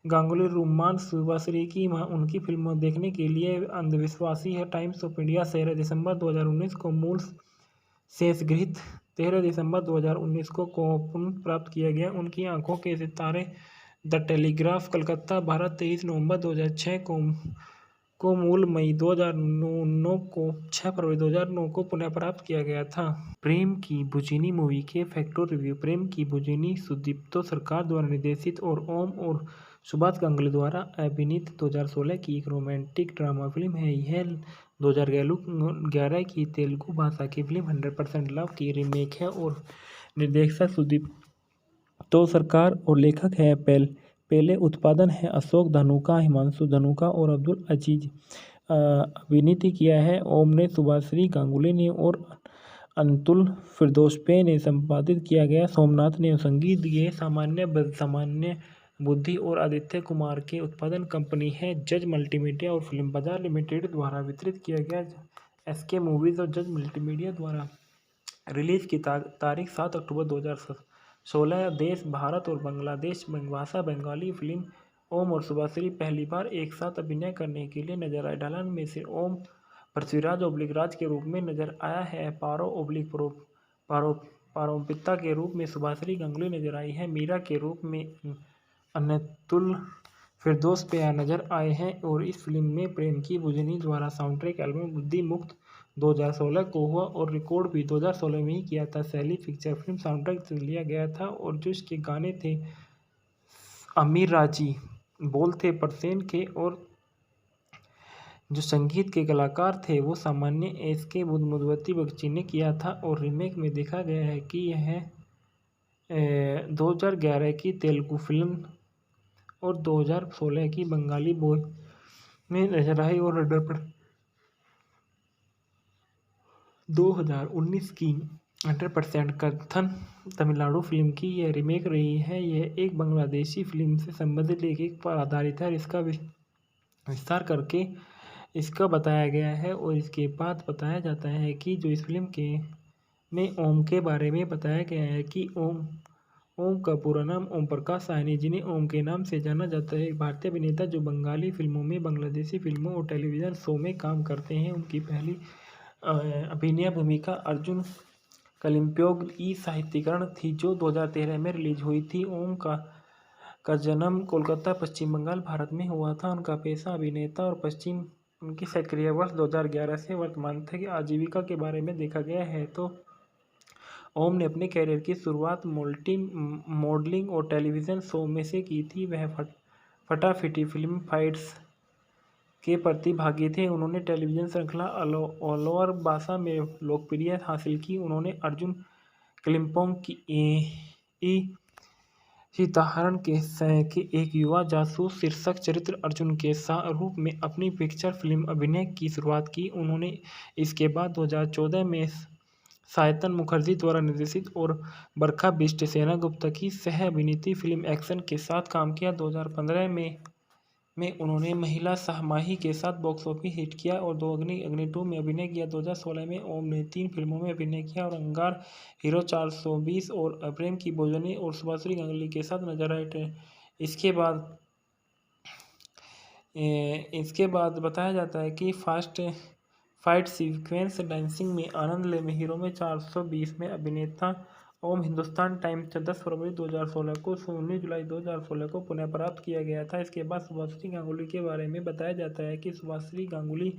गांगुली रुमान सुभाश्री की उनकी फिल्मों देखने के लिए अंधविश्वासी है। टाइम्स ऑफ इंडिया 13 दिसंबर 2019 को मूल शेषगृहीत 13 दिसंबर 2019 को पुनः प्राप्त किया गया। उनकी आंखों के सितारे द टेलीग्राफ कलकत्ता भारत 23 नवंबर 2006 को मूल मई 2009 को 6 फरवरी 2009 को पुनः प्राप्त किया गया था। प्रेम की बुझिनी मूवी के फैक्टर रिव्यू। प्रेम की बुझिनी सुदीप्तो सरकार द्वारा निर्देशित और ओम और सुभाष गांगुली द्वारा अभिनीत 2016 की एक रोमांटिक ड्रामा फिल्म है। यह 2011 की तेलुगु भाषा की फिल्म 100% लव की रीमेक है और निर्देशक सुदीप्तो सरकार और लेखक है पहले उत्पादन है अशोक धनुका, हिमांशु धनुका और अब्दुल अजीज। अभिनीत किया है ओम ने, सुभाश्री गांगुली ने और अंतुल फिरदौसपे ने संपादित किया गया। सोमनाथ ने संगीत दिए। सामान्य बुद्धि और आदित्य कुमार के उत्पादन कंपनी है जज मल्टीमीडिया और फिल्म बाजार लिमिटेड द्वारा वितरित किया गया। SK मूवीज और जज मल्टीमीडिया द्वारा रिलीज की तारीख 7 अक्टूबर 2016। देश भारत और बांग्लादेश भाषा बंगाली। फिल्म ओम और सुभाश्री पहली बार एक साथ अभिनय करने के लिए नजर आए। ढलान में से ओम पृथ्वीराज राज के रूप में नजर आया है। पारोपिता के रूप में सुभाश्री गांगुली नजर आई है। मीरा के रूप में अनतुल फिरदौस पे नजर आए हैं। और इस फिल्म में प्रेम की बुझिनी द्वारा साउंड ट्रैक एल्बम बुद्धि मुक्त 2016 को हुआ और रिकॉर्ड भी 2016 में ही किया था। शैली पिक्चर फिल्म साउंड ट्रैक से लिया गया था और जो इसके गाने थे अमीर राजी, बोल थे परसेन के और जो संगीत के कलाकार थे वो सामान्य SK मधुमती बगची ने किया था। और रीमेक में देखा गया है कि यह 2011 की तेलुगु फिल्म और 2016 की बंगाली बॉय में नजर आई और 2019 की 100% कथन तमिलनाडु फिल्म की यह रीमेक रही है। यह एक बांग्लादेशी फिल्म से संबंधित लेख पर आधारित है और इसका विस्तार करके इसका बताया गया है। और इसके बाद बताया जाता है कि जो इस फिल्म में ओम के बारे में बताया गया है कि ओम का पूरा नाम ओम प्रकाश साहनी, जिन्हें ओम के नाम से जाना जाता है, एक भारतीय अभिनेता जो बंगाली फिल्मों में, बांग्लादेशी फिल्मों और टेलीविज़न शो में काम करते हैं। उनकी पहली अभिनय भूमिका अर्जुन कलिम्पोंग ई साहित्यीकरण थी जो 2013 में रिलीज हुई थी। ओम का जन्म कोलकाता पश्चिम बंगाल भारत में हुआ था। उनका पेशा अभिनेता और उनकी सक्रिय वर्ष 2011 से वर्तमान तक आजीविका के बारे में देखा गया है तो ओम ने अपने कैरियर की शुरुआत मॉडलिंग और टेलीविज़न शो में से की थी। वह फटाफटी फिल्म फाइट्स के प्रतिभागी थे। उन्होंने टेलीविज़न श्रृंखला अलवर भाषा में लोकप्रियता हासिल की। उन्होंने अर्जुन कलिम्पोंग की सीताहरण के एक युवा जासूस शीर्षक चरित्र अर्जुन के रूप में अपनी पिक्चर फिल्म अभिनय की शुरुआत की। उन्होंने इसके बाद 2014 में सायतन मुखर्जी द्वारा निर्देशित और बरखा बिष्ट सेना गुप्ता की सह अभिनीत फिल्म एक्शन के साथ काम किया। 2015 में उन्होंने महिला सहमाही के साथ बॉक्स ऑफिस हिट किया और अग्नि 2 में अभिनय किया। 2016 में ओम ने 3 फिल्मों में अभिनय किया और अंगार, हीरो 420 और प्रेम की बुझिनी और सुभाश्री गांगुली के साथ नजर आए। इसके बाद बताया जाता है कि फाइट सीक्वेंस डांसिंग में आनंद ले में हीरो में 420 में अभिनेता ओम हिंदुस्तान टाइम्स 10 फरवरी 2016 को 19 जुलाई 2016 को पुनः प्राप्त किया गया था। इसके बाद सुभाश्री गांगुली के बारे में बताया जाता है कि सुभाश्री गांगुली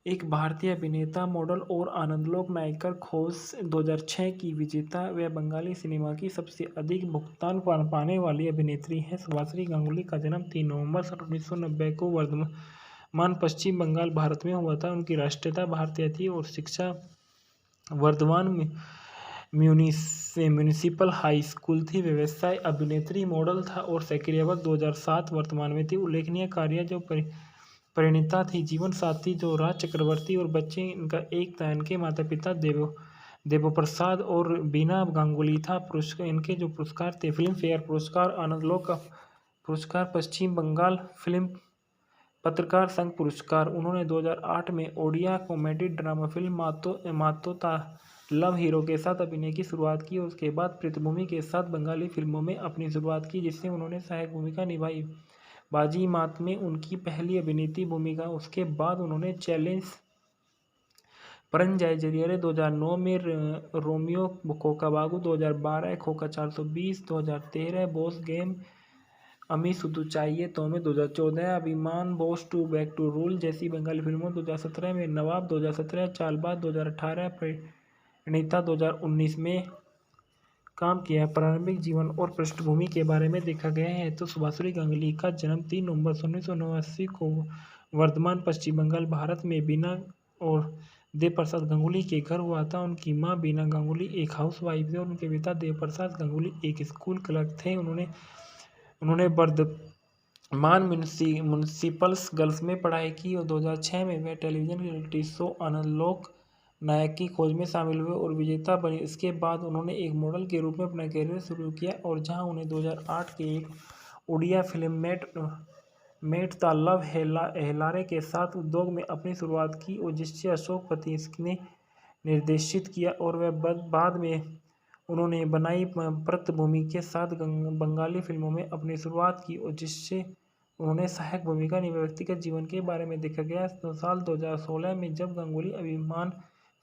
एक भारतीय अभिनेता, मॉडल और आनंदलोक नायिका खोज 2006 की विजेता व बंगाली सिनेमा की सबसे अधिक भुगतान पाने वाली अभिनेत्री है। सुभाश्री गांगुली का जन्म 3 नवंबर 1990 को वर्धमान पश्चिम बंगाल भारत में हुआ था। उनकी राष्ट्रीयता भारतीय थी और शिक्षा वर्धमान म्यूनिसिपल हाई स्कूल थी। व्यवसाय अभिनेत्री, मॉडल था और सक्रिय वर्ष 2007 वर्तमान में थी। उल्लेखनीय कार्य जो परिणीता थी। जीवन साथी जो राज चक्रवर्ती और बच्चे इनका एक था। इनके माता पिता देवप्रसाद और बीना गांगुली था। पुरस्कार इनके जो पुरस्कार थे: फिल्म फेयर पुरस्कार, आनंदलोक का पुरस्कार, पश्चिम बंगाल फिल्म पत्रकार संघ पुरस्कार। उन्होंने 2008 में ओडिया कॉमेडी ड्रामा फिल्म मातोता लव हीरो के साथ अभिनय की शुरुआत की और उसके बाद पृथ्वी के साथ बंगाली फिल्मों में अपनी शुरुआत की, जिससे उन्होंने सहायक भूमिका निभाई। बाजी मात में उनकी पहली अभिनेत्री भूमिका। उसके बाद उन्होंने चैलेंज परंजाई जरिए 2009 में Romeo Khokababu, 2012 Khoka 420, 2013 boss game, Ami Shudhu चाहिए तो में, 2014 Abhimaan, boss two back to rule जैसी बंगाली फिल्मों, 2017 में नवाब, 2017 चालबाज, 2018 परिणीता, 2019 में काम किया। प्रारंभिक जीवन और पृष्ठभूमि के बारे में देखा गया है तो सुभाश्री गांगुली का जन्म 3 नवंबर 1989 को वर्धमान, पश्चिम बंगाल, भारत में बीना और देवप्रसाद गांगुली के घर हुआ था। उनकी मां बीना गांगुली एक हाउसवाइफ थे और उनके पिता देवप्रसाद गांगुली एक स्कूल क्लर्क थे। उन्होंने वर्धमान म्यूनिसिपल्स गर्ल्स में पढ़ाई की और 2006 में वे टेलीविजन रियलिटी शो आनंदलोक नायक की खोज में शामिल हुए और विजेता बने। इसके बाद उन्होंने एक मॉडल के रूप में अपना करियर शुरू किया और जहां उन्हें 2008 के एक उड़िया फिल्म मेट द लव हेलारे के साथ उद्योग में अपनी शुरुआत की और जिससे अशोक पति ने निर्देशित किया और वह बाद में उन्होंने बनाई पृथ्वी के साथ बंगाली फिल्मों में अपनी शुरुआत की और जिससे उन्होंने सहायक भूमिका निभाई। व्यक्तिगत जीवन के बारे में देखा गया तो साल 2016 में जब गांगुली अभिमान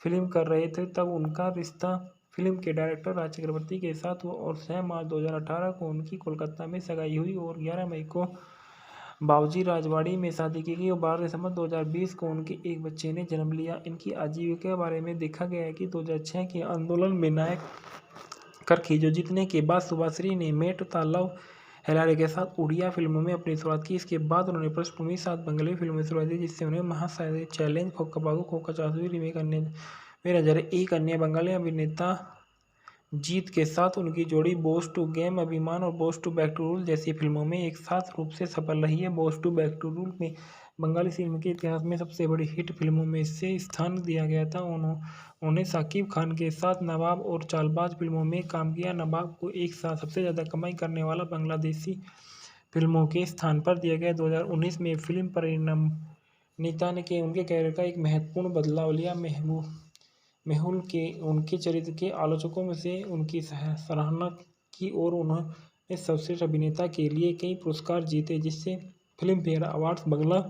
फिल्म कर रहे थे तब उनका रिश्ता फिल्म के डायरेक्टर राज चक्रवर्ती के साथ हुआ और 6 मार्च 2018 को उनकी कोलकाता में सगाई हुई और 11 मई को बाबूजी राजवाड़ी में शादी की गई और 12 दिसंबर 2020 को उनके एक बच्चे ने जन्म लिया। इनकी आजीविका के बारे में देखा गया है कि 2006 के आंदोलन में नायक कर खींचो जीतने के बाद सुभाश्री ने मेट द लव हेलारे के साथ उड़िया फिल्मों में अपनी शुरुआत की। इसके बाद उन्होंने पृष्ठभूमि साथ बंगाली फिल्मों में शुरुआत की जिससे उन्हें महासागर चैलेंज, खोकाबागू, खोका 420 रीमेक में नजर। एक अन्य बंगाली अभिनेता जीत के साथ उनकी जोड़ी बॉस टू गेम, अभिमान और boss two back to rule जैसी फिल्मों में एक साथ रूप से सफल रही है। Boss two back to rule में बंगाली फिल्म के इतिहास में सबसे बड़ी हिट फिल्मों में से स्थान दिया गया था। उन्होंने साकिब खान के साथ नवाब और चालबाज फिल्मों में काम किया। नवाब को एक साथ सबसे ज़्यादा कमाई करने वाला बांग्लादेशी फिल्मों के स्थान पर दिया गया। 2019 में फिल्म परिणीता ने उनके कैरियर का एक महत्वपूर्ण बदलाव लिया। मेहुल के उनके चरित्र के आलोचकों में से उनकी सराहना की और उन्होंने सर्वश्रेष्ठ अभिनेता के लिए कई पुरस्कार जीते जिससे फिल्म फेयर अवार्ड्स बांग्ला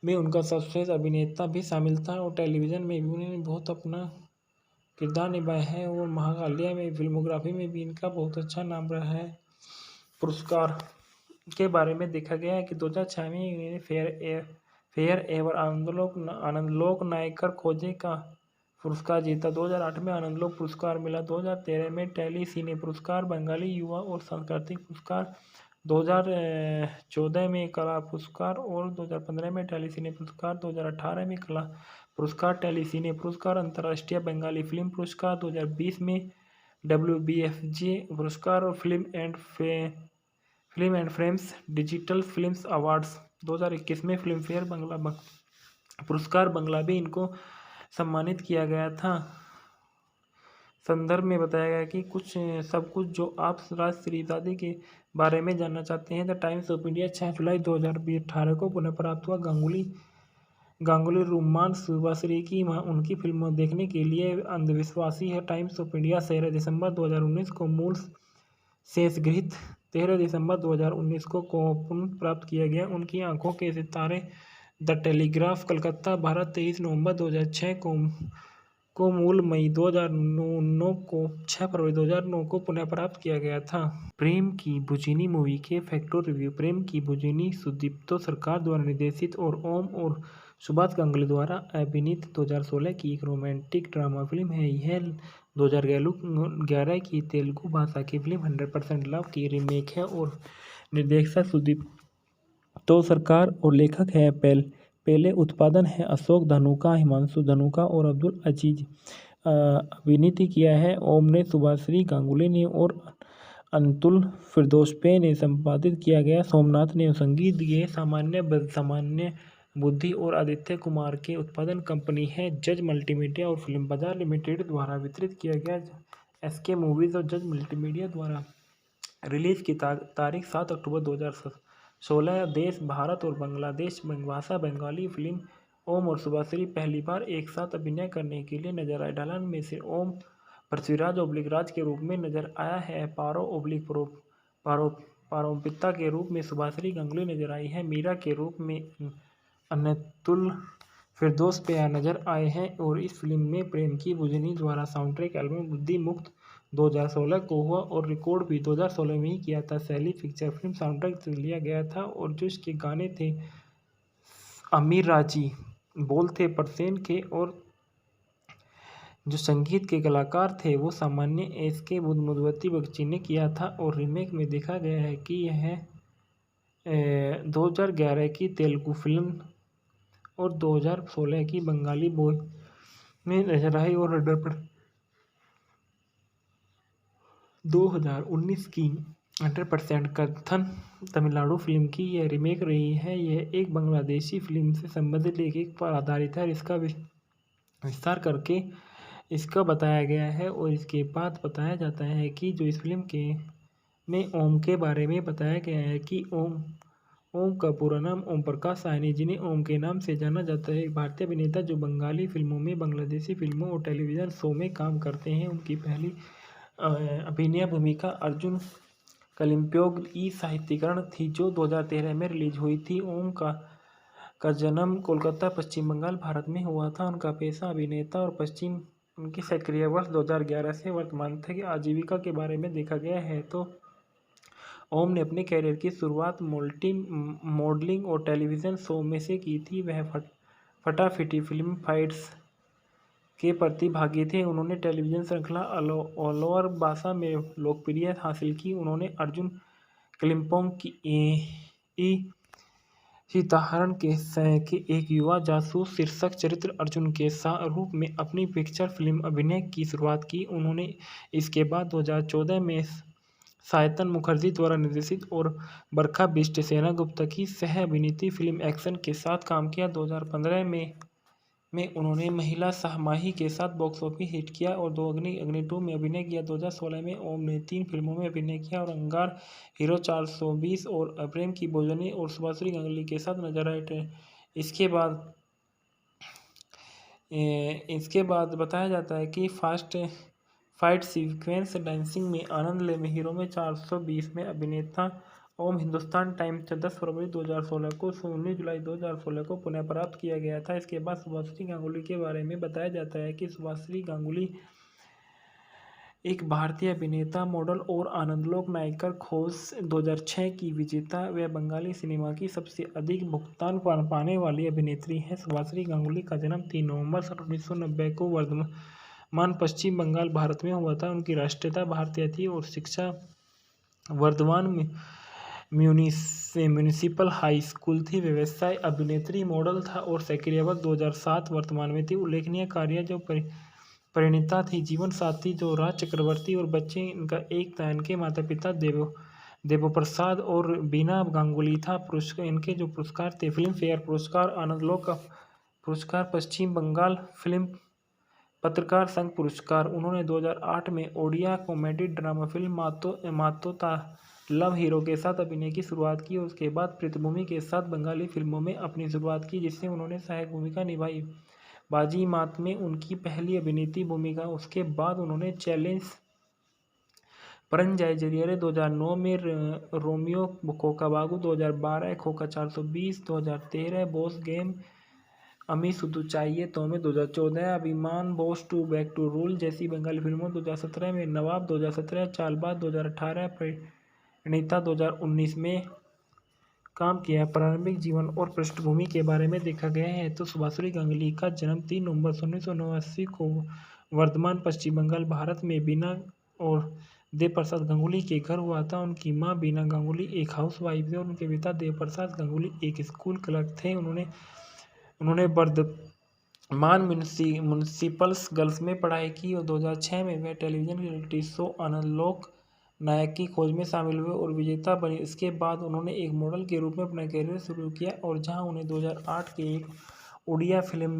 में उनका सर्वश्रेष्ठ अभिनेता भी शामिल था और टेलीविज़न में भी उन्होंने बहुत अपना किरदार निभाया है और महाकालिया में फिल्मोग्राफी में भी इनका बहुत अच्छा नाम रहा है। पुरस्कार के बारे में देखा गया है कि 2006 में इन्होंने फेयर एवर आनंदलोक नायकर खोजे का पुरस्कार जीता। 2008 में आनंदलोक पुरस्कार मिला। 2013 में टेली सिने पुरस्कार, बंगाली युवा और सांस्कृतिक पुरस्कार, 2014 में कला पुरस्कार और 2015 में टेली सिने पुरस्कार, 2018 में कला पुरस्कार, टेली सिने पुरस्कार, अंतर्राष्ट्रीय बंगाली फिल्म पुरस्कार, 2020 में WBFJ पुरस्कार और film and frames digital films awards. 2021 में फिल्म फेयर बांग्ला पुरस्कार बांग्ला भी इनको सम्मानित किया गया था। संदर्भ में बताया गया कि सब कुछ जो आप राज त्रिपाठी के बारे में जानना चाहते हैं। द टाइम्स ऑफ इंडिया 6 जुलाई 2018 को पुनः प्राप्त हुआ। गांगुली रोमांस सुभाश्री की उनकी फिल्मों देखने के लिए अंधविश्वासी है। टाइम्स ऑफ इंडिया 13 दिसंबर 2019 को मूल शेष गृहीत 13 दिसंबर 2019 को पुनः प्राप्त किया गया। उनकी आंखों के सितारे द टेलीग्राफ कलकत्ता, भारत 23 नवंबर 2006 को मूल मई 2009 को 6 फरवरी 2009 को पुनः प्राप्त किया गया था। प्रेम की बुझिनी मूवी के फैक्टर रिव्यू। प्रेम की बुझिनी सुदीप्तो सरकार द्वारा निर्देशित और ओम और सुभाष गांगुली द्वारा अभिनीत 2016 की एक रोमांटिक ड्रामा फिल्म है। यह 2011 की तेलुगु भाषा की फिल्म 100% लव की रीमेक है और निर्देशक सुदीप्तो सरकार और लेखक है पहले उत्पादन है अशोक धनुका, हिमांशु धनुका और अब्दुल अजीज। अभिनीत किया है ओम ने, सुभाश्री गांगुली ने और अंतुल फिरदौसपे ने संपादित किया गया। सोमनाथ ने संगीत दिए। सामान्य बुद्धि और आदित्य कुमार के उत्पादन कंपनी है। जज मल्टीमीडिया और फिल्म बाजार लिमिटेड द्वारा वितरित किया गया। एसके मूवीज और जज मल्टीमीडिया द्वारा रिलीज की तारीख 7 अक्टूबर 2016। देश भारत और बांग्लादेश भाषा बंगाली फिल्म। ओम और सुभाश्री पहली बार एक साथ अभिनय करने के लिए नजर आए। ढलान में से ओम पृथ्वीराज राज के रूप में नजर आया है। पारोपिता के रूप में सुभाश्री गांगुली नजर आई है। मीरा के रूप में अनंतुल फिरदौसपे नजर आए हैं। और इस फिल्म में प्रेम की बुझनी द्वारा साउंड ट्रैक एल्बम बुद्धि मुक्त 2016 को हुआ और रिकॉर्ड भी 2016 में ही किया था। शैली पिक्चर फिल्म साउंड ट्रैक से लिया गया था और जो इसके गाने थे अमीर राजी, बोल थे परसेन के और जो संगीत के कलाकार थे वो सामान्य एस के मधुमती बगची ने किया था। और रीमेक में देखा गया है कि यह 2011 की तेलुगु फिल्म और 2016 की बंगाली बॉय में नजर आई और 2019 की 100% कथन तमिलनाडु फिल्म की यह रीमेक रही है। यह एक बांग्लादेशी फिल्म से संबंधित लेखक पर आधारित है और इसका विस्तार करके इसका बताया गया है। और इसके बाद बताया जाता है कि जो इस फिल्म के में ओम के बारे में बताया गया है कि ओम का पूरा नाम ओम प्रकाश साहनी, जिन्हें ओम के नाम से जाना जाता है, एक भारतीय अभिनेता जो बंगाली फिल्मों में, बांग्लादेशी फिल्मों और टेलीविज़न शो में काम करते हैं। उनकी पहली अभिनय भूमिका अर्जुन कलिम्पोंग ई साहित्यीकरण थी जो 2013 में रिलीज हुई थी। ओम का जन्म कोलकाता, पश्चिम बंगाल, भारत में हुआ था। उनका पेशा अभिनेता और उनकी सक्रिय वर्ष 2011 से वर्तमान तक आजीविका के बारे में देखा गया है तो ओम ने अपने कैरियर की शुरुआत मॉडलिंग और टेलीविज़न शो में से की थी। वह फटाफटी फिल्म फाइट्स के प्रतिभागी थे। उन्होंने टेलीविज़न श्रृंखला अलवर भाषा में लोकप्रियता हासिल की। उन्होंने अर्जुन कलिम्पोंग की सीताहरण के एक युवा जासूस शीर्षक चरित्र अर्जुन के रूप में अपनी पिक्चर फिल्म अभिनय की शुरुआत की। उन्होंने इसके बाद 2014 में सायतन मुखर्जी द्वारा निर्देशित और बरखा बिष्ट सेनगुप्ता की सह अभिनीत फिल्म एक्शन के साथ काम किया। 2015 में उन्होंने महिला सहमाही के साथ बॉक्स ऑफिस हिट किया और अग्नि 2 में अभिनय किया। 2016 में ओम ने 3 फिल्मों में अभिनय किया और अंगार, हीरो 420 और प्रेम की बुझनी और सुभाश्री गांगुली के साथ नजर आए। इसके बाद बताया जाता है कि फाइट सीक्वेंस डांसिंग में आनंद ले में हीरो में 420 में अभिनेता ओम हिंदुस्तान टाइम्स 10 फरवरी 2016 को 19 जुलाई 2016 को पुनः प्राप्त किया गया था। इसके बाद सुभाश्री गांगुली के बारे में बताया जाता है कि सुभाश्री गांगुली एक भारतीय अभिनेता, मॉडल और आनंदलोक नायिका खोज 2006 की विजेता व बंगाली सिनेमा की सबसे अधिक भुगतान पाने वाली अभिनेत्री है। सुभाश्री गांगुली का जन्म 3 नवंबर 1990 को वर्धमान, पश्चिम बंगाल, भारत में हुआ था। उनकी राष्ट्रीयता भारतीय थी और शिक्षा वर्धमान म्यूनिसिपल हाई स्कूल थी। व्यवसाय अभिनेत्री, मॉडल था और सक्रिय वर्ष 2007 वर्तमान में थी। उल्लेखनीय कार्य जो परिणीता थी, जीवन साथी जो राज चक्रवर्ती और बच्चे इनका एक था। इनके माता पिता देवप्रसाद और बीना गांगुली था। इनके जो पुरस्कार थे फिल्म फेयर पुरस्कार, आनंदलोक का पुरस्कार, पश्चिम बंगाल फिल्म पत्रकार संघ पुरस्कार। उन्होंने 2008 में ओडिया कॉमेडी ड्रामा फिल्म मातोता लव हीरो के साथ अभिनय की शुरुआत की और उसके बाद पृथ्वी के साथ बंगाली फिल्मों में अपनी शुरुआत की, जिससे उन्होंने सहायक भूमिका निभाई। बाजी मात में उनकी पहली अभिनेत्री भूमिका। उसके बाद उन्होंने चैलेंज परंजाई जरिए 2009 में Romeo खोका बागू, 2012 Khoka 420, 2013 boss game, Ami Shudhu चाहिए तो में, 2014 Abhimaan, boss 2, back to rule जैसी बंगाली फिल्मों, 2017 में नवाब, 2017 चालबाज, 2018 प्रणीता, 2019 में काम किया। प्रारंभिक जीवन और पृष्ठभूमि के बारे में देखा गया है तो सुभाश्री गांगुली का जन्म 3 नवंबर 1989 को वर्धमान, पश्चिम बंगाल, भारत में बीना और देवप्रसाद गांगुली के घर हुआ था। उनकी मां बीना गांगुली एक हाउसवाइफ थे और उनके पिता देवप्रसाद गांगुली एक स्कूल क्लर्क थे। उन्होंने वर्धमान म्यूनिसिपल गर्ल्स में पढ़ाई की और 2006 में वह टेलीविजन रियलिटी शो आनंदलोक नायक की खोज में शामिल हुए और विजेता बने। इसके बाद उन्होंने एक मॉडल के रूप में अपना करियर शुरू किया और जहां उन्हें 2008 के एक उड़िया फिल्म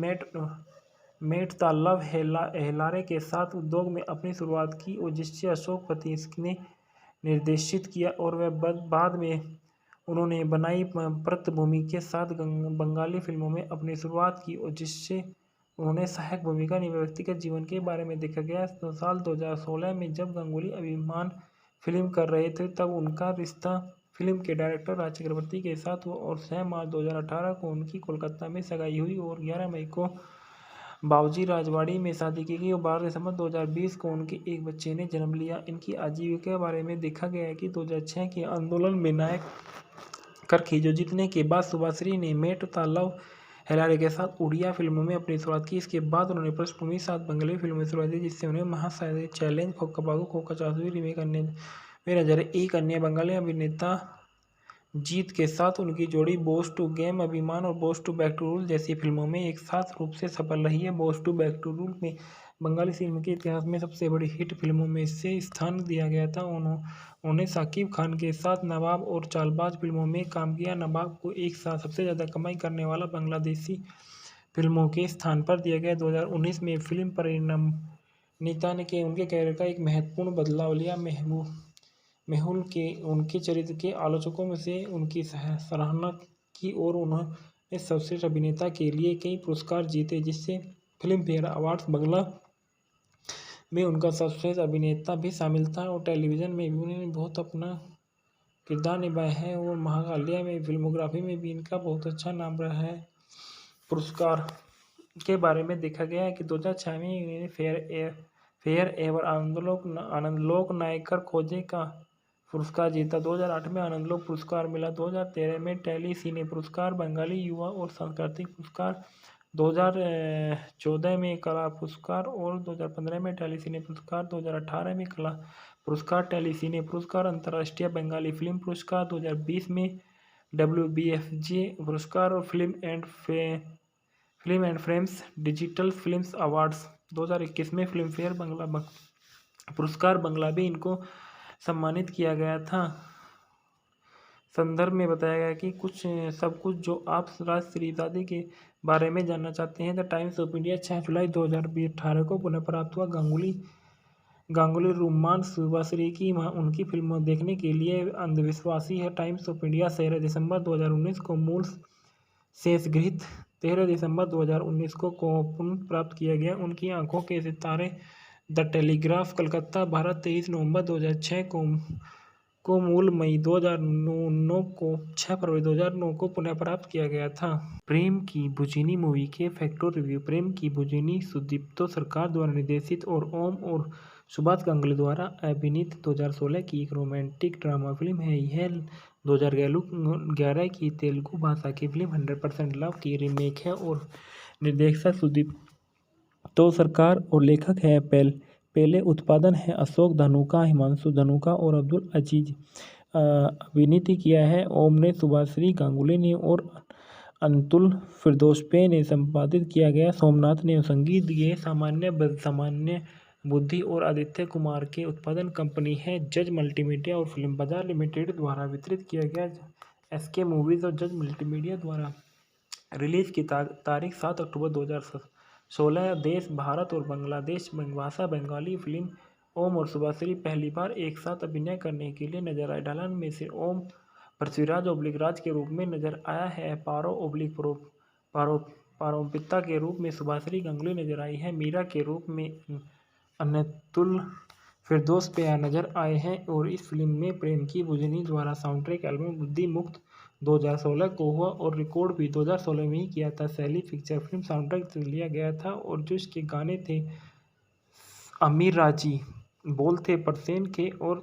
मेट द लव हेलारे के साथ उद्योग में अपनी शुरुआत की और जिससे अशोक पति ने निर्देशित किया और वह बाद में उन्होंने बनाई पृष्ठभूमि के साथ बंगाली फिल्मों में अपनी शुरुआत की और जिससे उन्होंने सहायक भूमिका निभाई। व्यक्तिगत जीवन के बारे में देखा गया तो साल 2016 में जब गांगुली अभिमान फिल्म कर रहे थे तब उनका रिश्ता फिल्म के डायरेक्टर राज चक्रवर्ती के साथ हुआ और 6 मार्च 2018 को उनकी कोलकाता में सगाई हुई और 11 मई को बाबूजी राजवाड़ी में शादी की गई और 12 दिसंबर 2020 को उनके एक बच्चे ने जन्म लिया। इनकी आजीविका के बारे में देखा गया है कि 2006 के आंदोलन में नायक कर खींचो जीतने के बाद सुभाश्री ने मेट द लव हेलारे के साथ उड़िया फिल्मों में अपनी शुरुआत की। इसके बाद उन्होंने पृष्ठभूमि के साथ बंगाली फिल्मों में शुरुआत की जिससे उन्हें महासागर चैलेंज खोका बाबू खोका चासुई रीमेक अन्य में नजर एक अन्य बंगाली अभिनेता जीत के साथ उनकी जोड़ी बॉस टू गेम अभिमान और boss two back to rule जैसी फिल्मों में एक साथ रूप से सफल रही है। Boss two back to rule में बंगाली फिल्म के इतिहास में सबसे बड़ी हिट फिल्मों में से स्थान दिया गया था। उन्होंने शाकिब खान के साथ नवाब और चालबाज फिल्मों में काम किया। नवाब को एक साथ सबसे ज़्यादा कमाई करने वाला बांग्लादेशी फिल्मों के स्थान पर दिया गया। 2019 में फिल्म परिणीता ने उनके कैरियर का एक महत्वपूर्ण बदलाव लिया। मेहुल के उनके चरित्र के आलोचकों में से उनकी सराहना की और उन्होंने सर्वश्रेष्ठ अभिनेता के लिए कई पुरस्कार जीते जिससे फिल्म फेयर अवार्ड्स बांग्ला में उनका सर्वश्रेष्ठ अभिनेता भी शामिल था और टेलीविज़न में भी उन्होंने बहुत अपना किरदार निभाया है और महाकालिया में फिल्मोग्राफी में भी इनका बहुत अच्छा नाम रहा है। पुरस्कार के बारे में देखा गया है कि 2006 में इन्होंने फेयर एवर आनंदलोक नायकर खोजे का पुरस्कार जीता। 2008 में आनंदलोक पुरस्कार मिला। 2013 में टेली सिने पुरस्कार, बंगाली युवा और सांस्कृतिक पुरस्कार, 2014 में कला पुरस्कार और 2015 में टेली सिने पुरस्कार, 2018 में कला पुरस्कार, टेली सिने पुरस्कार, अंतर्राष्ट्रीय बंगाली फिल्म पुरस्कार, 2020 में WBFJ पुरस्कार और film and frames digital films awards. 2021 में फिल्म फेयर बांग्ला पुरस्कार बांग्ला भी इनको सम्मानित किया गया था। संदर्भ में बताया गया कि सब कुछ जो आप राष्ट्रीय शादी के बारे में जानना चाहते हैं। द टाइम्स ऑफ इंडिया 6 जुलाई 2018 को पुनः प्राप्त हुआ। गांगुली रुमान सुभाश्री की उनकी फिल्मों देखने के लिए अंधविश्वासी है। टाइम्स ऑफ इंडिया 13 दिसंबर 2019 को मूल शेषगृहीत 13 दिसंबर 2019 को पुनः प्राप्त किया गया। उनकी आंखों के सितारे द टेलीग्राफ कलकत्ता भारत 23 नवंबर 2006 को मूल मई 2009 को 6 फरवरी 2009 को पुनः प्राप्त किया गया था। प्रेम की बुझिनी मूवी के फैक्टर रिव्यू। प्रेम की बुझिनी सुदीप्तो सरकार द्वारा निर्देशित और ओम और सुभाष गांगुली द्वारा अभिनीत 2016 की एक रोमांटिक ड्रामा फिल्म है। यह 2011 की तेलुगु भाषा की फिल्म 100% लव की रीमेक है और निर्देशक सुदीप्तो सरकार और लेखक है पहले उत्पादन है अशोक धनुका, हिमांशु धनुका और अब्दुल अजीज। अभिनीत किया है ओम ने, सुभाश्री गांगुली ने और अंतुल फिरदौसपे ने संपादित किया गया। सोमनाथ ने संगीत दिए। सामान्य बुद्धि और आदित्य कुमार के उत्पादन कंपनी है जज मल्टीमीडिया और फिल्म बाजार लिमिटेड द्वारा वितरित किया गया। SK मूवीज और जज मल्टीमीडिया द्वारा रिलीज की तारीख 7 अक्टूबर 2016। देश भारत और बांग्लादेश भाषा बंगाली फिल्म। ओम और सुभाश्री पहली बार एक साथ अभिनय करने के लिए नजर आए। ढलान में से ओम पृथ्वीराज के रूप में नजर आया है। पारोपिता के रूप में सुभाश्री गांगुली नजर आई है। मीरा के रूप में अनतुल फिरदौसपे नजर आए हैं और इस फिल्म में प्रेम की बुझिनी द्वारा साउंडट्रैक एल्बम बुद्धि मुक्त 2016 को हुआ और रिकॉर्ड भी 2016 में ही किया था। शैली पिक्चर फिल्म साउंडट्रैक से लिया गया था और जो इसके गाने थे अमीर राजी, बोल थे परसेन के और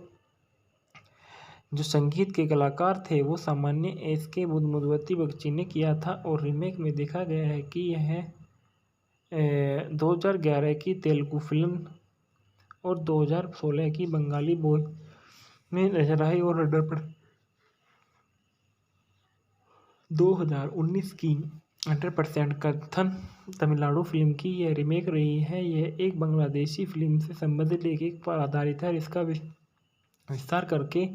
जो संगीत के कलाकार थे वो सामान्य SK मधुमती बगची ने किया था। और रीमेक में देखा गया है कि यह 2011 की तेलुगु फिल्म और 2016 की बंगाली बॉय में नजर आई और 2019 की 100% कथन तमिलनाडु फिल्म की यह रीमेक रही है। यह एक बांग्लादेशी फिल्म से संबंधित लेखक पर आधारित है। इसका विस्तार करके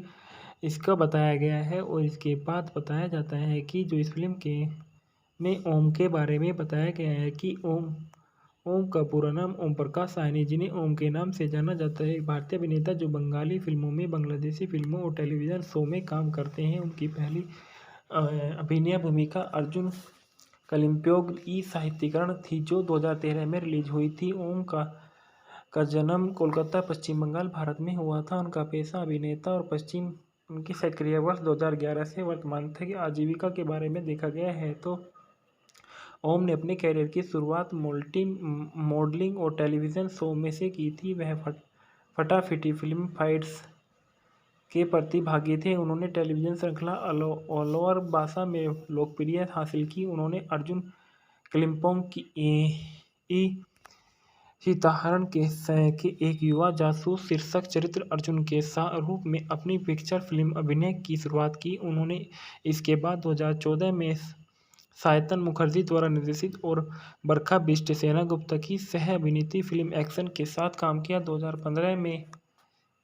इसका बताया गया है। और इसके बाद बताया जाता है कि जो इस फिल्म के में ओम के बारे में बताया गया है कि ओम का पूरा नाम ओम प्रकाश साहनी, जिन्हें ओम के नाम से जाना जाता है, एक भारतीय अभिनेता जो बंगाली फिल्मों में, बांग्लादेशी फिल्मों और टेलीविज़न शो में काम करते हैं। उनकी पहली अभिनय भूमिका अर्जुन कलिम्पोंग ई साहित्यीकरण थी, जो 2013 में रिलीज हुई थी। ओम का जन्म कोलकाता, पश्चिम बंगाल, भारत में हुआ था। उनका पेशा अभिनेता और उनकी सक्रिय वर्ष 2011 से वर्तमान तक की आजीविका के बारे में देखा गया है। तो ओम ने अपने कैरियर की शुरुआत मॉडलिंग और टेलीविज़न शो में से की थी। वह फटाफटी फिल्म फाइट्स के प्रतिभागी थे। उन्होंने टेलीविज़न श्रृंखला अलवर भाषा में लोकप्रियता हासिल की। उन्होंने अर्जुन कलिम्पोंग की ई सीताहरण के एक युवा जासूस शीर्षक चरित्र अर्जुन के रूप में अपनी पिक्चर फिल्म अभिनय की शुरुआत की। उन्होंने इसके बाद 2014 में सायतन मुखर्जी द्वारा निर्देशित और बरखा बिष्ट सेनगुप्ता की सह अभिनीत फिल्म एक्शन के साथ काम किया। 2015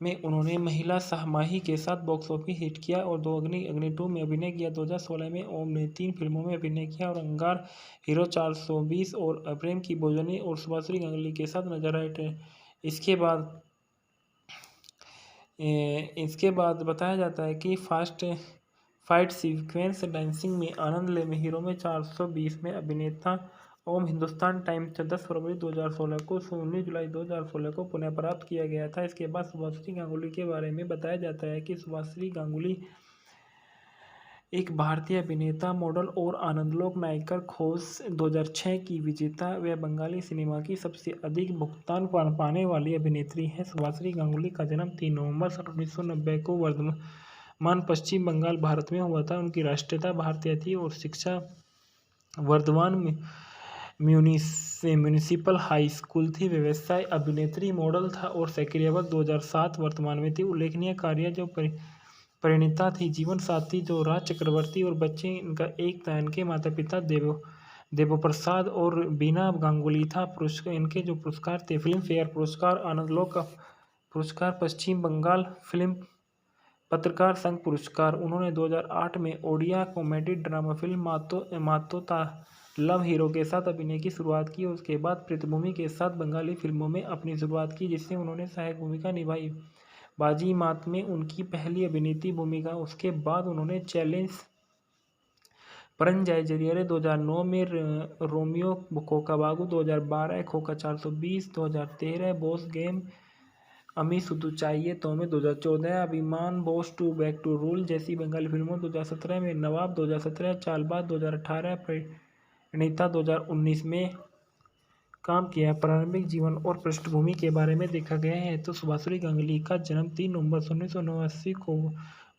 में उन्होंने महिला सहमाही के साथ बॉक्स ऑफिस हिट किया और दो अग्नि 2 में अभिनय किया। 2016 में ओम ने 3 फिल्मों में अभिनय किया और अंगार, हीरो 420 और प्रेम की भोजनी और सुभाश्री गांगुली के साथ नजर आए। इसके बाद बताया जाता है कि फाइट सीक्वेंस डांसिंग में आनंद ले में हीरो में 420 में अभिनेता ओम हिंदुस्तान टाइम्स 10 फरवरी 2016 को 19 जुलाई 2016 को पुनः प्राप्त किया गया था। इसके बाद सुभाश्री गांगुली के बारे में बताया जाता है कि सुभाश्री गांगुली एक भारतीय अभिनेता, मॉडल और आनंदलोक नायिका खोज 2006 की विजेता व बंगाली सिनेमा की सबसे अधिक भुगतान पाने वाली अभिनेत्री है। सुभाश्री गांगुली का जन्म 3 नवंबर 1990 को वर्धमान, पश्चिम बंगाल, भारत में हुआ था। उनकी राष्ट्रीयता भारतीय थी और शिक्षा वर्धमान में म्यूनिसिपल हाई स्कूल थी। व्यवसाय अभिनेत्री, मॉडल था और सक्रिय वर्ष 2007 वर्तमान में थी। उल्लेखनीय कार्य जो परिणीता थी, जीवन साथी जो राज चक्रवर्ती और बच्चे इनका एक था। इनके माता पिता देवप्रसाद और बीना गांगुली था। इनके जो पुरस्कार थे, फिल्म फेयर पुरस्कार, आनंदलोक पुरस्कार, पश्चिम बंगाल फिल्म पत्रकार संघ पुरस्कार। उन्होंने 2008 में ओडिया कॉमेडी ड्रामा फिल्म मातो लव हीरो के साथ अभिनय की शुरुआत की। उसके बाद पृष्ठभूमि के साथ बंगाली फिल्मों में अपनी शुरुआत की, जिसमें उन्होंने सहायक भूमिका निभाई। बाजी मात में उनकी पहली अभिनीत भूमिका। उसके बाद उन्होंने चैलेंज परंजाई जरिए 2009 में Romeo खोका बागू, 2012 Khoka 420, 2013 boss game, Ami Shudhu चाहिए तो में, 2014 Abhimaan, boss two back to rule जैसी बंगाली फिल्मों, 2017 में नवाब, 2017 चालबाज, 2018 प्रणीता, 2019 में काम किया। प्रारंभिक जीवन और पृष्ठभूमि के बारे में देखा गया है तो सुभाश्री गांगुली का जन्म 3 नवंबर 1989 को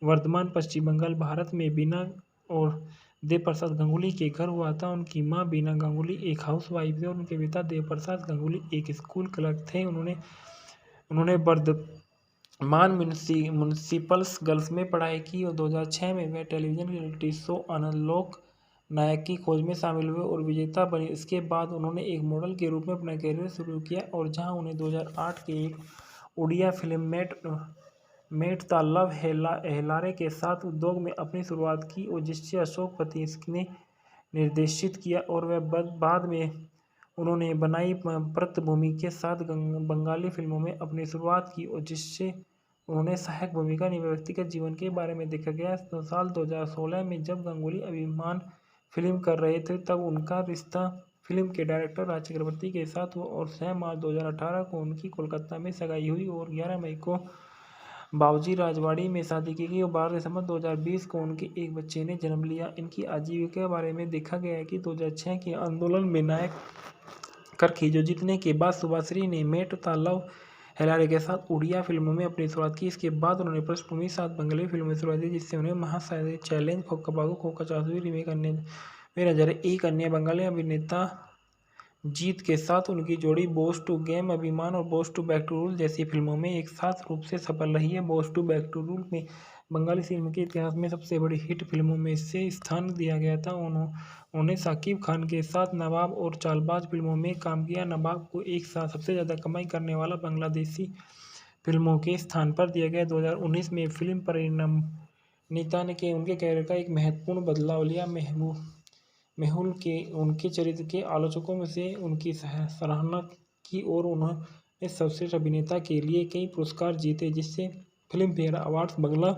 वर्धमान, पश्चिम बंगाल, भारत में बीना और देवप्रसाद गांगुली के घर हुआ था। उनकी मां बीना गांगुली एक हाउसवाइफ थे और उनके पिता देवप्रसाद गांगुली एक स्कूल क्लर्क थे। उन्होंने वर्धमान म्यूनिसिपल गर्ल्स में पढ़ाई की और 2006 में वह टेलीविजन रियलिटी शो आनंदलोक नायक की खोज में शामिल हुए और विजेता बने। इसके बाद उन्होंने एक मॉडल के रूप में अपना कैरियर शुरू किया और जहां उन्हें 2008 के एक उड़िया फिल्म मेट द लव हेलारे के साथ उद्योग में अपनी शुरुआत की और जिससे अशोक पति ने निर्देशित किया और वह बाद में उन्होंने बनाई पृष्ठभूमि के साथ बंगाली फिल्मों में अपनी शुरुआत की और जिससे उन्होंने सहायक भूमिका निभाई। व्यक्तिगत जीवन के बारे में देखा गया तो साल 2016 में जब गांगुली अभिमान फिल्म कर रहे थे तब उनका रिश्ता फिल्म के डायरेक्टर राज चक्रवर्ती के साथ हुआ और 6 मार्च 2018 को उनकी कोलकाता में सगाई हुई और 11 मई को बाबूजी राजवाड़ी में शादी की गई और 12 दिसंबर 2020 को उनके एक बच्चे ने जन्म लिया। इनकी आजीविका के बारे में देखा गया है कि 2006 के आंदोलन में नायक कर खींचो जीतने के बाद सुभाश्री ने मेट द लव हेलारे के साथ उड़िया फिल्मों में अपनी शुरुआत की। इसके बाद उन्होंने पृष्ठभूमि साथ बंगाली फिल्मों में शुरुआत की, जिससे उन्हें महासागर चैलेंज, खोका बागू, खोका 420 रीमेक करने में नजर। एक अन्य बंगाली अभिनेता जीत के साथ उनकी जोड़ी बॉस टू गेम, अभिमान और boss two back to rule जैसी फिल्मों में एक साथ रूप से सफल रही है। Boss two back to rule में बंगाली सिनेमा के इतिहास में सबसे बड़ी हिट फिल्मों में से स्थान दिया गया था। उन्होंने शाकिब खान के साथ नवाब और चालबाज फिल्मों में काम किया। नवाब को एक साथ सबसे ज़्यादा कमाई करने वाला बांग्लादेशी फिल्मों के स्थान पर दिया गया। 2019 में फिल्म परिणीता ने उनके कैरियर का एक महत्वपूर्ण बदलाव लिया। मेहुल के उनके चरित्र के आलोचकों में से उनकी सराहना की और उन्होंने सर्वश्रेष्ठ अभिनेता के लिए कई पुरस्कार जीते, जिससे फिल्म फेयर अवार्ड्स बांग्ला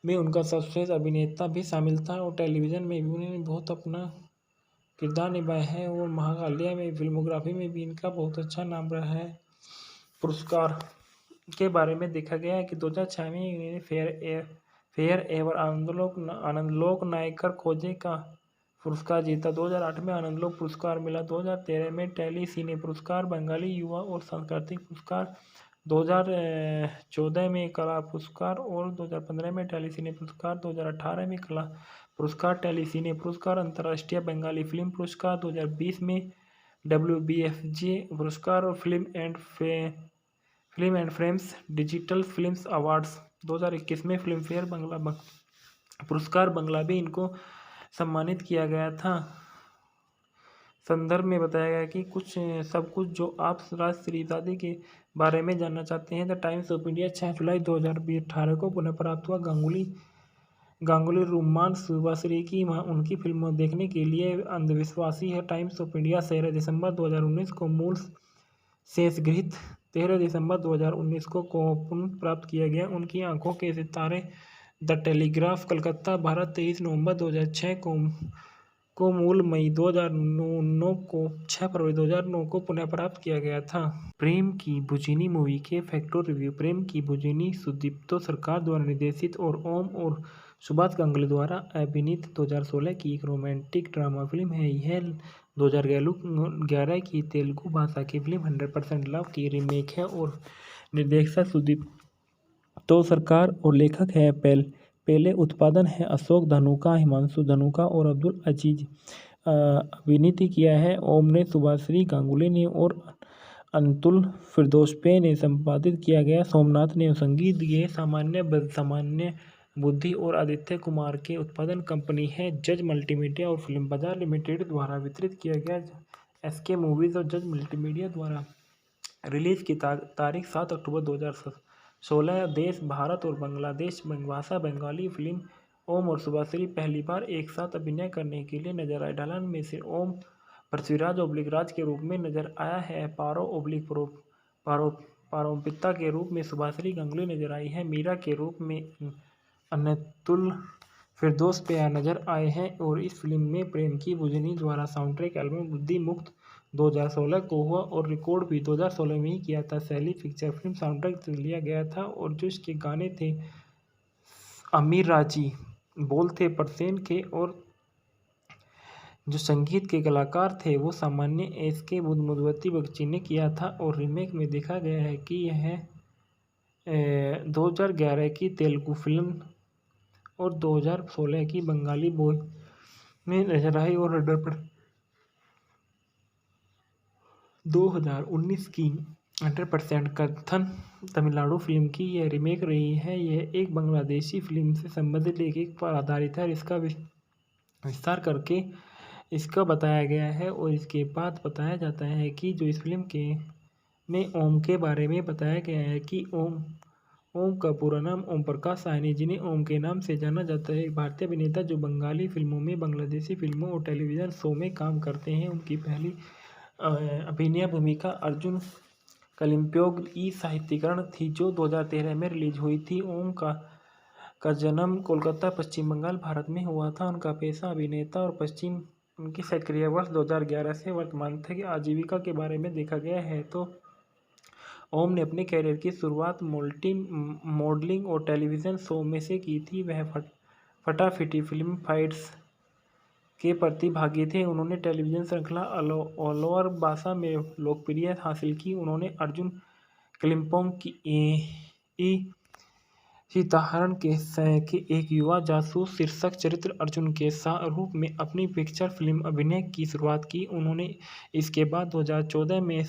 में उनका सर्वश्रेष्ठ अभिनेता भी शामिल था। और टेलीविज़न में भी उन्होंने बहुत अपना किरदार निभाया है और महाकाल्या में फिल्मोग्राफी में भी इनका बहुत अच्छा नाम रहा है। पुरस्कार के बारे में देखा गया है कि 2006 में इन्होंने फेयर एवर आनंदलोक नायकर खोजे का पुरस्कार जीता। 2008 में आनंदलोक पुरस्कार मिला। 2013 में टेली सिने पुरस्कार, बंगाली युवा और सांस्कृतिक पुरस्कार, 2014 में कला पुरस्कार और 2015 में टेली सिने पुरस्कार, 2018 में कला पुरस्कार, टेली सिने पुरस्कार, अंतर्राष्ट्रीय बंगाली फिल्म पुरस्कार, 2020 में WBFJ पुरस्कार और film and frames digital films awards. 2021 में फिल्म फेयर बांग्ला पुरस्कार बांग्ला भी इनको सम्मानित किया गया था। संदर्भ में बताया गया कि सब कुछ जो आप राष्ट्रीय शादी के बारे में जानना चाहते हैं। द टाइम्स ऑफ इंडिया 6 जुलाई 2018 को पुनः प्राप्त हुआ। गांगुली रूमान सुबाश्री की उनकी फिल्मों देखने के लिए अंधविश्वासी है। टाइम्स ऑफ इंडिया 13 दिसंबर 2019 को मूल शेषगृहीत 13 दिसंबर 2019 को पुनः प्राप्त किया गया। उनकी आंखों के सितारे द टेलीग्राफ कलकत्ता भारत 23 नवंबर 2006 को मूल मई 2009 को 6 फरवरी 2009 को पुनः प्राप्त किया गया था। प्रेम की बुझिनी मूवी के फैक्टर रिव्यू। प्रेम की बुझिनी सुदीप्तो सरकार द्वारा निर्देशित और ओम और सुभाष गांगुली द्वारा अभिनीत 2016 की एक रोमांटिक ड्रामा फिल्म है। यह 2011 की तेलुगु भाषा की फिल्म 100% लव की रीमेक है और निर्देशक सुदीप्तो सरकार और लेखक है पहले उत्पादन है अशोक धानुका, हिमांशु धानुका और अब्दुल अजीज। अभिनीत किया है ओम ने, सुभाश्री गांगुली ने और अंतुल फिरदौसपे ने संपादित किया गया। सोमनाथ ने संगीत दिए। सामान्य बुद्धि और आदित्य कुमार के उत्पादन कंपनी है जज मल्टीमीडिया और फिल्म बाजार लिमिटेड द्वारा वितरित किया गया। SK मूवीज और जज मल्टीमीडिया द्वारा रिलीज की तारीख 7 अक्टूबर 2016। देश भारत और बांग्लादेश भाषा बंगाली फिल्म। ओम और सुभाश्री पहली बार एक साथ अभिनय करने के लिए नजर आए। ढलान में से ओम पृथ्वीराज के रूप में नजर आया है। पारोपिता के रूप में सुभाश्री गांगुली नजर आई है। मीरा के रूप में अनतुल फिरदौसपे नजर आए हैं। और इस फिल्म में प्रेम की बुझिनी द्वारा साउंड-ट्रैक एल्बम बुद्धि मुक्त 2016 को हुआ और रिकॉर्ड भी 2016 में ही किया था। शैली पिक्चर फिल्म साउंड-ट्रैक से लिया गया था और जो इसके गाने थे अमीर राजी, बोल थे परसेन के और जो संगीत के कलाकार थे वो सामान्य SK मधुमती बगची ने किया था। और रीमेक में देखा गया है कि यह 2011 की तेलुगु फिल्म और 2016 की बंगाली बॉय में नजर आई और 2019 की 100% कथन तमिलनाडु फिल्म की यह रीमेक रही है। यह एक बांग्लादेशी फिल्म से संबंधित लेखक पर आधारित है और इसका विस्तार करके इसका बताया गया है। और इसके बाद बताया जाता है कि जो इस फिल्म में ओम के बारे में बताया गया है कि ओम का पूरा नाम ओम प्रकाश साहनी, जिन्हें ओम के नाम से जाना जाता है, एक भारतीय अभिनेता जो बंगाली फिल्मों में, बांग्लादेशी फिल्मों और टेलीविज़न शो में काम करते हैं। उनकी पहली अभिनय भूमिका अर्जुन कलिम्पोंग ई साहित्यीकरण थी जो 2013 में रिलीज हुई थी। ओम का जन्म कोलकाता, पश्चिम बंगाल, भारत में हुआ था। उनका पेशा अभिनेता और उनकी सक्रिय वर्ष 2011 से वर्तमान तक आजीविका के बारे में देखा गया है तो ओम ने अपने कैरियर की शुरुआत मॉडलिंग और टेलीविज़न शो में से की थी। वह फटाफटी फिल्म फाइट्स के प्रतिभागी थे। उन्होंने टेलीविज़न श्रृंखला अलवर भाषा में लोकप्रियता हासिल की। उन्होंने अर्जुन कलिम्पोंग की ई सीताहरण के एक युवा जासूस शीर्षक चरित्र अर्जुन के रूप में अपनी पिक्चर फिल्म अभिनय की शुरुआत की। उन्होंने इसके बाद 2014 में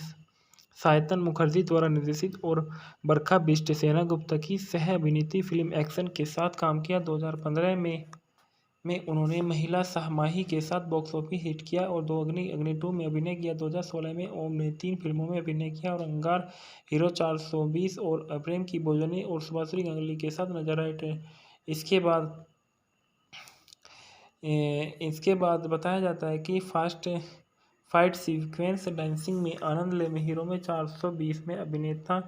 सायतन मुखर्जी द्वारा निर्देशित और बरखा बिष्ट सेनगुप्ता की सह अभिनीत फिल्म एक्शन के साथ काम किया। 2015 में में उन्होंने महिला सहमाही के साथ बॉक्स ऑफिस हिट किया और दो अग्नि 2 में अभिनय किया। 2016 में ओम ने 3 फिल्मों में अभिनय किया और अंगार, हीरो 420 और प्रेम की भोजनी और सुभाश्री गांगुली के साथ नजर आए। इसके बाद बताया जाता है कि फास्ट फाइट सीक्वेंस डांसिंग में आनंद ले में हीरो में 420 में अभिनेता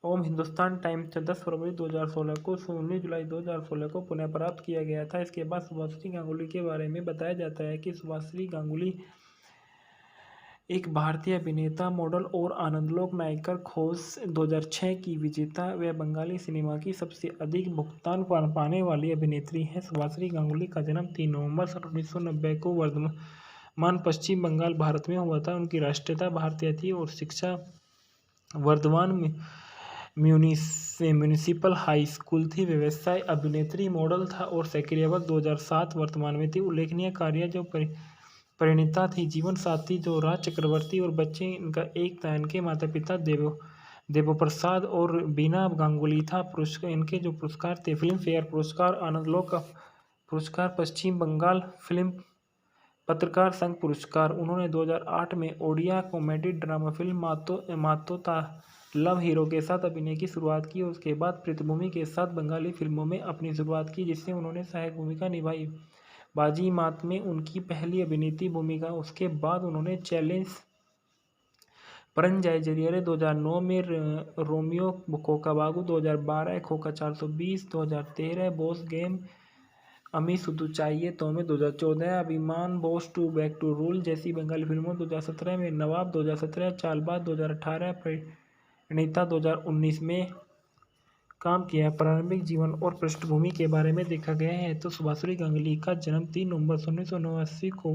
ओम हिंदुस्तान टाइम्स 10 फरवरी 2016 को 19 जुलाई 2016 को पुनः प्राप्त किया गया था। इसके बाद सुभाश्री गांगुली के बारे में बताया जाता है कि सुभाश्री गांगुली एक भारतीय अभिनेता, मॉडल और आनंदलोक नायकर खोज 2006 की विजेता व बंगाली सिनेमा की सबसे अधिक भुगतान पाने वाली अभिनेत्री है। सुभाश्री गांगुली का जन्म 3 नवंबर 1990 को वर्धमान, पश्चिम बंगाल, भारत में हुआ था। उनकी राष्ट्रीयता भारतीय थी और शिक्षा वर्धमान म्यूनिसिपल हाई स्कूल थी। व्यवसाय अभिनेत्री, मॉडल था और सक्रियवत 2007 वर्तमान में थी। उल्लेखनीय कार्य जो परिणीता थी, जीवन साथी जो राज चक्रवर्ती और बच्चे इनका एक था। इनके माता पिता देवप्रसाद और बीना गांगुली था। इनके जो पुरस्कार थे, फिल्म फेयर पुरस्कार, आनंदलोक पुरस्कार, पश्चिम बंगाल फिल्म पत्रकार संघ पुरस्कार। उन्होंने 2008 में ओडिया कॉमेडी ड्रामा फिल्म मातो ता लव हीरो के साथ अभिनय की शुरुआत की और उसके बाद पृथ्वी के साथ बंगाली फिल्मों में अपनी शुरुआत की, जिससे उन्होंने सहायक भूमिका निभाई। बाजी मात में उनकी पहली अभिनेत्री भूमिका। उसके बाद उन्होंने चैलेंज, परंजाई जरिए 2009 में Romeo खोका बागू, 2012 Khoka 420, 2013 boss game, Ami Shudhu चाहिए तो में, 2014 Abhimaan, boss two back to rule जैसी बंगाली फिल्मों, 2017 में नवाब, 2017 चालबाज, 2018 प्रणीता, 2019 में काम किया। प्रारंभिक जीवन और पृष्ठभूमि के बारे में देखा गया है तो सुभाश्री गांगुली का जन्म 3 नवंबर 1989 को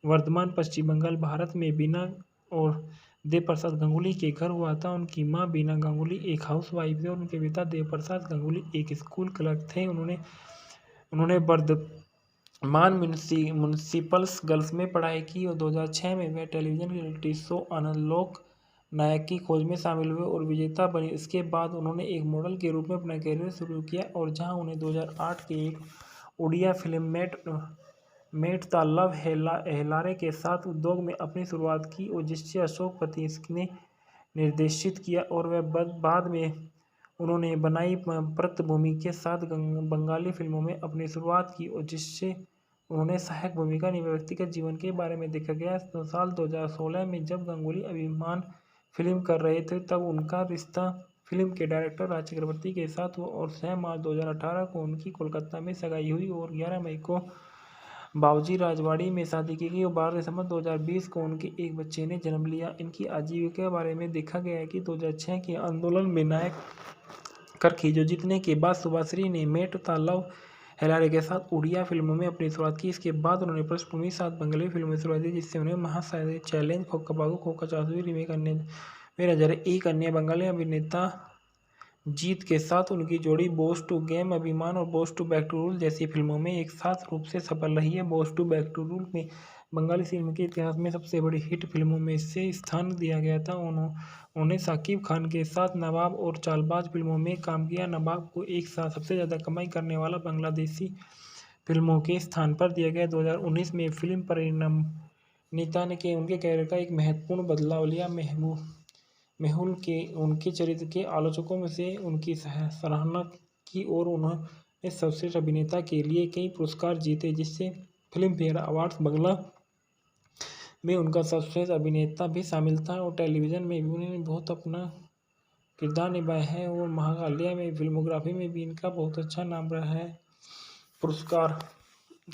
वर्धमान, पश्चिम बंगाल, भारत में बीना और देवप्रसाद गांगुली के घर हुआ था। उनकी मां बीना गांगुली एक हाउसवाइफ थे और उनके पिता देवप्रसाद गांगुली एक स्कूल क्लर्क थे। उन्होंने वर्धमान म्यूनिसिपल्स गर्ल्स में पढ़ाई की और 2006 में वे टेलीविजन रियलिटी शो आनंदलोक नायक की खोज में शामिल हुए और विजेता बने। इसके बाद उन्होंने एक मॉडल के रूप में अपना करियर शुरू किया और जहां उन्हें 2008 के एक उड़िया फिल्म मेट द लव हेलारे के साथ उद्योग में अपनी शुरुआत की और जिससे अशोक पति ने निर्देशित किया और वह बाद में उन्होंने बनाई पृथ्वी के साथ बंगाली फिल्मों में अपनी शुरुआत की और जिससे उन्होंने सहायक भूमिका निभाई। व्यक्तिगत जीवन के बारे में देखा गया तो साल 2016 में जब गांगुली अभिमान फिल्म कर रहे थे तब उनका रिश्ता फिल्म के डायरेक्टर राज चक्रवर्ती के साथ हुआ और 6 मार्च 2018 को उनकी कोलकाता में सगाई हुई और 11 मई को बाबूजी राजवाड़ी में शादी की गई और 12 दिसंबर 2020 को उनके एक बच्चे ने जन्म लिया। इनकी आजीविका के बारे में देखा गया है कि 2006 के आंदोलन में नायक कर खींचो जीतने के बाद सुभाश्री ने मेट द लव हेलारे के साथ उड़िया फिल्मों में अपनी शुरुआत की। इसके बाद उन्होंने पृष्ठभूमि साथ बंगाली फिल्मों में शुरुआत की, जिससे उन्हें महासागर चैलेंज, खोका बागू, खोका 420 रीमेक अन्य में नजर। एक अन्य बंगाली अभिनेता जीत के साथ उनकी जोड़ी बॉस टू गेम, अभिमान और boss two back to rule जैसी फिल्मों में एक साथ रूप से सफल रही है। Boss two back to rule में बंगाली सिनेमा के इतिहास में सबसे बड़ी हिट फिल्मों में से स्थान दिया गया था। उन्होंने साकिब खान के साथ नवाब और चालबाज फिल्मों में काम किया। नवाब को एक साथ सबसे ज़्यादा कमाई करने वाला बांग्लादेशी फिल्मों के स्थान पर दिया गया। 2019 में फिल्म परिणीता ने उनके कैरियर का एक महत्वपूर्ण बदलाव लिया। मेहुल के उनके चरित्र के आलोचकों में से उनकी सराहना की और उन्होंने सर्वश्रेष्ठ अभिनेता के लिए कई पुरस्कार जीते, जिससे फिल्म फेयर अवार्ड्स बांग्ला में उनका सर्वश्रेष्ठ अभिनेता भी शामिल था और टेलीविज़न में भी उन्होंने बहुत अपना किरदार निभाया है और महाकाल्या में फिल्मोग्राफी में भी इनका बहुत अच्छा नाम रहा है। पुरस्कार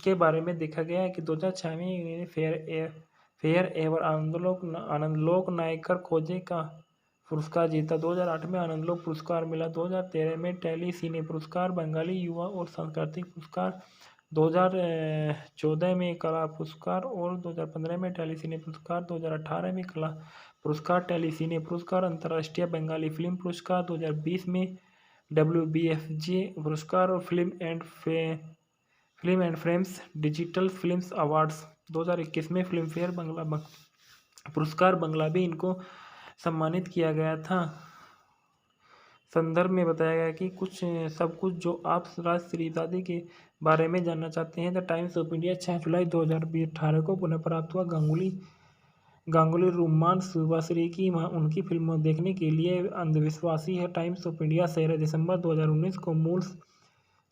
के बारे में देखा गया है कि 2006 में इन्होंने फेयर एवर आनंदलोक नायकर खोजे का पुरस्कार जीता। 2008 में आनंदलोक पुरस्कार मिला। 2013 में टेली सिने पुरस्कार, बंगाली युवा और सांस्कृतिक पुरस्कार, 2014 में कला पुरस्कार और 2015 में टेली सिने पुरस्कार, 2018 में कला पुरस्कार, टेली सिने पुरस्कार, अंतर्राष्ट्रीय बंगाली फिल्म पुरस्कार, 2020 में WBFJ पुरस्कार और film and frames digital films awards. 2021 में फिल्म फेयर बांग्ला पुरस्कार बांग्ला भी इनको सम्मानित किया गया था। संदर्भ में बताया गया कि सब कुछ जो आप राष्ट्रीय शादी के बारे में जानना चाहते हैं। द टाइम्स ऑफ इंडिया 6 जुलाई 2018 को पुनः प्राप्त हुआ। गांगुली रूमान सुभाश्री की उनकी फिल्मों देखने के लिए अंधविश्वासी है। टाइम्स ऑफ इंडिया 13 दिसंबर 2019 को मूल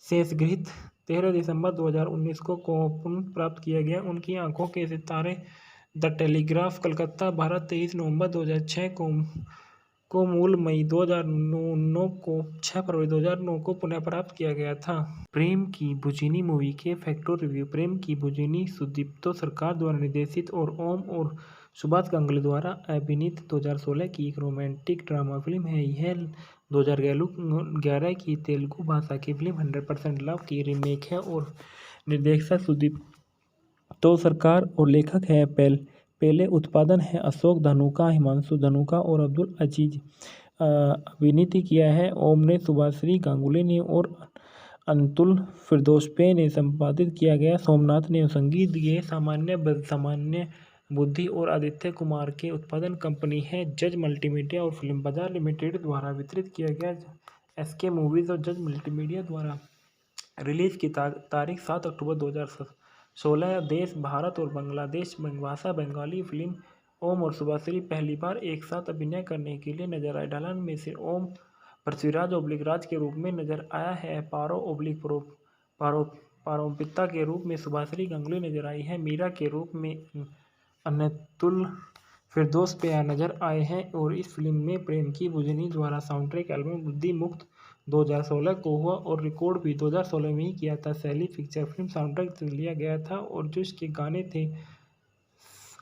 शेष गृहीत 13 दिसंबर 2019 को पुनः प्राप्त किया गया। उनकी आंखों के सितारे द टेलीग्राफ कलकत्ता भारत 23 नवंबर 2006 को मूल मई 2009 को 6 फरवरी 2009 को पुनः प्राप्त किया गया था। प्रेम की बुझिनी मूवी के फैक्टो रिव्यू। प्रेम की बुझिनी सुदीप्तो सरकार द्वारा निर्देशित और ओम और सुभाष गांगुली द्वारा अभिनीत 2016 की एक रोमांटिक ड्रामा फिल्म है। यह 2011 की तेलुगु भाषा की फिल्म 100% लव की रीमेक है और निर्देशक सुदीप्तो सरकार और लेखक है पहले उत्पादन है अशोक धानुका, हिमांशु धानुका और अब्दुल अजीज। अभिनीत किया है ओम ने, सुभाश्री गांगुली ने और अंतुल फिरदौसपे ने संपादित किया गया। सोमनाथ ने संगीत दिए। सामान्य बुद्धि और आदित्य कुमार के उत्पादन कंपनी है जज मल्टीमीडिया और फिल्म बाजार लिमिटेड द्वारा वितरित किया गया। एसके मूवीज और जज मल्टीमीडिया द्वारा रिलीज की तारीख 7 अक्टूबर 2016। देश भारत और बांग्लादेश भाषा बंगाली। फिल्म ओम और सुभाश्री पहली बार एक साथ अभिनय करने के लिए नजर आए। ढलान में से ओम पृथ्वीराज राज के रूप में नजर आया है। पारोपिता के रूप में सुभाश्री गांगुली नजर आई है। मीरा के रूप में अनतुल फिरदौसपे नजर आए हैं और इस फिल्म में प्रेम की बुझिनी द्वारा साउंड-ट्रैक एल्बम बुद्धि मुक्त 2016 को हुआ और रिकॉर्ड भी 2016 में ही किया था। शैली पिक्चर फिल्म साउंड-ट्रैक से लिया गया था और जो इसके गाने थे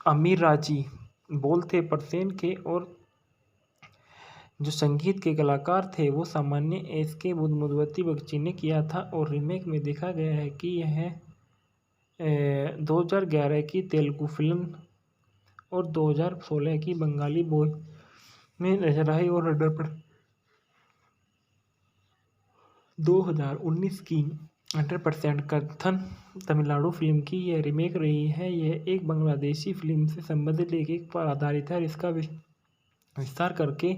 आमिर राजी, बोल थे परसेन के और जो संगीत के कलाकार थे वो सामान्य एस के मधुवती बगची ने किया था। और रीमेक में देखा गया है कि यह 2011 की तेलुगु फिल्म और 2016 की बंगाली बॉय में नजर आई और 2019 की 100% कथन तमिलनाडु फिल्म की यह रीमेक रही है। यह एक बांग्लादेशी फिल्म से संबंधित लेख पर आधारित है और इसका विस्तार करके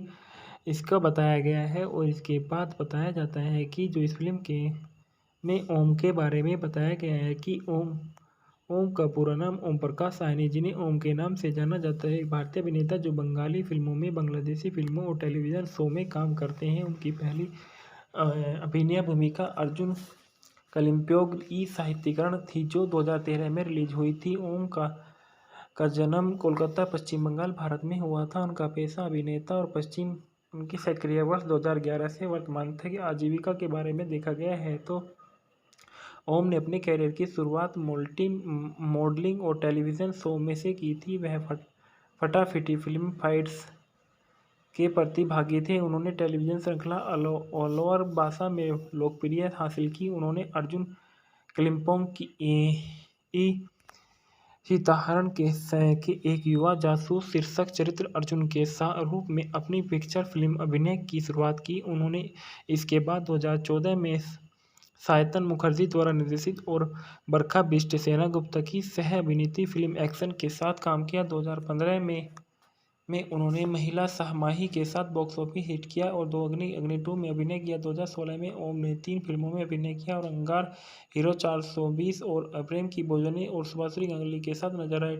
इसका बताया गया है। और इसके बाद बताया जाता है कि जो इस फिल्म के में ओम के बारे में बताया गया है कि ओम का पूरा नाम ओम प्रकाश साहनी, जिन्हें ओम के नाम से जाना जाता है, एक भारतीय अभिनेता जो बंगाली फिल्मों में, बांग्लादेशी फिल्मों और टेलीविज़न शो में काम करते हैं। उनकी पहली अभिनय भूमिका अर्जुन कलिम्पोंग ई साहित्यीकरण थी जो 2013 में रिलीज हुई थी। ओम का जन्म कोलकाता पश्चिम बंगाल भारत में हुआ था। उनका पेशा अभिनेता और उनकी सक्रिय वर्ष 2011 से वर्तमान तक की आजीविका के बारे में देखा गया है तो ओम ने अपने कैरियर की शुरुआत मॉडलिंग और टेलीविज़न शो में से की थी। वह फटाफटी फिल्म फाइट्स के प्रतिभागी थे। उन्होंने टेलीविज़न श्रृंखला अलवर भाषा में लोकप्रियता हासिल की। उन्होंने अर्जुन कलिम्पोंग की सीताहरण के एक युवा जासूस शीर्षक चरित्र अर्जुन के रूप में अपनी पिक्चर फिल्म अभिनय की शुरुआत की। उन्होंने इसके बाद 2014 में सायतन मुखर्जी द्वारा निर्देशित और बरखा बिष्ट सेनगुप्ता की सह अभिनीत फिल्म एक्शन के साथ काम किया। 2015 में उन्होंने महिला सहमाही के साथ बॉक्स ऑफिस हिट किया और अग्नि 2 में अभिनय किया। 2016 में ओम ने 3 फिल्मों में अभिनय किया और अंगार, हीरो 420 और प्रेम की बुझिनी और सुभाश्री गांगुली के साथ नजर आए।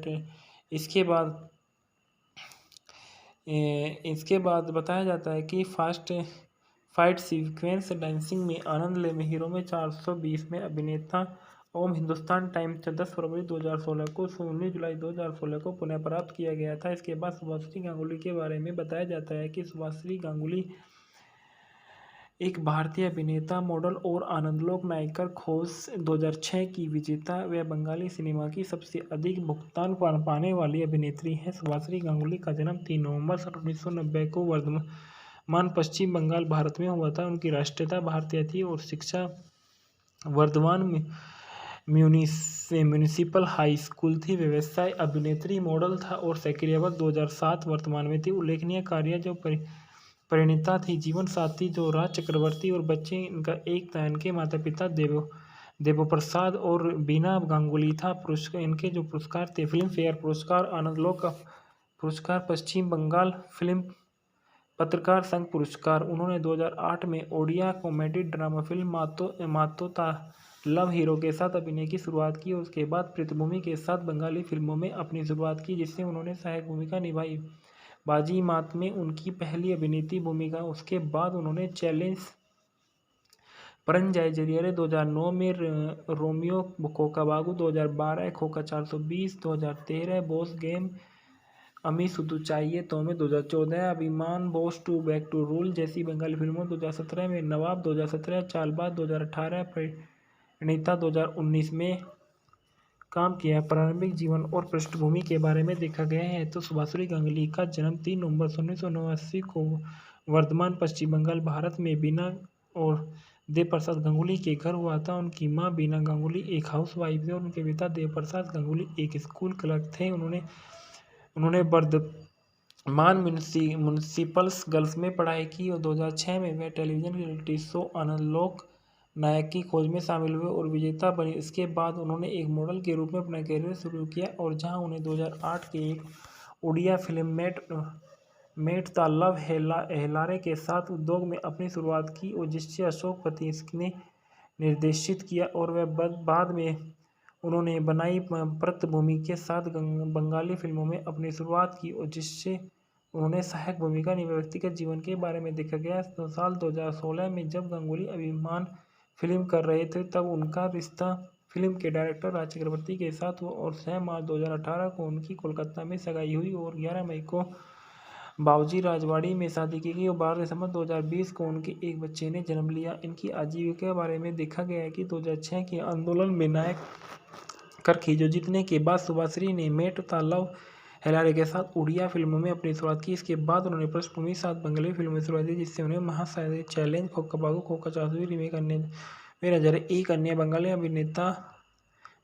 इसके बाद बताया जाता है कि फाइट सीक्वेंस डांसिंग में आनंद ले में हीरो में 420 में अभिनेता ओम हिंदुस्तान टाइम्स 10 फरवरी 2016 को 19 जुलाई 2016 को पुनः प्राप्त किया गया था। इसके बाद सुभाश्री गांगुली के बारे में बताया जाता है कि सुभाश्री गांगुली एक भारतीय अभिनेता, मॉडल और आनंदलोक नायिका खोज 2006 की विजेता व बंगाली सिनेमा की सबसे अधिक भुगतान पाने वाली अभिनेत्री है। सुभाश्री गांगुली का जन्म 3 नवंबर 1990 को वर्धमान पश्चिम बंगाल भारत में हुआ था। उनकी राष्ट्रीयता भारतीय थी और शिक्षा वर्धमान म्यूनिसिपल हाई स्कूल थी। व्यवसाय अभिनेत्री, मॉडल था और सक्रिय वर्ष 2007 वर्तमान में थी। उल्लेखनीय कार्य जो परिणीता थी, जीवन साथी जो राज चक्रवर्ती और बच्चे इनका एक था। इनके माता पिता देवप्रसाद और बीना गांगुली था। इनके जो पुरस्कार थे फिल्म फेयर पुरस्कार, आनंदलोक पुरस्कार, पश्चिम बंगाल फिल्म पत्रकार संघ पुरस्कार। उन्होंने 2008 में ओडिया कॉमेडी ड्रामा फिल्म मातोता लव हीरो के साथ अभिनय की शुरुआत की। उसके बाद पृष्ठभूमि के साथ बंगाली फिल्मों में अपनी शुरुआत की, जिससे उन्होंने सहायक भूमिका निभाई। बाजी मात में उनकी पहली अभिनेत्री भूमिका। उसके बाद उन्होंने चैलेंज परंजाई जरिए 2009 में Romeo खोका बागू, 2012 Khoka 420, 2013 boss game Ami Shudhu चाहिए तो में, 2014 Abhimaan boss two back to rule जैसी बंगाली फिल्मों, 2017 में नवाब, 2017 चालबाज, 2018 प्रणीता, 2019 में काम किया। प्रारंभिक जीवन और पृष्ठभूमि के बारे में देखा गया है तो सुभाश्री गांगुली का जन्म 3 नवंबर 1989 को वर्धमान, पश्चिम बंगाल, भारत में बीना और देव प्रसाद गांगुली के घर हुआ था। उनकी मां बीना गांगुली एक हाउसवाइफ थे और उनके पिता देव प्रसाद गांगुली एक स्कूल क्लर्क थे। उन्होंने वर्धमान म्यूनिसिपल्स गर्ल्स में पढ़ाई की और 2006 में वे टेलीविजन रियलिटी शो आनंद लोक नायक की खोज में शामिल हुए और विजेता बने। इसके बाद उन्होंने एक मॉडल के रूप में अपना करियर शुरू किया और जहां उन्हें 2008 के एक उड़िया फिल्म मेट द लव हेलारे के साथ उद्योग में अपनी शुरुआत की और जिससे अशोक पति ने निर्देशित किया और वह बाद में उन्होंने बनाई पृष्ठभूमि के साथ बंगाली फिल्मों में अपनी शुरुआत की और जिससे उन्होंने सहायक भूमिका निभाई। व्यक्तिगत जीवन के बारे में देखा गया तो साल 2016 में जब गांगुली अभिमान फिल्म कर रहे थे तब उनका रिश्ता फिल्म के डायरेक्टर राज चक्रवर्ती के साथ हुआ और 6 मार्च 2018 को उनकी कोलकाता में सगाई हुई और 11 मई को बाबूजी राजवाड़ी में शादी की गई और 12 दिसंबर 2020 को उनके एक बच्चे ने जन्म लिया। इनकी आजीविका के बारे में देखा गया है कि 2006 के आंदोलन में नायक कर खींचो जीतने के बाद सुभाश्री ने मेट द लव हेलारे के साथ उड़िया फिल्मों में अपनी शुरुआत की। इसके बाद उन्होंने पृष्ठभूमि के साथ बंगाली फिल्मों में शुरुआत की, जिससे उन्हें महासागर चैलेंज, खोका बागू, खोका 420 रीमेक अन्य में नजर। एक अन्य बंगाली अभिनेता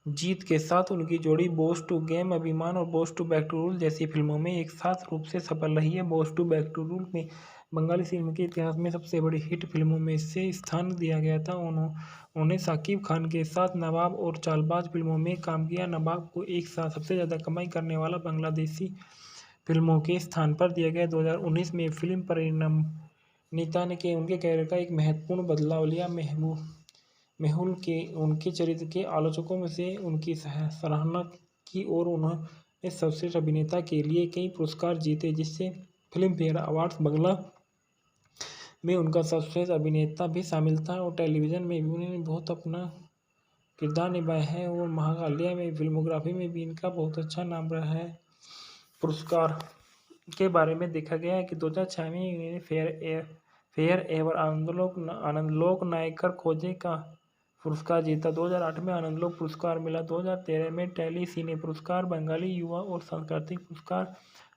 जीत के साथ उनकी जोड़ी बॉस टू गेम अभिमान और boss two back to rule जैसी फिल्मों में एक साथ रूप से सफल रही है। Boss two back to rule में बंगाली सिनेमा के इतिहास में सबसे बड़ी हिट फिल्मों में से स्थान दिया गया था। उन्होंने साकिब खान के साथ नवाब और चालबाज फिल्मों में काम किया। नवाब को एक साथ सबसे ज़्यादा कमाई करने वाला बांग्लादेशी फिल्मों के स्थान पर दिया गया। 2019 में फिल्म परिणीता ने उनके कैरियर का एक महत्वपूर्ण बदलाव लिया। मेहुल के उनके चरित्र के आलोचकों में से उनकी सराहना की और उन्होंने सर्वश्रेष्ठ अभिनेता के लिए कई पुरस्कार जीते, जिससे फिल्म फेयर अवार्ड्स बांग्ला में उनका सर्वश्रेष्ठ अभिनेता भी शामिल था और टेलीविज़न में भी उन्होंने बहुत अपना किरदार निभाया है और महाकाल्या में फिल्मोग्राफी में भी इनका बहुत अच्छा नाम रहा है। पुरस्कार के बारे में देखा गया है कि 2006 में इन्होंने फेयर एवर आनंदलोक नायकर खोजे का पुरस्कार जीता। 2008 में आनंदलोक पुरस्कार मिला। 2013 में टेली सिने पुरस्कार, बंगाली युवा और सांस्कृतिक पुरस्कार,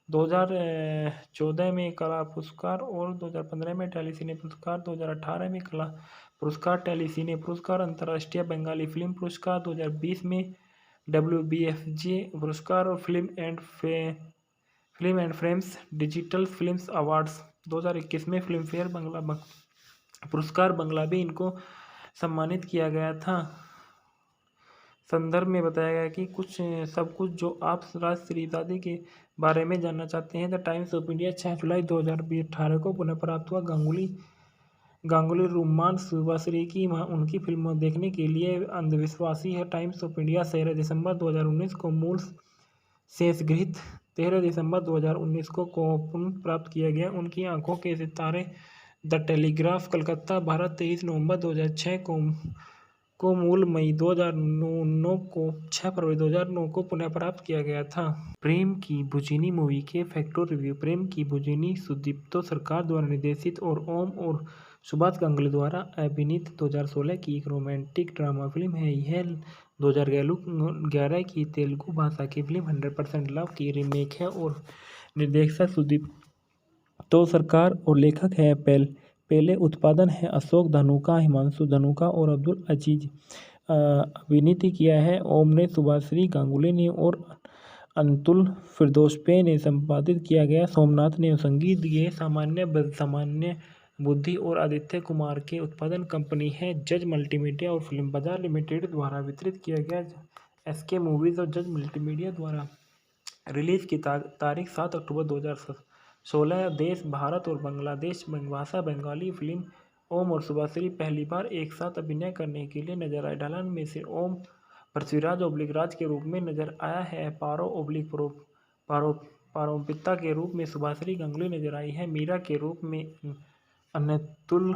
2014 में कला पुरस्कार और 2015 में टेली सिने पुरस्कार, 2018 में कला पुरस्कार, टेली सिने पुरस्कार, अंतर्राष्ट्रीय बंगाली फिल्म पुरस्कार, 2020 में WBFJ पुरस्कार और film and frames digital films awards. 2021 में फिल्म फेयर बांग्ला पुरस्कार बांग्ला भी इनको सम्मानित किया गया था। संदर्भ में बताया गया कि सब कुछ जो आप राष्ट्रीय शादी के बारे में जानना चाहते हैं। द टाइम्स ऑफ इंडिया 6 जुलाई 2018 को पुनः प्राप्त हुआ। गांगुली रोमांस सुभाश्री की मां उनकी फिल्मों देखने के लिए अंधविश्वासी है। टाइम्स ऑफ इंडिया 13 दिसंबर 2019 को मूल शेष गृहीत 13 दिसंबर 2019 को पुनः प्राप्त किया गया। उनकी आंखों के सितारे द टेलीग्राफ, कलकत्ता, भारत 23 नवंबर 2006 को मूल मई 2009 को 6 फरवरी 2009 को पुनः प्राप्त किया गया था। प्रेम की बुझिनी मूवी के फैक्टर रिव्यू। प्रेम की बुझिनी सुदीप्तो सरकार द्वारा निर्देशित और ओम और सुभाष गांगुली द्वारा अभिनीत 2016 की एक रोमांटिक ड्रामा फिल्म है। यह 2011 की तेलुगु भाषा की फिल्म 100% लव की रीमेक है और निर्देशक सुदीप्तो सरकार और लेखक है पहले उत्पादन है अशोक धनुका, हिमांशु धनुका और अब्दुल अजीज। अभिनीत किया है ओम ने, सुभाश्री गांगुली ने और अंतुल फिरदौसपे ने संपादित किया गया। सोमनाथ ने संगीत दिए। सामान्य बुद्धि और आदित्य कुमार के उत्पादन कंपनी है जज मल्टीमीडिया और फिल्म बाजार लिमिटेड द्वारा वितरित किया गया। SK मूवीज और जज मल्टीमीडिया द्वारा रिलीज की तारीख 7 अक्टूबर 2017 16 देश भारत और बांग्लादेश भाषा बंगाली फिल्म ओम और सुभाश्री पहली बार एक साथ अभिनय करने के लिए नजर आए। ढलान में से ओम पृथ्वीराज ओब्लिक राज के रूप में नजर आया है। पारो ओब्लिक पारोपिता के रूप में सुभाश्री गांगुली नजर आई है। मीरा के रूप में अनतुल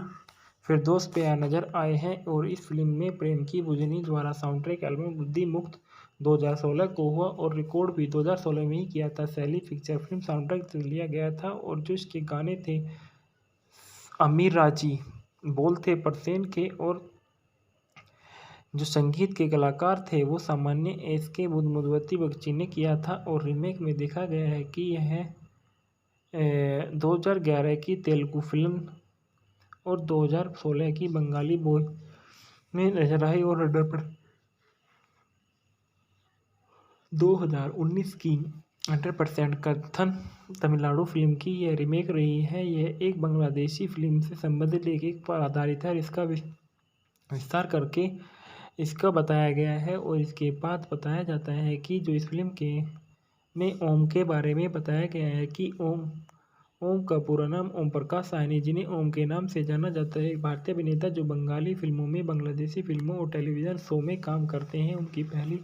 फिरदौस पे नजर आए हैं। और इस फिल्म में प्रेम की बुझनी द्वारा साउंड-ट्रैक एल्बम बुद्धि मुक्त 2016 को हुआ और रिकॉर्ड भी 2016 में ही किया था। शैली पिक्चर फिल्म साउंड-ट्रैक से लिया गया था और जो इसके गाने थे आमिर राजी, बोल थे परसेन के और जो संगीत के कलाकार थे वो सामान्य एस के मधुमती बगची ने किया था। और रीमेक में देखा गया है कि यह 2011 की तेलुगु फिल्म और 2016 की बंगाली बॉय में नजर आई और 2019 की 100% कथन तमिलनाडु फिल्म की यह रीमेक रही है। यह एक बांग्लादेशी फिल्म से संबंधित एक पर आधारित है और इसका विस्तार करके इसका बताया गया है। और इसके बाद बताया जाता है कि जो इस फिल्म के में ओम के बारे में बताया गया है कि ओम का पूरा नाम ओम प्रकाश साहनी, जिन्हें ओम के नाम से जाना जाता है, एक भारतीय अभिनेता जो बंगाली फिल्मों में, बांग्लादेशी फिल्मों और टेलीविज़न शो में काम करते हैं। उनकी पहली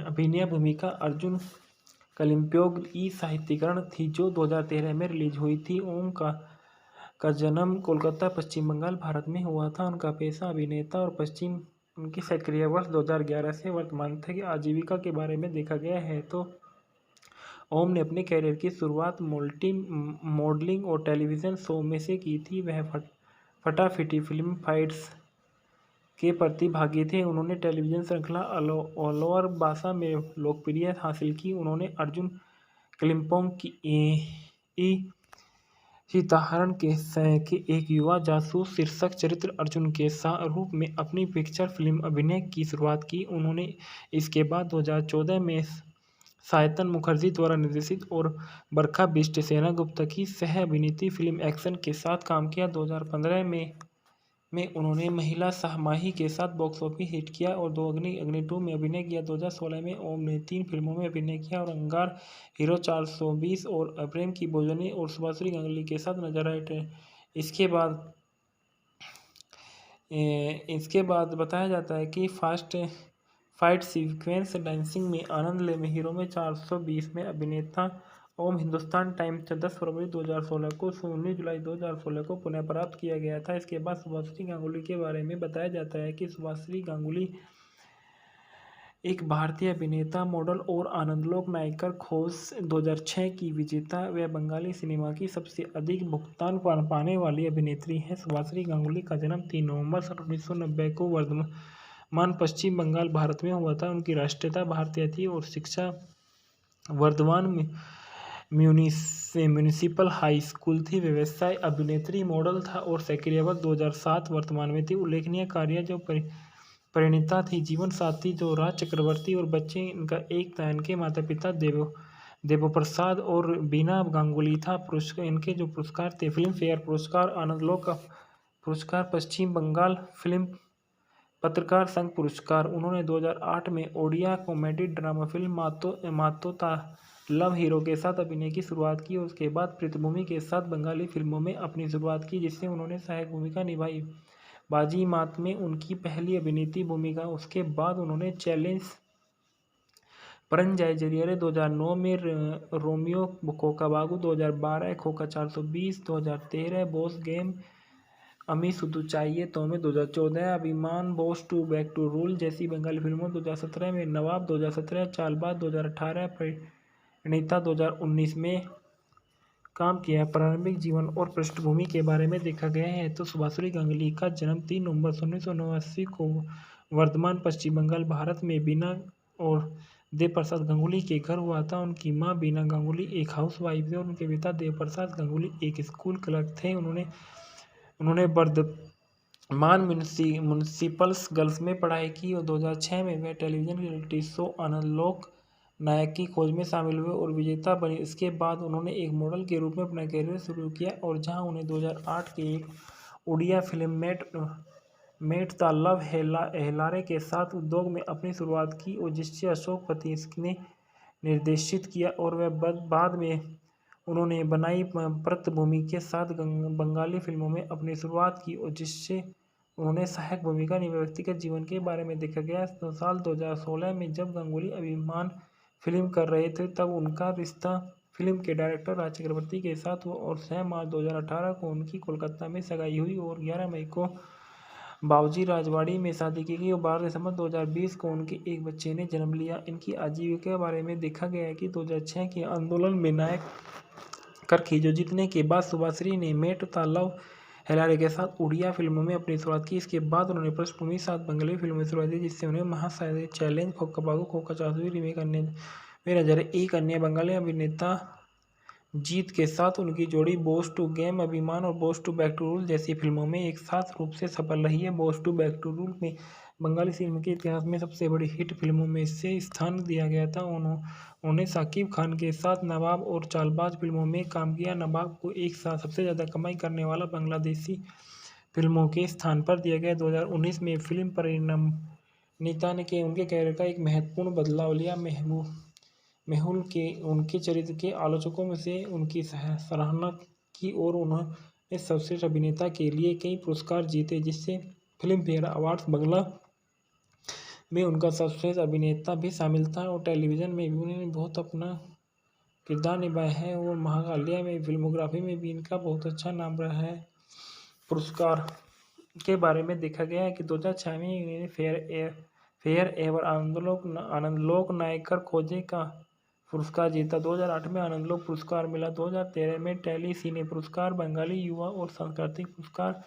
अभिनय भूमिका अर्जुन कलिम्पोंग ई साहित्यीकरण थी जो 2013 में रिलीज हुई थी। ओम का जन्म कोलकाता, पश्चिम बंगाल, भारत में हुआ था। उनका पेशा अभिनेता और उनकी सक्रिय वर्ष 2011 से वर्तमान तक की आजीविका के बारे में देखा गया है तो ओम ने अपने कैरियर की शुरुआत मॉडलिंग और टेलीविज़न शो में से की थी। वह फटाफटी फिल्म फाइट्स के प्रतिभागी थे। उन्होंने टेलीविज़न श्रृंखला अलवर भाषा में लोकप्रियता हासिल की। उन्होंने अर्जुन कलिम्पोंग की सीताहरण के एक युवा जासूस शीर्षक चरित्र अर्जुन के रूप में अपनी पिक्चर फिल्म अभिनय की शुरुआत की। उन्होंने इसके बाद 2014 में सायतन मुखर्जी द्वारा निर्देशित और बरखा बिष्ट सेनगुप्ता की सह अभिनीत फिल्म एक्शन के साथ काम किया। 2015 में उन्होंने महिला शाहमाही के साथ बॉक्स ऑफिस हिट किया और 2 अग्नि 2 में अभिनय किया। 2016 में ओम ने 3 फिल्मों में अभिनय किया और अंगार, हीरो 420 और प्रेम की बुझनी और सुभाश्री गांगुली के साथ नजर आए। इसके बाद बताया जाता है कि फाइट सीक्वेंस डांसिंग में आनंद ले में हीरो में 420 में अभिनेता ओम हिंदुस्तान टाइम्स 10 फरवरी 2016 को 19 जुलाई 2016 को पुनः प्राप्त किया गया था। इसके बाद सुभाश्री गांगुली के बारे में बताया जाता है कि सुभाश्री गांगुली एक भारतीय अभिनेता, मॉडल और आनंदलोक नायिका खोज 2006 की विजेता व बंगाली सिनेमा की सबसे अधिक भुगतान पाने वाली अभिनेत्री है। सुभाश्री गांगुली का जन्म 3 नवंबर 1990 को वर्धमान, पश्चिम बंगाल, भारत में हुआ था। उनकी राष्ट्रीयता भारतीय थी और शिक्षा वर्धमान म्यूनिसिपल हाई स्कूल थी। व्यवसाय अभिनेत्री, मॉडल था और सक्रिय वर्ष 2007 वर्तमान में थी। उल्लेखनीय कार्य जो परिणीता थी, जीवन साथी जो राज चक्रवर्ती और बच्चे इनका एक था। इनके माता पिता देवप्रसाद और बीना गांगुली था। इनके जो पुरस्कार थे, फिल्म फेयर पुरस्कार, आनंदलोक का पुरस्कार, पश्चिम बंगाल फिल्म पत्रकार संघ पुरस्कार। उन्होंने 2008 में ओडिया कॉमेडी ड्रामा फिल्म मातोता लव हीरो के साथ अभिनय की शुरुआत की और उसके बाद पृथ्वी के साथ बंगाली फिल्मों में अपनी शुरुआत की, जिससे उन्होंने सहायक भूमिका निभाई। बाजी मात में उनकी पहली अभिनीत भूमिका। उसके बाद उन्होंने चैलेंज परंजाई जरिए 2009 में Romeo खोका बागू, 2012 Khoka 420, 2013 boss game, Ami Shudhu चाहिए तो में, 2014 Abhimaan, boss 2, back to rule जैसी बंगाली फिल्मों, 2017 में नवाब, 2017 चालबाज, 2018 परिणीता, 2019 में काम किया। प्रारंभिक जीवन और पृष्ठभूमि के बारे में देखा गया है तो सुभाश्री गांगुली का जन्म 3 नवंबर 1989 को वर्धमान, पश्चिम बंगाल, भारत में बीना और देवप्रसाद गांगुली के घर हुआ था। उनकी मां बीना गांगुली एक हाउसवाइफ थी और उनके पिता देवप्रसाद गांगुली एक स्कूल क्लर्क थे। उन्होंने वर्धमान म्यूनिसिपल गर्ल्स में पढ़ाई की और 2006 में वे टेलीविजन रियलिटी शो आनंदलोक नायक की खोज में शामिल हुए और विजेता बने। इसके बाद उन्होंने एक मॉडल के रूप में अपना कैरियर शुरू किया और जहां उन्हें 2008 के एक उड़िया फिल्म मेट द लव हेलारे के साथ उद्योग में अपनी शुरुआत की और जिससे अशोक पति ने निर्देशित किया और वह बाद में उन्होंने बनाई पृष्ठभूमि के साथ बंगाली फिल्मों में अपनी शुरुआत की और जिससे उन्होंने सहायक भूमिका निभाई। व्यक्तिगत जीवन के बारे में देखा गया तो साल 2016 में जब गांगुली अभिमान फिल्म कर रहे थे तब उनका रिश्ता फिल्म के डायरेक्टर राज चक्रवर्ती के साथ हुआ और 6 मार्च 2018 को उनकी कोलकाता में सगाई हुई और 11 मई को बाबूजी राजवाड़ी में शादी की गई और 12 दिसंबर 2020 को उनके एक बच्चे ने जन्म लिया। इनकी आजीविका के बारे में देखा गया है कि 2006 के आंदोलन में नायक कर खींचो जीतने के बाद सुभाश्री ने मेट तालव हेलारे के साथ उड़िया फिल्मों में अपनी शुरुआत की। इसके बाद उन्होंने पृष्ठभूमि के साथ बंगाली फिल्मों में शुरुआत की जिससे उन्हें महासागर चैलेंज, खोका बाबू, खोका 50वीं रीमेक अन्य में नजर एक अन्य बंगाली अभिनेता जीत के साथ उनकी जोड़ी बॉस टू गेम अभिमान और boss two back to rule जैसी फिल्मों में एक साथ रूप से सफल रही है। Boss two back to rule में बंगाली सिनेमा के इतिहास में सबसे बड़ी हिट फिल्मों में से स्थान दिया गया था। उन्होंने साकिब खान के साथ नवाब और चालबाज फिल्मों में काम किया। नवाब को एक साथ सबसे ज़्यादा कमाई करने वाला बांग्लादेशी फिल्मों के स्थान पर दिया गया। 2019 में फिल्म परिणीता ने उनके कैरियर का एक महत्वपूर्ण बदलाव लिया। मेहुल के उनके चरित्र के आलोचकों में से उनकी सराहना की और उन्होंने सर्वश्रेष्ठ अभिनेता के लिए कई पुरस्कार जीते जिससे फिल्म फेयर अवार्ड्स बांग्ला में उनका सर्वश्रेष्ठ अभिनेता भी शामिल था और टेलीविज़न में भी उन्होंने बहुत अपना किरदार निभाया है और महाकाल्या में फिल्मोग्राफी में भी इनका बहुत अच्छा नाम रहा है। पुरस्कार के बारे में देखा गया है कि 2006 में इन्होंने फेयर एवर आनंदलोक नायकर खोजे का पुरस्कार जीता। 2008 में आनंदलोक पुरस्कार मिला। 2013 में टेली सिने पुरस्कार, बंगाली युवा और सांस्कृतिक पुरस्कार,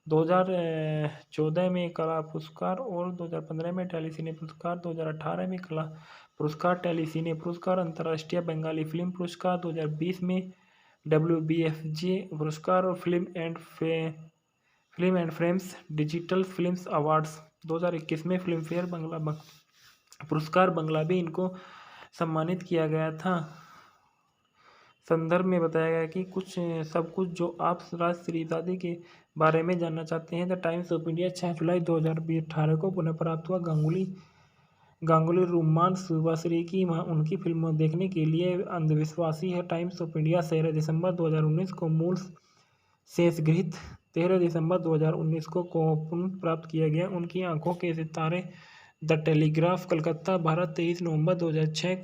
2014 में कला पुरस्कार और 2015 में टेली सिने पुरस्कार, 2018 में कला पुरस्कार, टेली सिने पुरस्कार, अंतर्राष्ट्रीय बंगाली फिल्म पुरस्कार, 2020 में WBFJ पुरस्कार और film and frames digital films awards. 2021 में फिल्म फेयर बांग्ला पुरस्कार बांग्ला भी इनको सम्मानित किया गया था। संदर्भ में बताया गया कि सब कुछ जो आप राज त्रिपाठी के बारे में जानना चाहते हैं। द टाइम्स ऑफ इंडिया 6 जुलाई 2018 को पुनः प्राप्त हुआ। गांगुली रोमांस सुभाश्री की उनकी फिल्म देखने के लिए अंधविश्वासी है। टाइम्स ऑफ इंडिया 13 दिसंबर 2019 को मूल शेषगृहीत 13 दिसंबर 2019 को पुनः प्राप्त किया गया। उनकी आंखों के सितारे द टेलीग्राफ कलकत्ता भारत 23 नवंबर 2006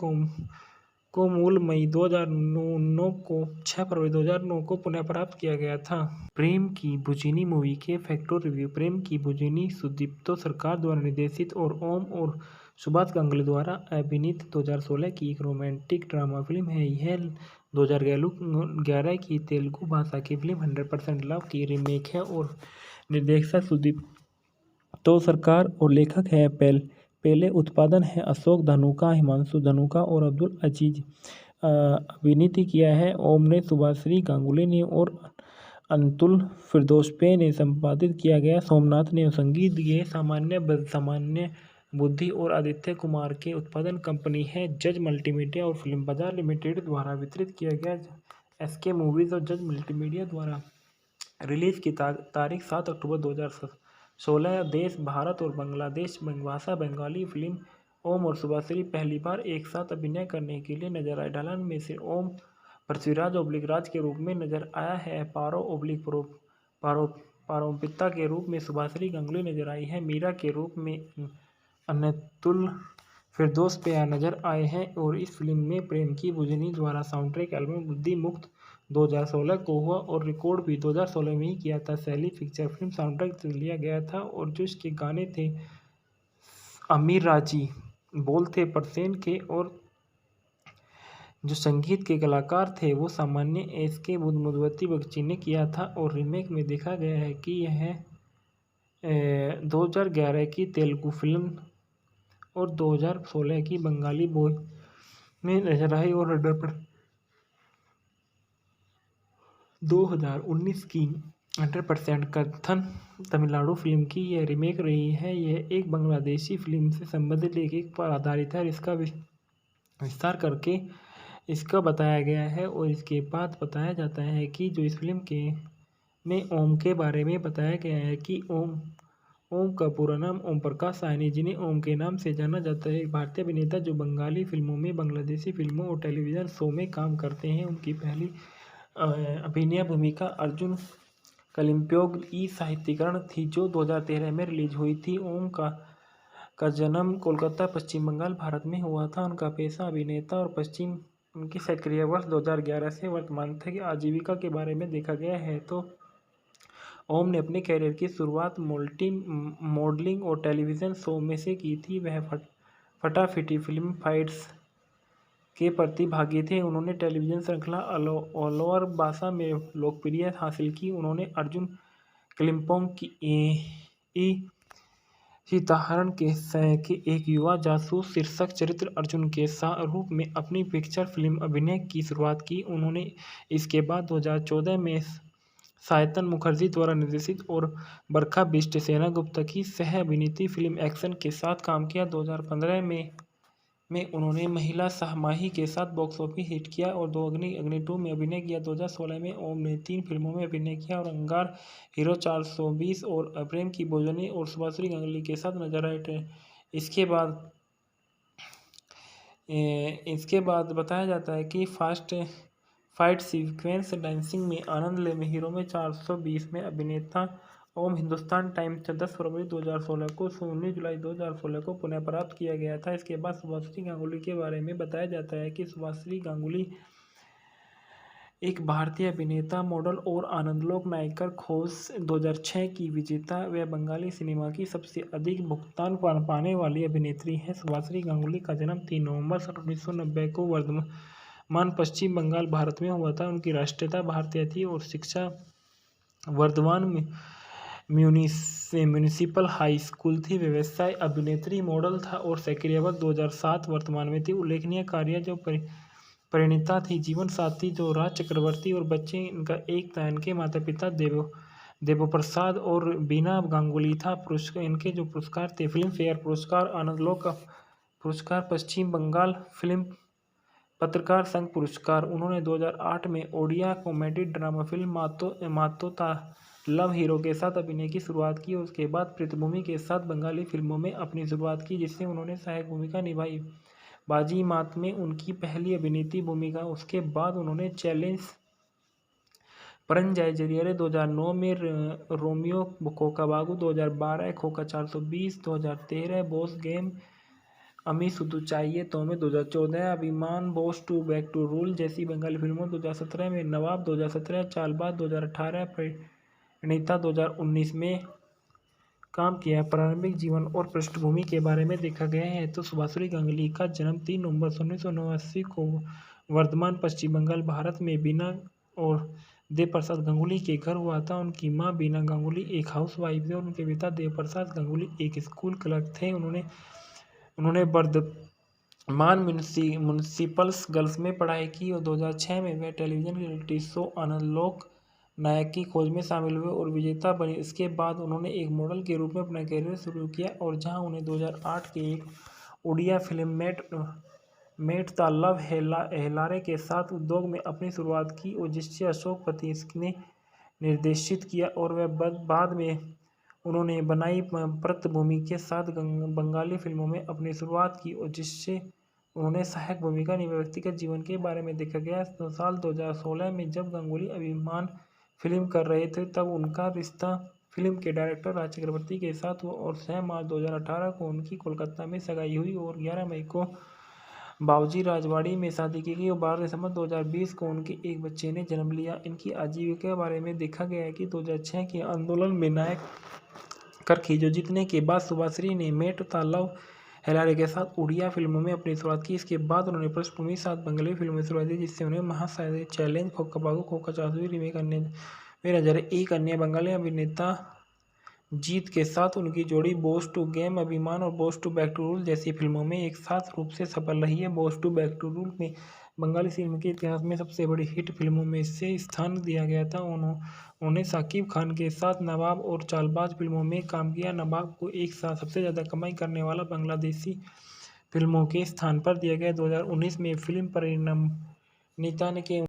को मूल मई 2009 को 6 फरवरी 2009 को पुनः प्राप्त किया गया था। प्रेम की बुझिनी मूवी के फैक्टर रिव्यू। प्रेम की बुझिनी सुदीप्तो सरकार द्वारा निर्देशित और ओम और सुभाष गांगुली द्वारा अभिनीत 2016 की एक रोमांटिक ड्रामा फिल्म है। यह 2011 की तेलुगु भाषा की फिल्म 100% लव की रीमेक है और निर्देशक सुदीप्तो सरकार और लेखक है पहले उत्पादन है अशोक धानुका, हिमांशु धानुका और अब्दुल अजीज। अभिनीत किया है ओम ने, सुभाश्री गांगुली ने और अंतुल फिरदौसपे ने संपादित किया गया। सोमनाथ ने संगीत दिए। सामान्य बुद्धि और आदित्य कुमार के उत्पादन कंपनी है जज मल्टीमीडिया और फिल्म बाजार लिमिटेड द्वारा वितरित किया गया। SK मूवीज और जज मल्टीमीडिया द्वारा रिलीज की तारीख 7 अक्टूबर 2016। देश भारत और बांग्लादेश भाषा बंगाली फिल्म। ओम और सुभाश्री पहली बार एक साथ अभिनय करने के लिए नजर आए। ढलान में से ओम पृथ्वीराज राज के रूप में नजर आया है। पारोपिता के रूप में सुभाश्री गांगुली नजर आई है। मीरा के रूप में अनतुल फिरदौस पे नजर आए हैं और इस फिल्म में प्रेम की बुझिनी द्वारा साउंडट्रैक एल्बम बुद्धि मुक्त 2016 को हुआ और रिकॉर्ड भी 2016 में ही किया था। शैली पिक्चर फिल्म साउंडट्रैक से लिया गया था और जो इसके गाने थे अमीर राजी, बोल थे परसेन के और जो संगीत के कलाकार थे वो सामान्य SK मधुमती बगची ने किया था। और रीमेक में देखा गया है कि यह 2011 की तेलुगु फिल्म और 2016 की बंगाली बॉय में नजर आई और 2019 की 100% कथन तमिलनाडु फिल्म की यह रीमेक रही है। यह एक बांग्लादेशी फिल्म से संबंधित लेख पर आधारित है। इसका विस्तार करके इसका बताया गया है और इसके बाद बताया जाता है कि जो इस फिल्म में ओम के बारे में बताया गया है कि ओम का पूरा नाम ओम प्रकाश साहनी, जिन्हें ओम के नाम से जाना जाता है, एक भारतीय अभिनेता जो बंगाली फिल्मों में, बांग्लादेशी फिल्मों और टेलीविज़न शो में काम करते हैं। उनकी पहली अभिनय भूमिका अर्जुन कलिम्पोंग ई साहित्यीकरण थी, जो 2013 में रिलीज हुई थी। ओम का जन्म कोलकाता, पश्चिम बंगाल, भारत में हुआ था। उनका पेशा अभिनेता और उनकी सक्रिय वर्ष 2011 से वर्तमान तक की आजीविका के बारे में देखा गया है तो ओम ने अपने कैरियर की शुरुआत मॉडलिंग और टेलीविज़न शो में से की थी। वह फटाफटी फिल्म फाइट्स के प्रतिभागी थे। उन्होंने टेलीविज़न श्रृंखला अलवर भाषा में लोकप्रियता हासिल की। उन्होंने अर्जुन कलिम्पोंग की ई सीताहरण के एक युवा जासूस शीर्षक चरित्र अर्जुन के रूप में अपनी पिक्चर फिल्म अभिनय की शुरुआत की। उन्होंने इसके बाद 2014 में सायतन मुखर्जी द्वारा निर्देशित और बरखा बिष्ट सेनगुप्ता की सह अभिनीत फिल्म एक्शन के साथ काम किया। 2015 में उन्होंने महिला शाहमाही के साथ बॉक्स ऑफिस हिट किया और दो अग्नि 2 में अभिनय किया। 2016 में ओम ने 3 फिल्मों में अभिनय किया और अंगार, हीरो 420 और प्रेम की भोजनी और सुभाश्री गांगुली के साथ नजर आए। इसके बाद बताया जाता है कि फाइट सीक्वेंस डांसिंग में आनंद ले में हीरो में 420 में अभिनेता ओम हिंदुस्तान टाइम्स 10 फरवरी 2016 को 19 जुलाई 2016 को पुनः प्राप्त किया गया था। इसके बाद सुभाश्री गांगुली के बारे में बताया जाता है कि सुभाश्री गांगुली एक भारतीय अभिनेता, मॉडल और आनंदलोक नायकर खोज 2006 की विजेता व बंगाली सिनेमा की सबसे अधिक भुगतान पाने वाली अभिनेत्री है। सुभाश्री गांगुली का जन्म 3 नवंबर 1990 को वर्धमान, पश्चिम बंगाल, भारत में हुआ था। उनकी राष्ट्रीयता भारतीय थी और शिक्षा वर्धमान म्यूनिसिपल हाई स्कूल थी। व्यवसाय अभिनेत्री, मॉडल था और सक्रिय वर्ष 2007 वर्तमान में थी। उल्लेखनीय कार्य जो परिणीता थी, जीवन साथी जो राज चक्रवर्ती और बच्चे इनका एक था। इनके माता पिता देवप्रसाद और बीना गांगुली था। इनके जो पुरस्कार थे, फिल्म फेयर पुरस्कार, आनंदलोक पुरस्कार, पश्चिम बंगाल फिल्म पत्रकार संघ पुरस्कार। उन्होंने 2008 में ओडिया कॉमेडी ड्रामा फिल्म मातोता लव हीरो के साथ अभिनय की शुरुआत की। उसके बाद पृथ्वी के साथ बंगाली फिल्मों में अपनी शुरुआत की, जिससे उन्होंने सहायक भूमिका निभाई। बाजी मात में उनकी पहली अभिनेत्री भूमिका। उसके बाद उन्होंने चैलेंज परंजाई जरिए 2009 में Romeo खोका बागू, 2012 Khoka 420, 2013 boss game, Ami Shudhu चाहिए तो में, 2014 Abhimaan, boss two back to rule जैसी बंगाली फिल्मों, 2017 में नवाब, 2017 चालबाज, 2018 परिणीता, 2019 में काम किया। प्रारंभिक जीवन और पृष्ठभूमि के बारे में देखा गया है तो सुभाश्री गांगुली का जन्म 3 नवंबर 1989 को वर्धमान, पश्चिम बंगाल, भारत में बीना और देवप्रसाद गांगुली के घर हुआ था। उनकी मां बीना गांगुली एक हाउसवाइफ थी और उनके पिता देवप्रसाद गांगुली एक स्कूल क्लर्क थे। उन्होंने वर्धमान म्यूनिसिपल गर्ल्स में पढ़ाई की और 2006 में वे टेलीविजन रियलिटी शो आनंदलोक नायक की खोज में शामिल हुए और विजेता बने। इसके बाद उन्होंने एक मॉडल के रूप में अपना करियर शुरू किया और जहां उन्हें 2008 के एक उड़िया फिल्म मेट द लव हेलारे के साथ उद्योग में अपनी शुरुआत की और जिससे अशोक पति ने निर्देशित किया और वह बाद में उन्होंने बनाई पृथ्वी के साथ बंगाली फिल्मों में अपनी शुरुआत की और जिससे उन्होंने सहायक भूमिका निभाई। व्यक्तिगत जीवन के बारे में देखा गया तो साल 2016 में जब गांगुली अभिमान फिल्म कर रहे थे तब उनका रिश्ता फिल्म के डायरेक्टर राज चक्रवर्ती के साथ हुआ और 6 मार्च 2018 को उनकी कोलकाता में सगाई हुई और 11 मई को बाबूजी राजवाड़ी में शादी की गई और 12 दिसंबर 2020 को उनके एक बच्चे ने जन्म लिया। इनकी आजीविका के बारे में देखा गया है कि 2006 के आंदोलन में नायक कर खींचो जीतने के बाद सुभाश्री ने मेट द लव हेलारे के साथ उड़िया फिल्मों में अपनी शुरुआत की। इसके बाद उन्होंने पृष्ठभूमि के साथ बंगाली फिल्मों में शुरुआत की, जिससे उन्हें महासागर चैलेंज, खोका बागू, खोका 420 रीमेक में नजर। एक अन्य बंगाली अभिनेता जीत के साथ उनकी जोड़ी बॉस टू गेम, अभिमान और boss two back to rule जैसी फिल्मों में एक साथ रूप से सफल रही है। Boss two back to rule में बंगाली सिनेमा के इतिहास में सबसे बड़ी हिट फिल्मों में से स्थान दिया गया था। उन्होंने साकिब खान के साथ नवाब और चालबाज फिल्मों में काम किया। नवाब को एक साथ सबसे ज़्यादा कमाई करने वाला बांग्लादेशी फिल्मों के स्थान पर दिया गया। 2019 में फिल्म परिणीता के